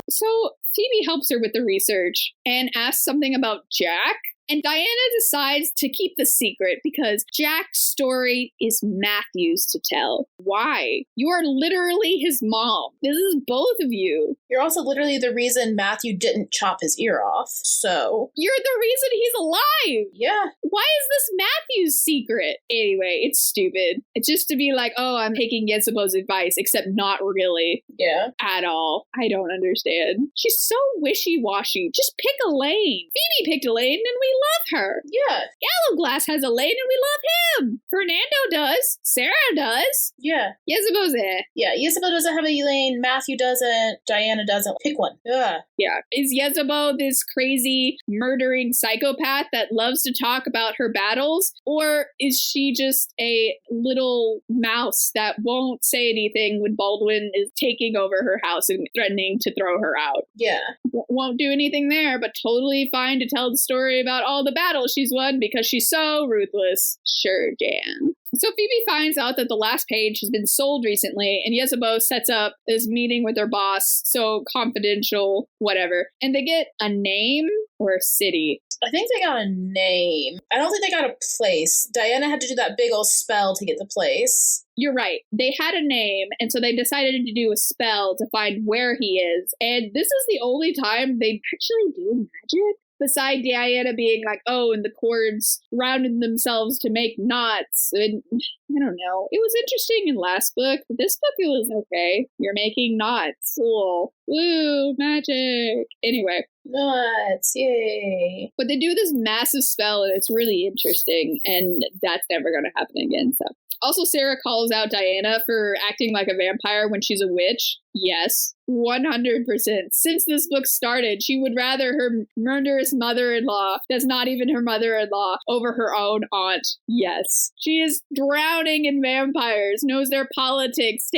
So Phoebe helps her with the research and asks something about Jack. And Diana decides to keep the secret because Jack's story is Matthew's to tell. Why? You are literally his mom. This is both of you. You're also literally the reason Matthew didn't chop his ear off, so... You're the reason he's alive! Yeah. Why is this Matthew's secret? Anyway, it's stupid. It's just to be like, oh, I'm taking Yezebo's advice, except not really. Yeah. At all. I don't understand. She's so wishy-washy. Just pick a lane. Phoebe picked a lane and we love her. Yeah. Gallowglass has a lane and we love him. Fernando does. Sarah does. Yeah. Yezebo's eh. Yeah, Yezebo doesn't have a lane. Matthew doesn't. Diana doesn't. Pick one. Ugh. Yeah. Is Yezebo this crazy murdering psychopath that loves to talk about her battles? Or is she just a little mouse that won't say anything when Baldwin is taking over her house and threatening to throw her out? Yeah. Won't do anything there, but totally fine to tell the story about all the battles she's won because she's so ruthless. Sure, Jan. So Phoebe finds out that the last page has been sold recently, and Yezebo sets up this meeting with her boss, so confidential, whatever. And they get a name or a city. I think they got a name. I don't think they got a place. Diana had to do that big old spell to get the place. You're right. They had a name, and so they decided to do a spell to find where he is. And this is the only time they actually do magic. beside Diana being like, oh, and the cords rounded themselves to make knots. And I don't know. It was interesting in last book, but this book it was okay. You're making knots. Cool. Woo, magic. Anyway. Nuts, yay. But they do this massive spell and it's really interesting, and that's never going to happen again. So also, Sarah calls out Diana for acting like a vampire when she's a witch. Yes, 100%. Since this book started, she would rather her murderous mother-in-law, that's not even her mother-in-law, over her own aunt. Yes. She is drowning in vampires, knows their politics,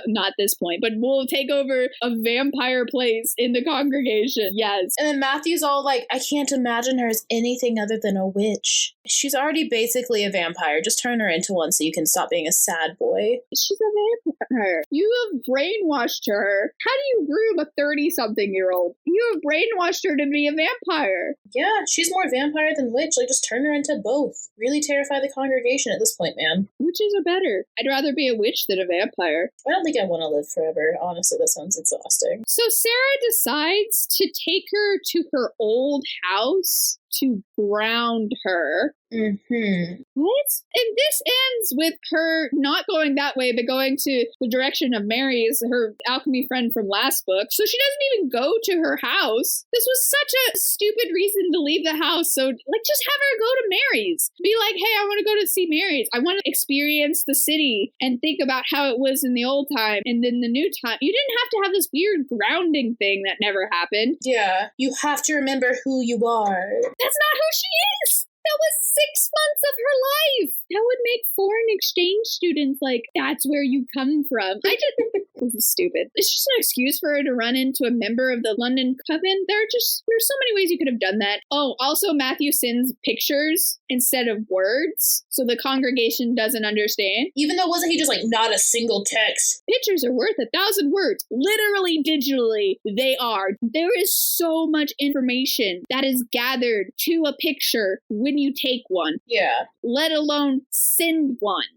not this point, but will take over a vampire place in the congregation. Yes. And then Matthew's all like, I can't imagine her as anything other than a witch. She's already basically a vampire. Just turn her into one so you can stop being a sad boy. She's a vampire. You have brainwashed her. How do you groom a 30-something-year-old? You have brainwashed her to be a vampire. Yeah, she's more vampire than witch. Like, just turn her into both. Really terrify the congregation at this point, man. Witches are better. I'd rather be a witch than a vampire. I don't think I want to live forever. Honestly, that sounds exhausting. So Sarah decides to take her to her old house to ground her. Mm-hmm. What? And this ends with her not going that way, but going to the direction of Mary's, her alchemy friend from last book. So she doesn't even go to her house. This was such a stupid reason to leave the house. So, like, just have her go to Mary's. Be like, hey, I want to go to see Mary's. I want to experience the city and think about how it was in the old time and then the new time. You didn't have to have this weird grounding thing that never happened. Yeah, you have to remember who you are. That's not who she is. That was 6 months of her life. That would make foreign exchange students like, that's where you come from. This is stupid. It's just an excuse for her to run into a member of the London Coven. There's so many ways you could have done that. Oh, also Matthew sends pictures instead of words, so the congregation doesn't understand. Even though wasn't he just like not a single text? Pictures are worth 1,000 words. Literally, digitally, they are. There is so much information that is gathered to a picture when you take one. Yeah. Let alone send one.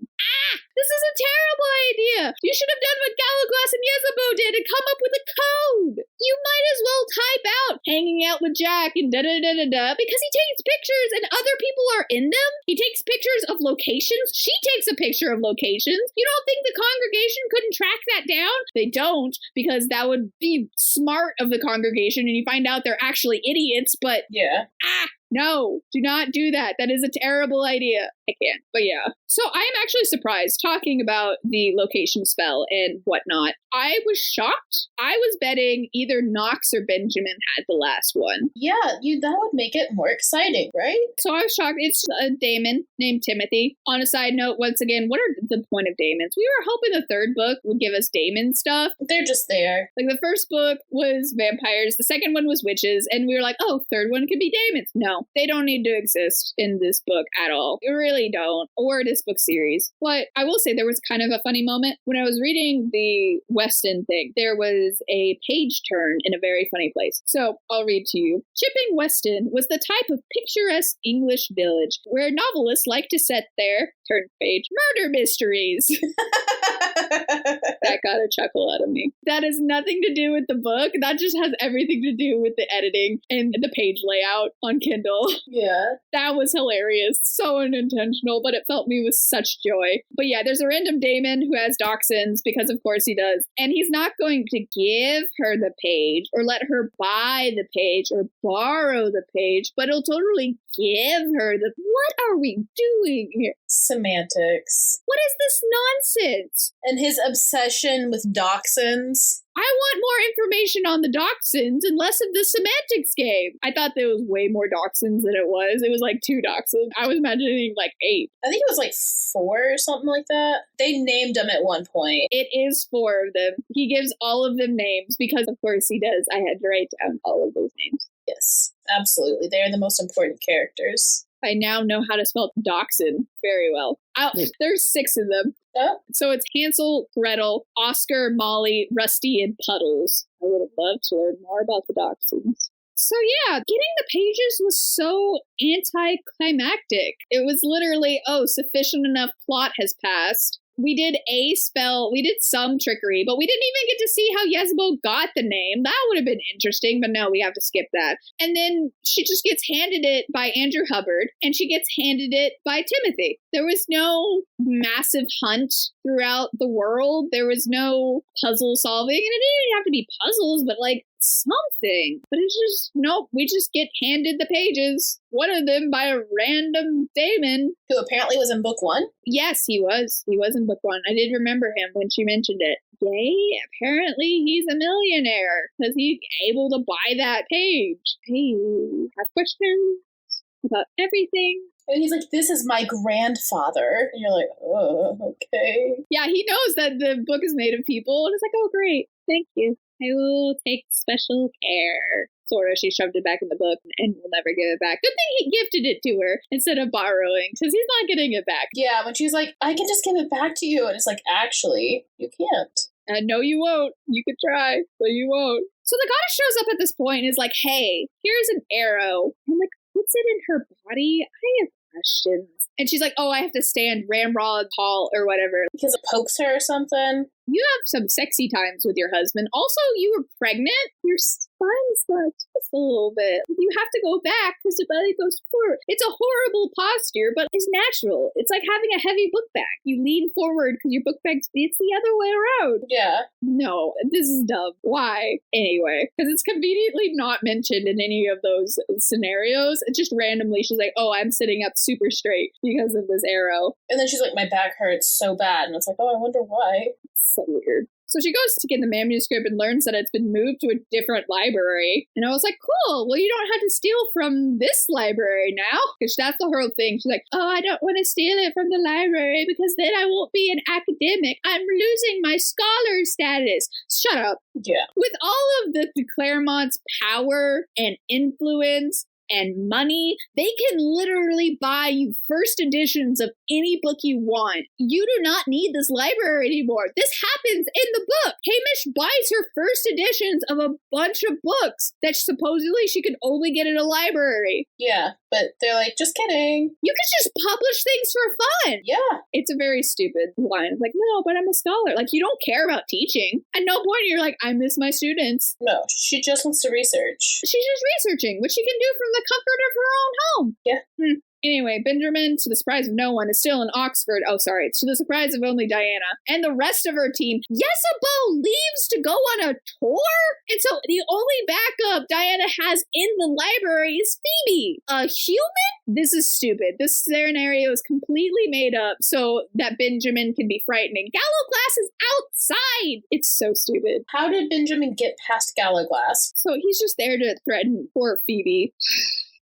This is a terrible idea. You should have done what Gallaglass and Yezebo did and come up with a code. You might as well type out hanging out with Jack and da-da-da-da-da because he takes pictures and other people are in them. He takes pictures of locations. She takes a picture of locations. You don't think the congregation couldn't track that down? They don't, because that would be smart of the congregation and you find out they're actually idiots, but yeah. No, do not do that. That is a terrible idea. I can't. But yeah. So I am actually surprised talking about the location spell and whatnot. I was shocked. I was betting either Knox or Benjamin had the last one. Yeah, that would make it more exciting, right? So I was shocked. It's a Damon named Timothy. On a side note, once again, what are the point of Damons? We were hoping the third book would give us Damon stuff. They're just there. Like the first book was vampires. The second one was witches. And we were like, oh, third one could be Damons. No, they don't need to exist in this book at all. They really don't. Or this book series. But I will say there was kind of a funny moment. When I was reading the Weston thing, there was a page turn in a very funny place. So I'll read to you. Chipping Weston was the type of picturesque English village where novelists like to set their, turn page, murder mysteries. That got a chuckle out of me. That has nothing to do with the book. That just has everything to do with the editing and the page layout on Kindle. Yeah. That was hilarious. So unintentional, but it felt me with such joy. But yeah, there's a random Damon who has dachshunds, because of course he does. And he's not going to give her the page or let her buy the page or borrow the page, but he'll totally give her the... What are we doing here? Semantics. What is this nonsense? And his obsession with dachshunds. I want more information on the dachshunds and less of the semantics game. I thought there was way more dachshunds than it was. It was like 2 dachshunds. I was imagining like 8. I think it was like 4 or something like that. They named them at one point. It is 4 of them. He gives all of them names because of course he does. I had to write down all of those names. Yes, absolutely. They're the most important characters. I now know how to spell dachshund very well. There's 6 of them. Oh. So it's Hansel, Gretel, Oscar, Molly, Rusty, and Puddles. I would have loved to learn more about the dachshunds. So yeah, getting the pages was so anticlimactic. It was literally, oh, sufficient enough plot has passed. We did some trickery, but we didn't even get to see how Yezebo got the name. That would have been interesting, but no, we have to skip that. And then she just gets handed it by Andrew Hubbard, and she gets handed it by Timothy. There was no massive hunt throughout the world. There was no puzzle solving, and it didn't even have to be puzzles, but like something. But it's just, nope, we just get handed the pages. One of them by a random Damon. Who apparently was in book 1? Yes, he was. He was in book 1. I did remember him when she mentioned it. Yay, apparently he's a millionaire because he's able to buy that page. Hey, have questions about everything? And he's like, this is my grandfather. And you're like, oh, okay. Yeah, he knows that the book is made of people. And it's like, oh, great. Thank you. I will take special care. Sort of, she shoved it back in the book and will never give it back. Good thing he gifted it to her instead of borrowing, because he's not getting it back. Yeah, when she's like, I can just give it back to you. And it's like, actually, you can't. No, you won't. You could try, but you won't. So the goddess shows up at this point and is like, hey, here's an arrow. I'm like, what's it in her body? I have questions. And she's like, oh, I have to stand ramrod tall or whatever. Because it pokes her or something. You have some sexy times with your husband. Also, you were pregnant. Your spine starts just a little bit. You have to go back because the belly goes forward. It's a horrible posture, but it's natural. It's like having a heavy book bag. You lean forward because your book bag's, it's the other way around. Yeah. No, this is dumb. Why? Anyway, because it's conveniently not mentioned in any of those scenarios. It's just randomly, she's like, oh, I'm sitting up super straight because of this arrow. And then she's like, my back hurts so bad. And it's like, oh, I wonder why. So weird. So she goes to get the manuscript and learns that it's been moved to a different library. And I was like, cool, well, you don't have to steal from this library now. Because that's the whole thing. She's like, oh, I don't want to steal it from the library because then I won't be an academic. I'm losing my scholar status. Shut up. Yeah. With all of the Claremont's power and influence and money, they can literally buy you first editions of any book you want. You do not need this library anymore. This happens in the book. Hamish buys her first editions of a bunch of books that supposedly she could only get in a library. Yeah, but they're like, just kidding. You could just publish things for fun. Yeah. It's a very stupid line. It's like, no, but I'm a scholar. Like, you don't care about teaching. At no point you're like, I miss my students. No, she just wants to research. She's just researching, which she can do from the comfort of her own home. Yeah. Anyway, Benjamin, to the surprise of no one, is still in Oxford. Oh, sorry. To the surprise of only Diana and the rest of her team. Yezebo leaves to go on a tour? And so the only backup Diana has in the library is Phoebe. A human? This is stupid. This scenario is completely made up so that Benjamin can be frightening. Gallowglass is outside. It's so stupid. How did Benjamin get past Gallowglass? So he's just there to threaten poor Phoebe.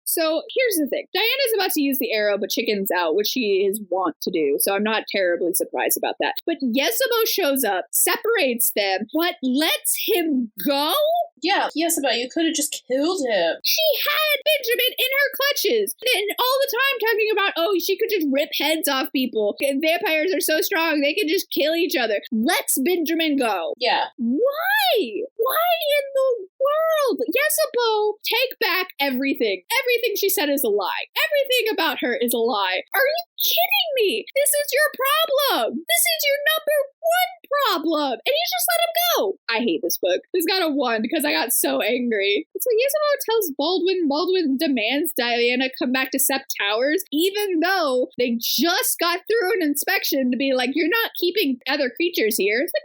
So here's the thing. Diana's about to use the arrow, but chickens out, which she is wont to do. So I'm not terribly surprised about that. But Yezebo shows up, separates them, but lets him go? Yeah, Yezebo, you could have just killed him. She had Benjamin in her clutches. And all the time talking about, oh, she could just rip heads off people. And vampires are so strong, they can just kill each other. Let's Benjamin go. Yeah. Why? Why in the world? Yezebo, take back everything. Everything she said is a lie. Everything about her is a lie. Are you kidding me? This is your problem. This is your number one problem. And you just let him go. I hate this book. This got a 1 because I got so angry. So Yezebo tells Baldwin. Baldwin demands Diana come back to Sept Towers, even though they just got through an inspection to be like, you're not keeping other creatures here. It's like,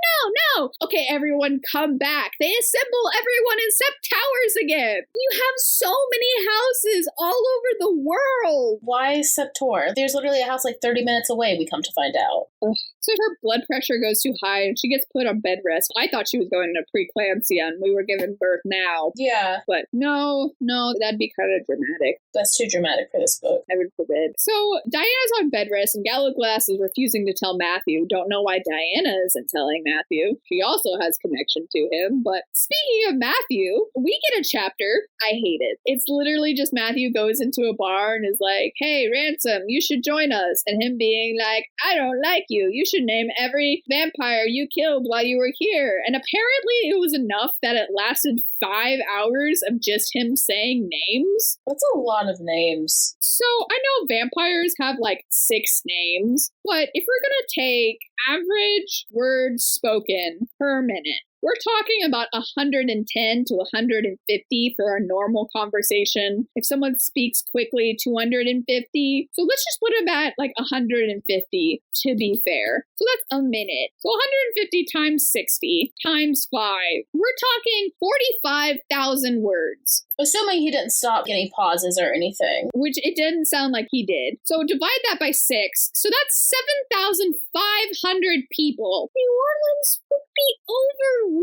no. Okay, everyone come back. They assemble everyone in Sept Towers again. You have so many houses all over the world. Why Septor? There's literally a house like 30 minutes away, we come to find out. Ugh. So her blood pressure goes too high and she gets put on bed rest. I thought she was going into preeclampsia and we were giving birth now. Yeah. But no, that'd be kind of dramatic. That's too dramatic for this book. Heaven forbid. So Diana's on bed rest and Gallowglass is refusing to tell Matthew. Don't know why Diana isn't telling Matthew. She also has connection to him. But speaking of Matthew, we get a chapter. I hate it. It's literally just Matthew goes into a bar and is like, hey, Ransom, you should join us. And him being like, I don't like you. You should name every vampire you killed while you were here. And apparently it was enough that it lasted 5 hours of just him saying names. That's a lot of names. So I know vampires have like 6 names, but if we're gonna take average words spoken per minute. We're talking about 110 to 150 for a normal conversation. If someone speaks quickly, 250. So let's just put them at like 150 to be fair. So that's a minute. So 150 times 60 times 5. We're talking 45,000 words. Assuming he didn't stop getting pauses or anything. Which it didn't sound like he did. So divide that by 6. So that's 7,500 people. New Orleans would be overrun.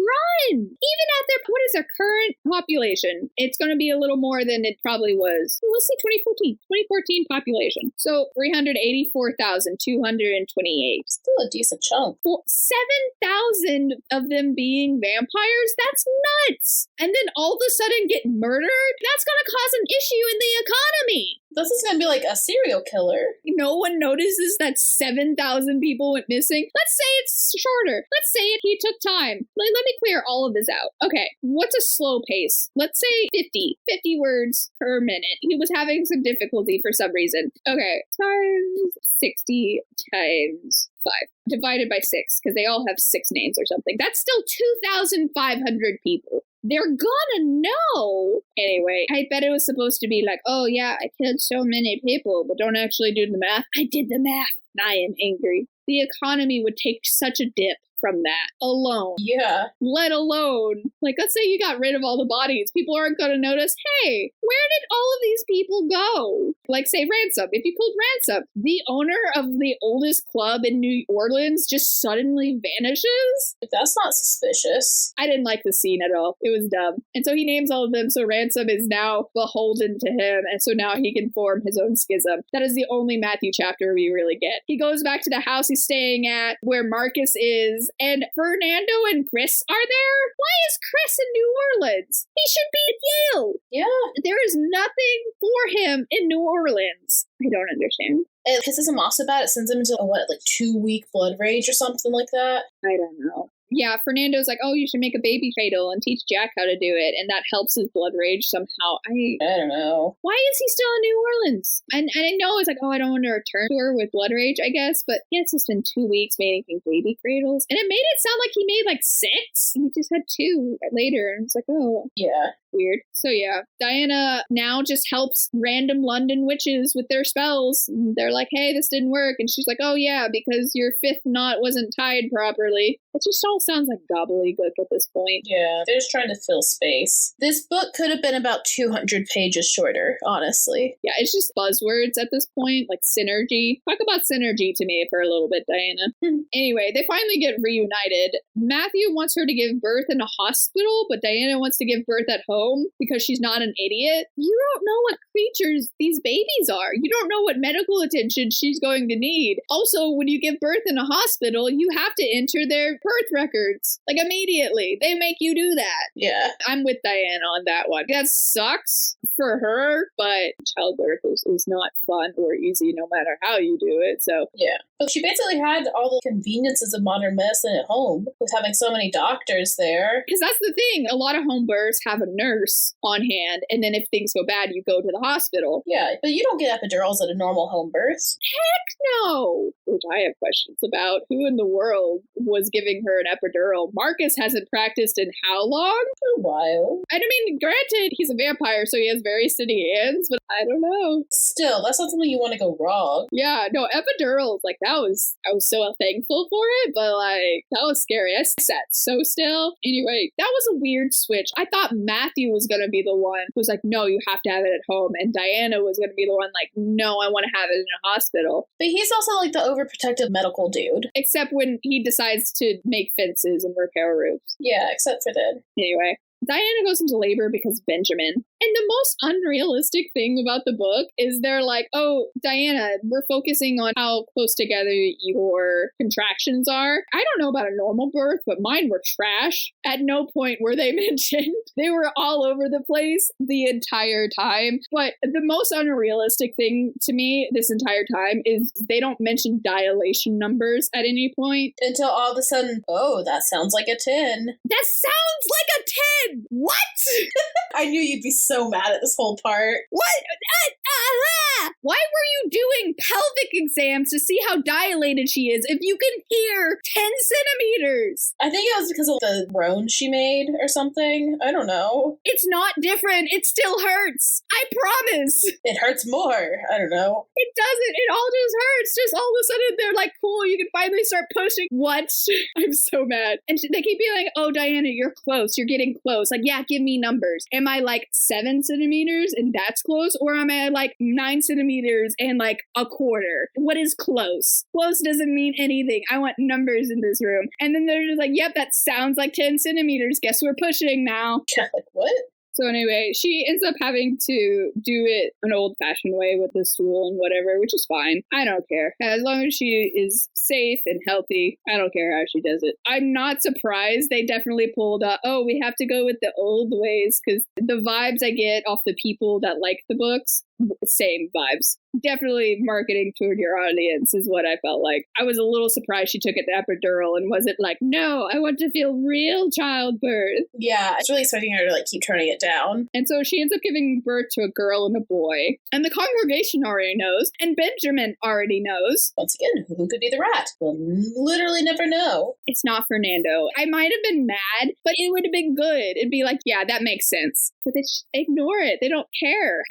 Even at what is their current population? It's going to be a little more than it probably was. Let's say 2014 population. So 384,228. Still a decent chunk. Well, 7,000 of them being vampires? That's nuts. And then all of a sudden get murdered? That's going to cause an issue in the economy. This is going to be like a serial killer. No one notices that 7,000 people went missing. Let's say it's shorter. Let's say he took time. Let me clear all of this out. Okay, what's a slow pace? Let's say 50 words per minute. He was having some difficulty for some reason. Okay, times 60 times 5. Divided by 6, because they all have 6 names or something. That's still 2,500 people. They're gonna know. Anyway, I bet it was supposed to be like, oh yeah, I killed so many people, but don't actually do the math. I did the math. I am angry. The economy would take such a dip from that alone. Yeah. Let alone, like, let's say you got rid of all the bodies. People aren't going to notice, hey, where did all of these people go? Like, say, Ransom. If you pulled Ransom, the owner of the oldest club in New Orleans just suddenly vanishes. That's not suspicious. I didn't like the scene at all. It was dumb. And so he names all of them, so Ransom is now beholden to him, and so now he can form his own schism. That is the only Matthew chapter we really get. He goes back to the house he's staying at, where Marcus is, and Fernando and Chris are there? Why is Chris in New Orleans? He should be at Yale. Yeah. There is nothing for him in New Orleans. I don't understand. It pisses him off so bad it sends him into a 2-week blood rage or something like that? I don't know. Yeah, Fernando's like, oh, you should make a baby cradle and teach Jack how to do it, and that helps his blood rage somehow. I don't know. Why is he still in New Orleans? And I know it's like, oh, I don't want to return to her with blood rage, I guess, but yeah, it's just been 2 weeks making baby cradles, and it made it sound like he made like 6. He just had 2 later, and it's like, oh. Yeah. Weird. So yeah, Diana now just helps random London witches with their spells. They're like, hey, this didn't work. And she's like, oh yeah, because your 5th knot wasn't tied properly. It just all sounds like gobbledygook at this point. Yeah, they're just trying to fill space. This book could have been about 200 pages shorter, honestly. Yeah, it's just buzzwords at this point, like synergy. Talk about synergy to me for a little bit, Diana. Anyway, they finally get reunited. Matthew wants her to give birth in a hospital, but Diana wants to give birth at home because she's not an idiot. You don't know what creatures these babies are. You don't know what medical attention she's going to need. Also, when you give birth in a hospital, you have to enter their birth records. Like, immediately. They make you do that. Yeah. I'm with Diana on that one. That sucks for her, but childbirth is not fun or easy no matter how you do it, so. Yeah. But she basically had all the conveniences of modern medicine at home with having so many doctors there. Because that's the thing. A lot of home births have a nurse on hand, and then if things go bad, you go to the hospital. Yeah, but you don't get epidurals at a normal home birth. Heck no! Which I have questions about. Who in the world was giving her an epidural? Marcus hasn't practiced in how long? A while. I mean, granted, he's a vampire, so he has very steady hands, but I don't know. Still, that's not something you want to go wrong. Yeah, no, epidurals, like, I was so thankful for it, but, like, that was scary. I sat so still. Anyway, that was a weird switch. I thought Matthew was going to be the one who was like, no, you have to have it at home, and Diana was going to be the one like, no, I want to have it in a hospital. But he's also like the overprotective medical dude. Except when he decides to make fences and repair roofs. Yeah, except for then. Anyway. Diana goes into labor because of Benjamin. And the most unrealistic thing about the book is they're like, oh, Diana, we're focusing on how close together your contractions are. I don't know about a normal birth, but mine were trash. At no point were they mentioned. They were all over the place the entire time. But the most unrealistic thing to me this entire time is they don't mention dilation numbers at any point. Until all of a sudden, oh, that sounds like a 10. That sounds like a 10! again! What? I knew you'd be so mad at this whole part. What? Why were you doing pelvic exams to see how dilated she is if you can hear 10 centimeters? I think it was because of the groan she made or something. I don't know. It's not different. It still hurts. I promise. It hurts more. I don't know. It doesn't. It all just hurts. Just all of a sudden they're like, cool, you can finally start pushing. What? I'm so mad. And they keep being like, oh, Diana, you're close. You're getting close. Like, yeah, give me numbers. Am I like 7 centimeters and that's close? Or am I like 9 centimeters and like a quarter? What is close? Close doesn't mean anything. I want numbers in this room. And then they're just like, yep, that sounds like 10 centimeters. Guess we're pushing now. Like, what? So anyway, she ends up having to do it an old-fashioned way with the stool and whatever, which is fine. I don't care. As long as she is safe and healthy, I don't care how she does it. I'm not surprised they definitely pulled up, oh, we have to go with the old ways, because the vibes I get off the people that like the books, same vibes. Definitely marketing toward your audience is what I felt like. I was a little surprised she took it the epidural and wasn't like, no, I want to feel real childbirth. Yeah, I was really expecting her to like keep turning it down. And so she ends up giving birth to a girl and a boy. And the congregation already knows. And Benjamin already knows. Once again, who could be the rat? We'll literally never know. It's not Fernando. I might have been mad, but it would have been good. It'd be like, yeah, that makes sense. But they just ignore it. They don't care.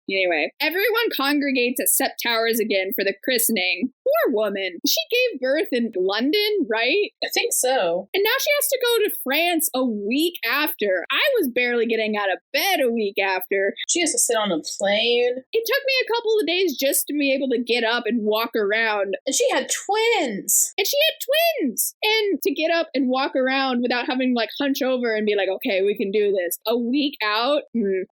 Anyway, everyone congregates at Sept Towers again for the christening. Poor woman. She gave birth in London, right? I think so. And now she has to go to France a week after. I was barely getting out of bed a week after. She has to sit on a plane. It took me a couple of days just to be able to get up and walk around. And she had twins. And to get up and walk around without having to like hunch over and be like, okay, we can do this. A week out?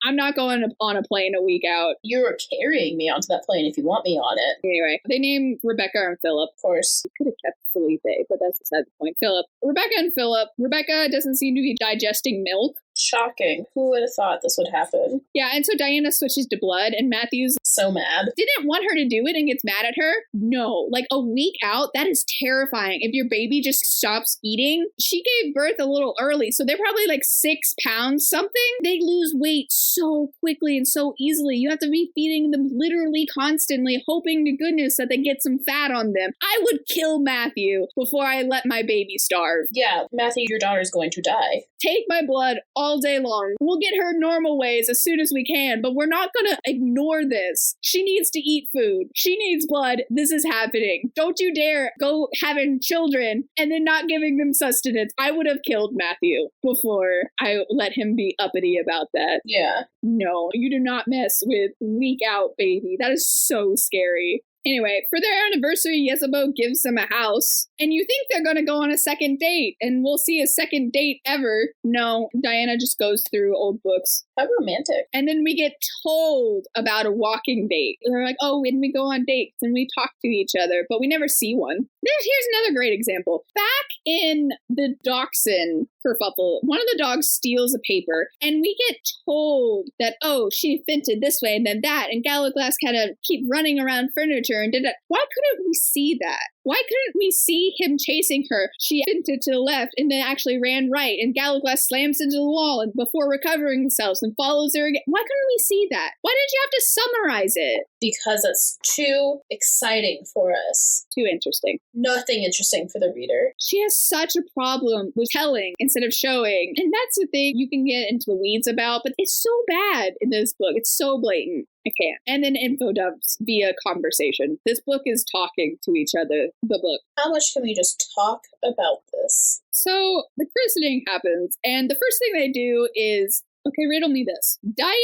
I'm not going on a plane a week out. You're carrying me onto that plane if you want me on it. Anyway, they named Rebecca and Philip. Of course. We could have kept Felipe, but that's beside the point. Philip. Rebecca and Philip. Rebecca doesn't seem to be digesting milk. Shocking. Who would have thought this would happen? Yeah, and so Diana switches to blood, and Matthew's so mad. Didn't want her to do it and gets mad at her. No, like a week out, that is terrifying. If your baby just stops eating, she gave birth a little early, so they're probably like 6 pounds something. They lose weight so quickly and so easily. You have to be feeding them literally constantly, hoping to goodness that they get some fat on them. I would kill Matthew before I let my baby starve. Yeah, Matthew, your daughter's going to die. Take my blood all day long. We'll get her normal ways as soon as we can, but we're not going to ignore this. She needs to eat food. She needs blood. This is happening. Don't you dare go having children and then not giving them sustenance. I would have killed Matthew before I let him be uppity about that. Yeah. No, you do not mess with week out baby. That is so scary. Anyway, for their anniversary, Yezebo gives them a house, and you think they're going to go on a second date, and we'll see a second date ever. No, Diana just goes through old books. How romantic. And then we get told about a walking date. And they're like, oh, when we go on dates, and we talk to each other, but we never see one. Here's another great example. Back in the Dachshund kerfuffle, one of the dogs steals a paper, and we get told that, oh, she finted this way and then that, and Gallaglass kind of keep running around furniture and did it. Why couldn't we see that? Why couldn't we see him chasing her? She finted to the left and then actually ran right, and Gallaglass slams into the wall and before recovering themselves and follows her again. Why couldn't we see that? Why did you have to summarize it? Because it's too exciting for us. Too interesting. Nothing interesting for the reader. She has such a problem with telling instead of showing. And that's the thing you can get into the weeds about, but it's so bad in this book. It's so blatant. I can't. And then info dumps via conversation. This book is talking to each other, the book. How much can we just talk about this? So the christening happens, and the first thing they do is, okay, riddle me this. Diana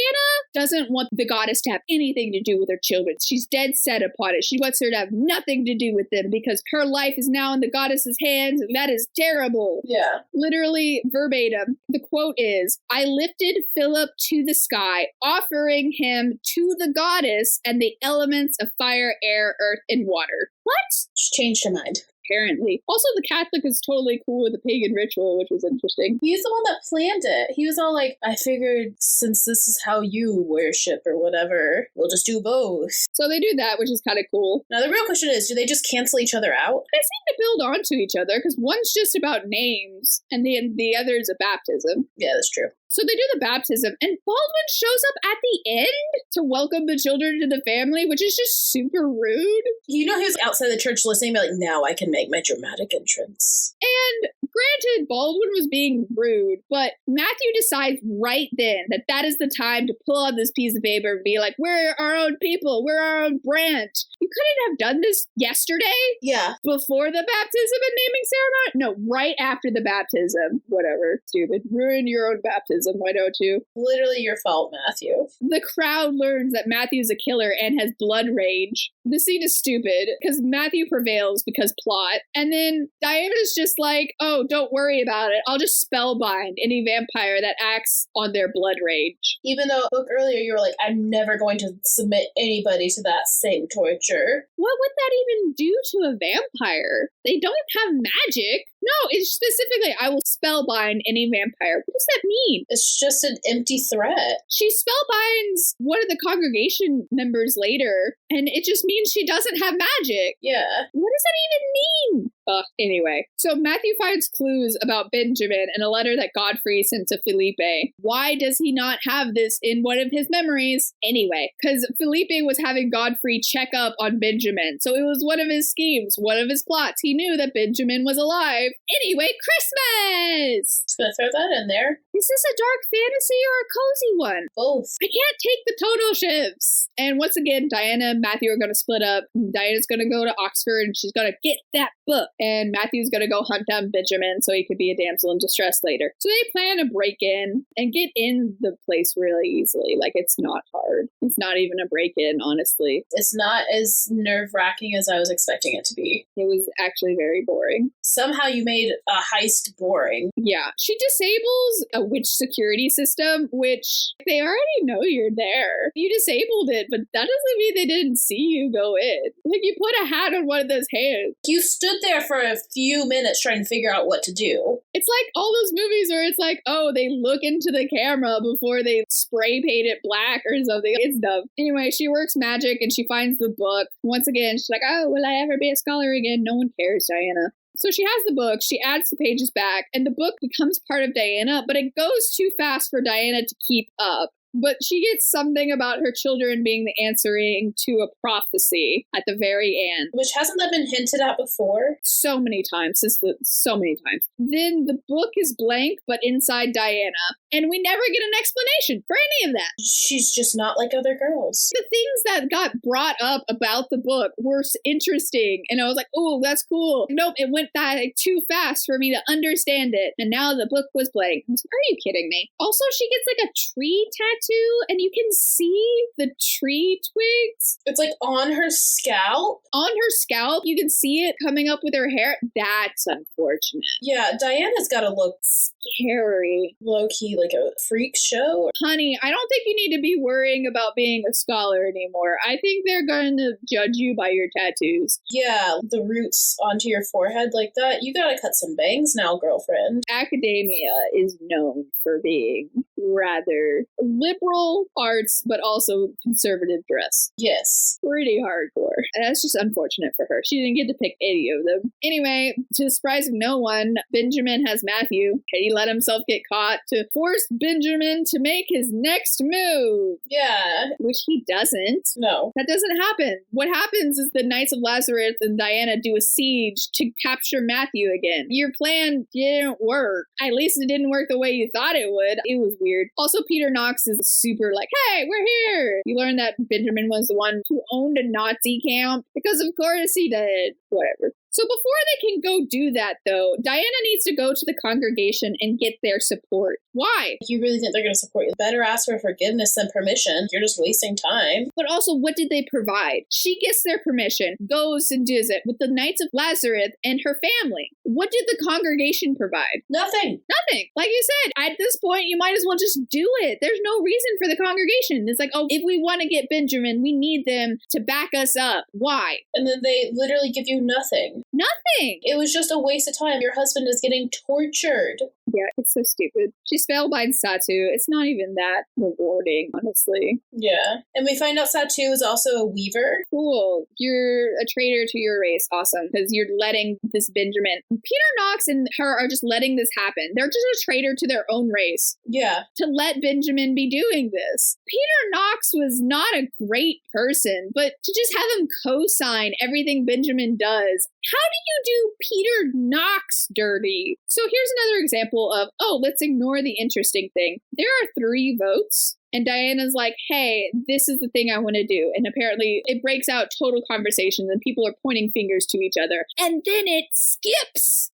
doesn't want the goddess to have anything to do with her children. She's dead set upon it. She wants her to have nothing to do with them because her life is now in the goddess's hands, and that is terrible. Yeah. Literally verbatim. The quote is, I lifted Philip to the sky, offering him to the goddess and the elements of fire, air, earth, and water. What? She changed her mind. apparently. Also, the Catholic is totally cool with the pagan ritual, which was interesting. He's the one that planned it. He was all like, I figured since this is how you worship or whatever, we'll just do both. So they do that, which is kind of cool. Now, the real question is, do they just cancel each other out? They seem to build onto each other, because one's just about names, and the other is a baptism. Yeah, that's true. So they do the baptism, and Baldwin shows up at the end to welcome the children to the family, which is just super rude. You know, he was outside the church listening, be like, now I can make my dramatic entrance. And granted, Baldwin was being rude, but Matthew decides right then that that is the time to pull out this piece of paper and be like, we're our own people, we're our own branch. You couldn't have done this yesterday? Yeah. Before the baptism and naming ceremony? No, right after the baptism. Whatever. Stupid. Ruin your own baptism, why don't you? Literally your fault, Matthew. The crowd learns that Matthew's a killer and has blood rage. The scene is stupid because Matthew prevails because plot. And then Diana's just like, oh, don't worry about it. I'll just spellbind any vampire that acts on their blood rage. Even though book earlier you were like, I'm never going to submit anybody to that same torture. What would that even do to a vampire? They don't have magic. No, it's specifically, I will spellbind any vampire. What does that mean? It's just an empty threat. She spellbinds one of the congregation members later, and it just means she doesn't have magic. Yeah. What does that even mean? Anyway, so Matthew finds clues about Benjamin in a letter that Godfrey sent to Felipe. Why does he not have this in one of his memories? Anyway, because Felipe was having Godfrey check up on Benjamin. So it was one of his schemes, one of his plots. He knew that Benjamin was alive. Anyway, Christmas! Just gonna throw that in there. Is this a dark fantasy or a cozy one? Both. I can't take the total shifts. And once again, Diana and Matthew are going to split up. Diana's going to go to Oxford and she's going to get that book. And Matthew's going to go hunt down Benjamin so he could be a damsel in distress later. So they plan to break in and get in the place really easily. Like, it's not hard. It's not even a break-in, honestly. It's not as nerve-wracking as I was expecting it to be. It was actually very boring. Somehow you made a heist boring. Yeah. She disables a witch security system, which they already know you're there. You disabled it, but that doesn't mean they didn't see you go in. Like, you put a hat on one of those hands. You stood there for a few minutes trying to figure out what to do. It's like all those movies where it's like, oh, they look into the camera before they spray paint it black or something. It's dumb. Anyway, she works magic and she finds the book. Once again, she's like, oh, will I ever be a scholar again? No one cares, Diana. So she has the book, she adds the pages back, and the book becomes part of Diana, but it goes too fast for Diana to keep up. But she gets something about her children being the answering to a prophecy at the very end. Which hasn't that been hinted at before? So many times. So many times. Then the book is blank, but inside Diana. And we never get an explanation for any of that. She's just not like other girls. The things that got brought up about the book were interesting. And I was like, oh, that's cool. Nope, it went back too fast for me to understand it. And now the book was blank. I was like, are you kidding me? Also, she gets like a tree tattoo. And you can see the tree twigs. It's like on her scalp. On her scalp, you can see it coming up with her hair. That's unfortunate. Yeah, Diana's gotta look scary. Low-key, like a freak show. Honey, I don't think you need to be worrying about being a scholar anymore. I think they're going to judge you by your tattoos. Yeah, the roots onto your forehead like that. You gotta cut some bangs now, girlfriend. Academia is known for being rather liberal arts, but also conservative dress. Yes. Pretty hardcore. And that's just unfortunate for her. She didn't get to pick any of them. Anyway, to the surprise of no one, Benjamin has Matthew, and he let himself get caught to force Benjamin to make his next move. Yeah. Which he doesn't. No. That doesn't happen. What happens is the Knights of Lazarus and Diana do a siege to capture Matthew again. Your plan didn't work. At least it didn't work the way you thought it would. It was weird. Also, Peter Knox is super like, hey, we're here. You learn that Benjamin was the one who owned a Nazi camp because of course he did. Whatever. So before they can go do that, though, Diana needs to go to the congregation and get their support. Why? You really think they're going to support you? Better ask for forgiveness than permission. You're just wasting time. But also, what did they provide? She gets their permission, goes and does it with the Knights of Lazarus and her family. What did the congregation provide? Nothing. Nothing. Like you said, at this point, you might as well just do it. There's no reason for the congregation. It's like, oh, if we want to get Benjamin, we need them to back us up. Why? And then they literally give you nothing. Nothing. It was just a waste of time. Your husband is getting tortured. Yeah, it's so stupid. She spellbinds Satu. It's not even that rewarding, honestly. Yeah. And we find out Satu is also a weaver. Cool. You're a traitor to your race. Awesome. Because you're letting this Benjamin... Peter Knox and her are just letting this happen. They're just a traitor to their own race. Yeah. To let Benjamin be doing this. Peter Knox was not a great person, but to just have him co-sign everything Benjamin does, how do you do Peter Knox dirty? So here's another example of, let's ignore the interesting thing. There are 3 votes. And Diana's like, hey, this is the thing I want to do. And apparently it breaks out total conversations and people are pointing fingers to each other. And then it skips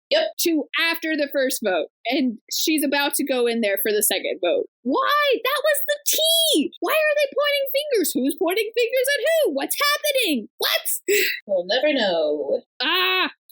to after the first vote. And she's about to go in there for the second vote. Why? That was the tea. Why are they pointing fingers? Who's pointing fingers at who? What's happening? What? We'll never know.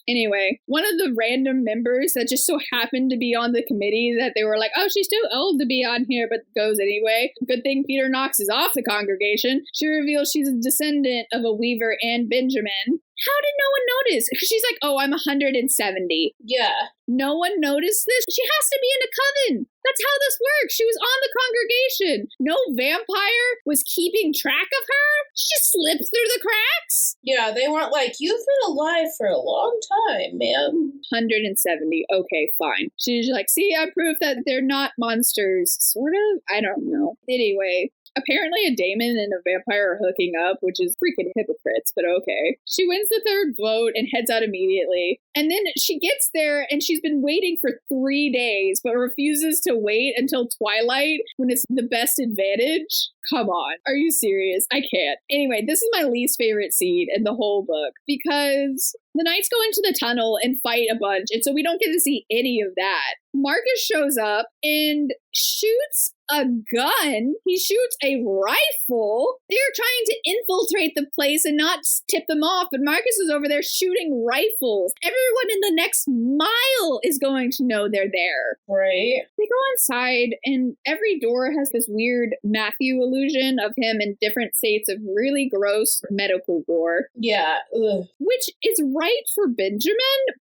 Anyway, one of the random members that just so happened to be on the committee that they were like, oh, she's too old to be on here, but goes anyway. Good thing Peter Knox is off the congregation. She reveals she's a descendant of a weaver and Benjamin. How did no one notice? She's like, oh, I'm 170. Yeah. No one noticed this? She has to be in a coven. That's how this works. She was on the congregation. No vampire was keeping track of her. She just slipped through the cracks. Yeah, they weren't like, you've been alive for a long time, man. 170. Okay, fine. She's like, see, I proved that they're not monsters. Sort of? I don't know. Anyway. Apparently a daemon and a vampire are hooking up, which is freaking hypocrites, but okay. She wins the third vote and heads out immediately. And then she gets there and she's been waiting for 3 days, but refuses to wait until twilight when it's the best advantage. Come on. Are you serious? I can't. Anyway, this is my least favorite scene in the whole book because the knights go into the tunnel and fight a bunch, and so we don't get to see any of that. Marcus shows up and shoots a gun. He shoots a rifle. They're trying to infiltrate the place and not tip them off, but Marcus is over there shooting rifles. Everyone in the next mile is going to know they're there. Right. They go inside, and every door has this weird Matthew illusion of him in different states of really gross medical gore. Yeah. Ugh. Which is right for Benjamin,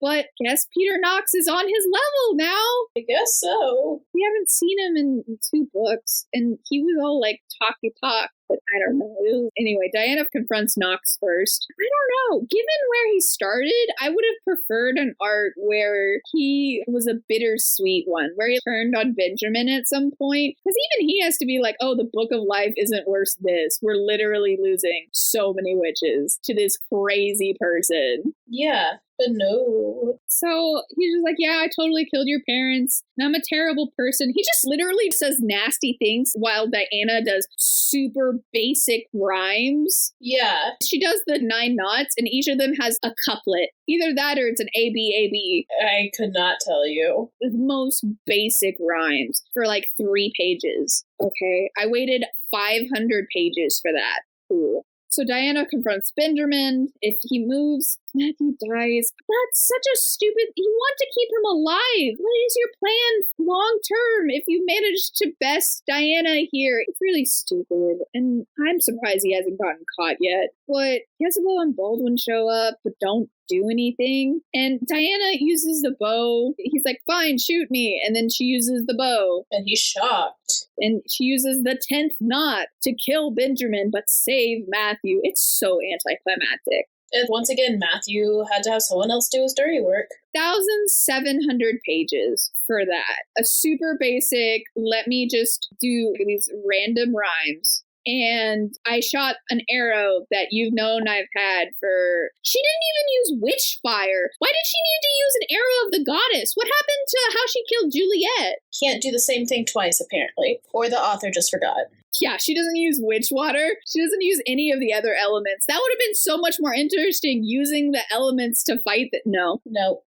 but guess Peter Knox is on his level now. I guess so. We haven't seen him in 2 books, and he was all like talky talk, but I don't know. Anyway, Diana confronts Knox first. I don't know. Given where he started, I would have preferred an arc where he was a bittersweet one, where he turned on Benjamin at some point. Because even he has to be like, oh, the Book of Life isn't worth this. We're literally losing so many witches to this crazy person. Yeah. But no. So he's just like, yeah, I totally killed your parents. And I'm a terrible person. He just literally says nasty things while Diana does super basic rhymes. Yeah. She does the 9 knots, and each of them has a couplet. Either that or it's an A-B. I could not tell you. The most basic rhymes for like 3 pages. Okay. I waited 500 pages for that. Cool. So Diana confronts Benjamin. If he moves, Matthew dies. That's such a stupid... You want to keep him alive. What is your plan long term if you manage to best Diana here? It's really stupid. And I'm surprised he hasn't gotten caught yet. But Jezebel and Baldwin show up, but don't do anything. And Diana uses the bow. He's like, fine, shoot me. And then she uses the bow. And he's shocked. And she uses the 10th knot to kill Benjamin, but save Matthew. It's so anticlimactic. And once again, Matthew had to have someone else do his dirty work. 1,700 pages for that. A super basic, let me just do these random rhymes. And I shot an arrow that you've known I've had for... She didn't even use witch fire. Why did she need to use an arrow of the goddess? What happened to how she killed Juliet? Can't do the same thing twice, apparently. Or the author just forgot. Yeah, she doesn't use witch water. She doesn't use any of the other elements. That would have been so much more interesting using the elements to fight that. No.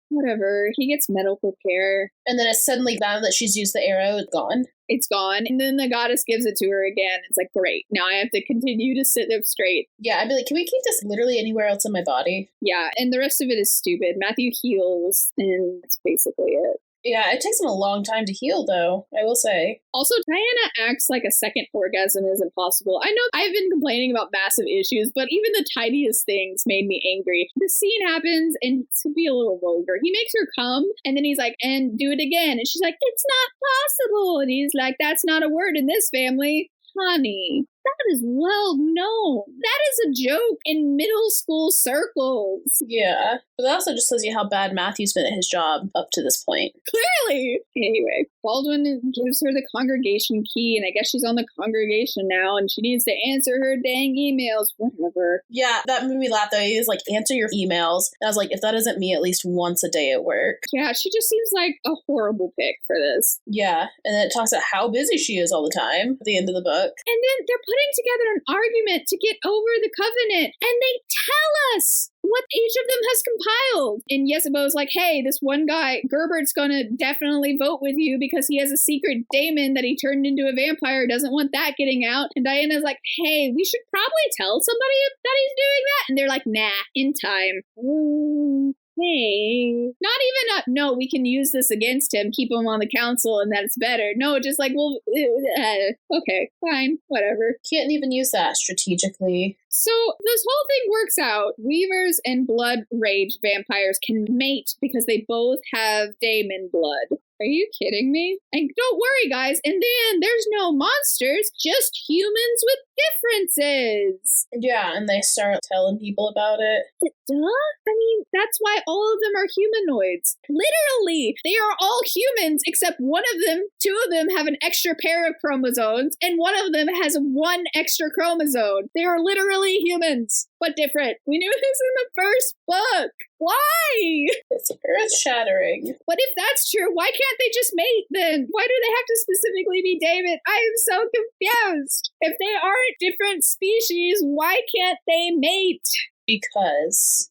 Whatever. He gets medical care. And then it's suddenly now that she's used the arrow, it's gone. It's gone. And then the goddess gives it to her again. It's like, great. Now I have to continue to sit up straight. Yeah, I'd be like, can we keep this literally anywhere else in my body? Yeah, and the rest of it is stupid. Matthew heals, and that's basically it. Yeah, it takes him a long time to heal, though, I will say. Also, Diana acts like a second orgasm is impossible. I know I've been complaining about massive issues, but even the tiniest things made me angry. The scene happens, and to be a little vulgar, he makes her come, and then he's like, and do it again. And she's like, it's not possible. And he's like, that's not a word in this family. Honey, that is well known. That is a joke in middle school circles. Yeah, but that also just tells you how bad Matthew's been at his job up to this point. Clearly. Anyway, Baldwin gives her the congregation key, and I guess she's on the congregation now, and she needs to answer her dang emails. Whatever. Yeah, that made me laugh, though. He was like, answer your emails. And I was like, if that isn't me at least once a day at work. Yeah, she just seems like a horrible pick for this. Yeah, and then it talks about how busy she is all the time at the end of the book. And then they're putting together an argument to get over the covenant, and they tell us what each of them has compiled. And Yesebo's like, hey, this one guy, Gerbert's gonna definitely vote with you because he has a secret daemon that he turned into a vampire, doesn't want that getting out. And Diana's like, hey, we should probably tell somebody that he's doing that. And they're like, nah, in time. Hey, not even no, we can use this against him, keep him on the council, and that's better. No, just like, well, okay, fine, whatever. Can't even use that strategically. So this whole thing works out. Weavers and blood rage vampires can mate because they both have daemon blood. Are you kidding me? And don't worry, guys. In the end, there's no monsters, just humans with differences. Yeah, and they start telling people about it. Duh? I mean, that's why all of them are humanoids. Literally, they are all humans except one of them, two of them have an extra pair of chromosomes, and one of them has one extra chromosome. They are literally humans, but different. We knew this in the first book. Why? It's earth-shattering. But if that's true, why can't they just mate then? Why do they have to specifically be David? I am so confused. If they aren't different species, why can't they mate? Because...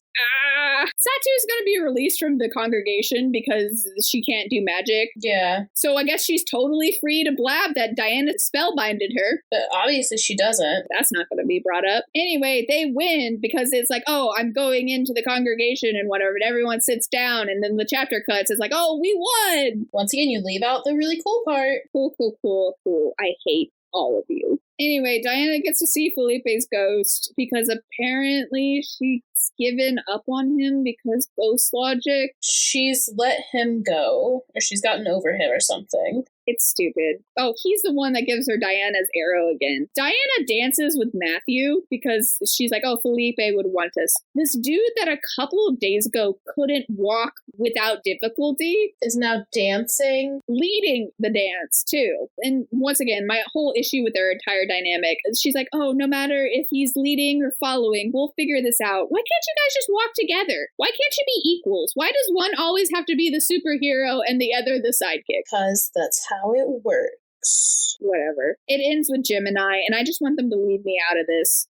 Satu's gonna be released from the congregation because she can't do magic. Yeah. So I guess she's totally free to blab that Diana spellbinded her. But obviously she doesn't. That's not gonna be brought up. Anyway, they win because it's like, oh, I'm going into the congregation and whatever, and everyone sits down, and then the chapter cuts. It's like, oh, we won! Once again, you leave out the really cool part. Cool. I hate all of you. Anyway, Diana gets to see Felipe's ghost because apparently she's given up on him because ghost logic. She's let him go, or she's gotten over him or something. It's stupid. Oh, he's the one that gives her Diana's arrow again. Diana dances with Matthew because she's like, oh, Felipe would want us. This dude that a couple of days ago couldn't walk without difficulty is now dancing. Leading the dance, too. And once again, my whole issue with their entire dynamic is she's like, oh, no matter if he's leading or following, we'll figure this out. Why can't you guys just walk together? Why can't you be equals? Why does one always have to be the superhero and the other the sidekick? Because that's how it works. Whatever. It ends with Gemini, and I just want them to leave me out of this.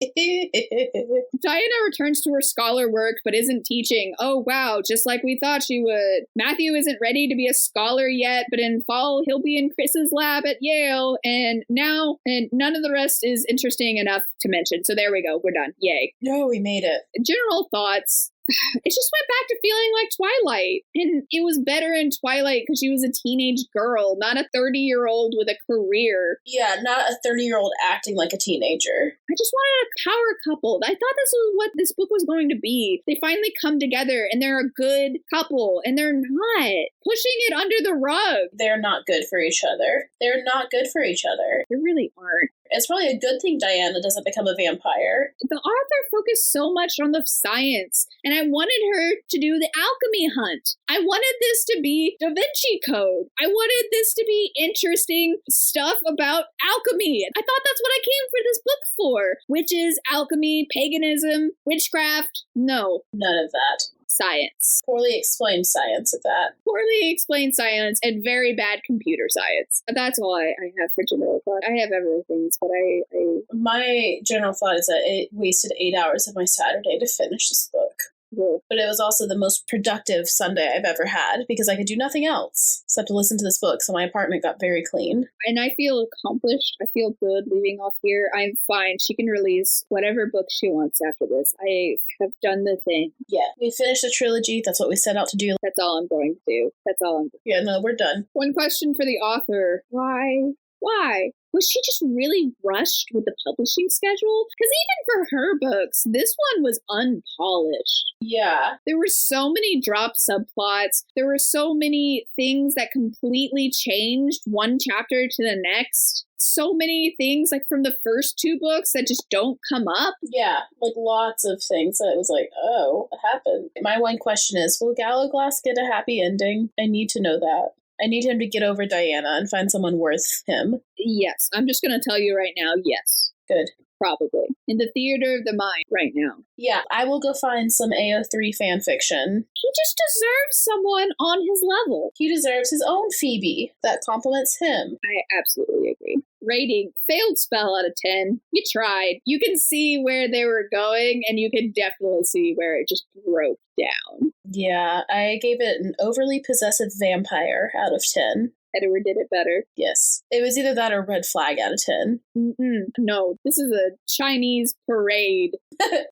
Diana returns to her scholar work, but isn't teaching. Oh, wow, just like we thought she would. Matthew isn't ready to be a scholar yet, but in fall, he'll be in Chris's lab at Yale, and none of the rest is interesting enough to mention. So there we go. We're done. Yay. No, we made it. General thoughts. It just went back to feeling like Twilight. And it was better in Twilight because she was a teenage girl, not a 30-year-old with a career. Yeah, not a 30-year-old acting like a teenager. I just wanted a power couple. I thought this was what this book was going to be. They finally come together and they're a good couple, and they're not. Pushing it under the rug. They're not good for each other. They're not good for each other. They really aren't. It's probably a good thing Diana doesn't become a vampire. The author focused so much on the science, and I wanted her to do the alchemy hunt. I wanted this to be Da Vinci Code. I wanted this to be interesting stuff about alchemy. I thought that's what I came for this book for. Witches, alchemy, paganism, witchcraft. No. None of that. Science. Poorly explained science at that. Poorly explained science and very bad computer science. That's all I have for general thought. I have other things, but I... My general thought is that it wasted 8 hours of my Saturday to finish this book. But it was also the most productive Sunday I've ever had because I could do nothing else except to listen to this book. So my apartment got very clean. And I feel accomplished. I feel good leaving off here. I'm fine. She can release whatever book she wants after this. I have done the thing. Yeah, we finished the trilogy. That's what we set out to do. That's all I'm going to do. That's all I'm doing. Yeah, no, we're done. One question for the author. Why? Was she just really rushed with the publishing schedule? Because even for her books, this one was unpolished. Yeah. There were so many dropped subplots. There were so many things that completely changed one chapter to the next. So many things, like from the first two books, that just don't come up. Yeah, like lots of things that it was like, oh, it happened. My one question is, will Gallowglass get a happy ending? I need to know that. I need him to get over Diana and find someone worth him. Yes, I'm just going to tell you right now, yes. Good. Probably. In the theater of the mind right now. Yeah, I will go find some AO3 fan fiction. He just deserves someone on his level. He deserves his own Phoebe that compliments him. I absolutely agree. Rating, failed spell out of 10. You tried. You can see where they were going, and you can definitely see where it just broke down. Yeah, I gave it an overly possessive vampire out of 10. Edward did it better. Yes. It was either that or red flag out of 10. No, this is a Chinese parade.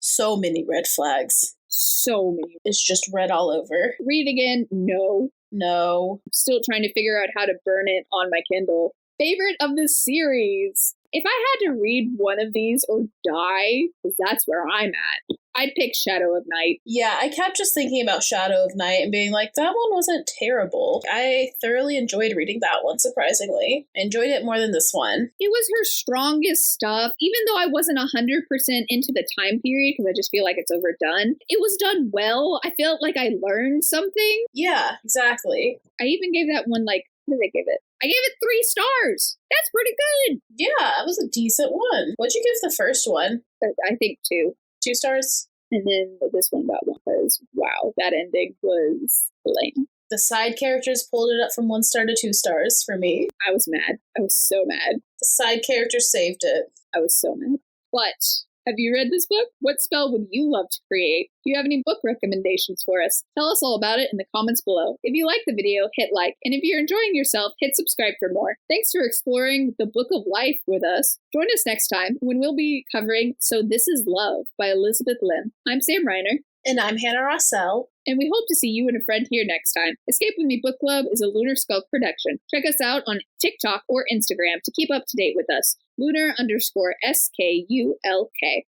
So many red flags. So many. It's just red all over. Read it again? No. No. I'm still trying to figure out how to burn it on my Kindle. Favorite of the series. If I had to read one of these or die, because that's where I'm at, I'd pick Shadow of Night. Yeah, I kept just thinking about Shadow of Night and being like, that one wasn't terrible. I thoroughly enjoyed reading that one, surprisingly. I enjoyed it more than this one. It was her strongest stuff, even though I wasn't 100% into the time period, because I just feel like it's overdone. It was done well. I felt like I learned something. Yeah, exactly. I even gave that one, like, what did I give it? I gave it 3 stars. That's pretty good. Yeah, it was a decent one. What'd you give the first one? I think 2. 2 stars? And then this one got 1 because, wow, that ending was lame. The side characters pulled it up from 1 star to 2 stars for me. I was mad. I was so mad. The side characters saved it. I was so mad. But have you read this book? What spell would you love to create? Do you have any book recommendations for us? Tell us all about it in the comments below. If you like the video, hit like. And if you're enjoying yourself, hit subscribe for more. Thanks for exploring the Book of Life with us. Join us next time when we'll be covering So This Is Love by Elizabeth Lim. I'm Sam Reiner. And I'm Hannah Rossell. And we hope to see you and a friend here next time. Escape With Me Book Club is a Lunar Skulk production. Check us out on TikTok or Instagram to keep up to date with us. Lunar_SKULK.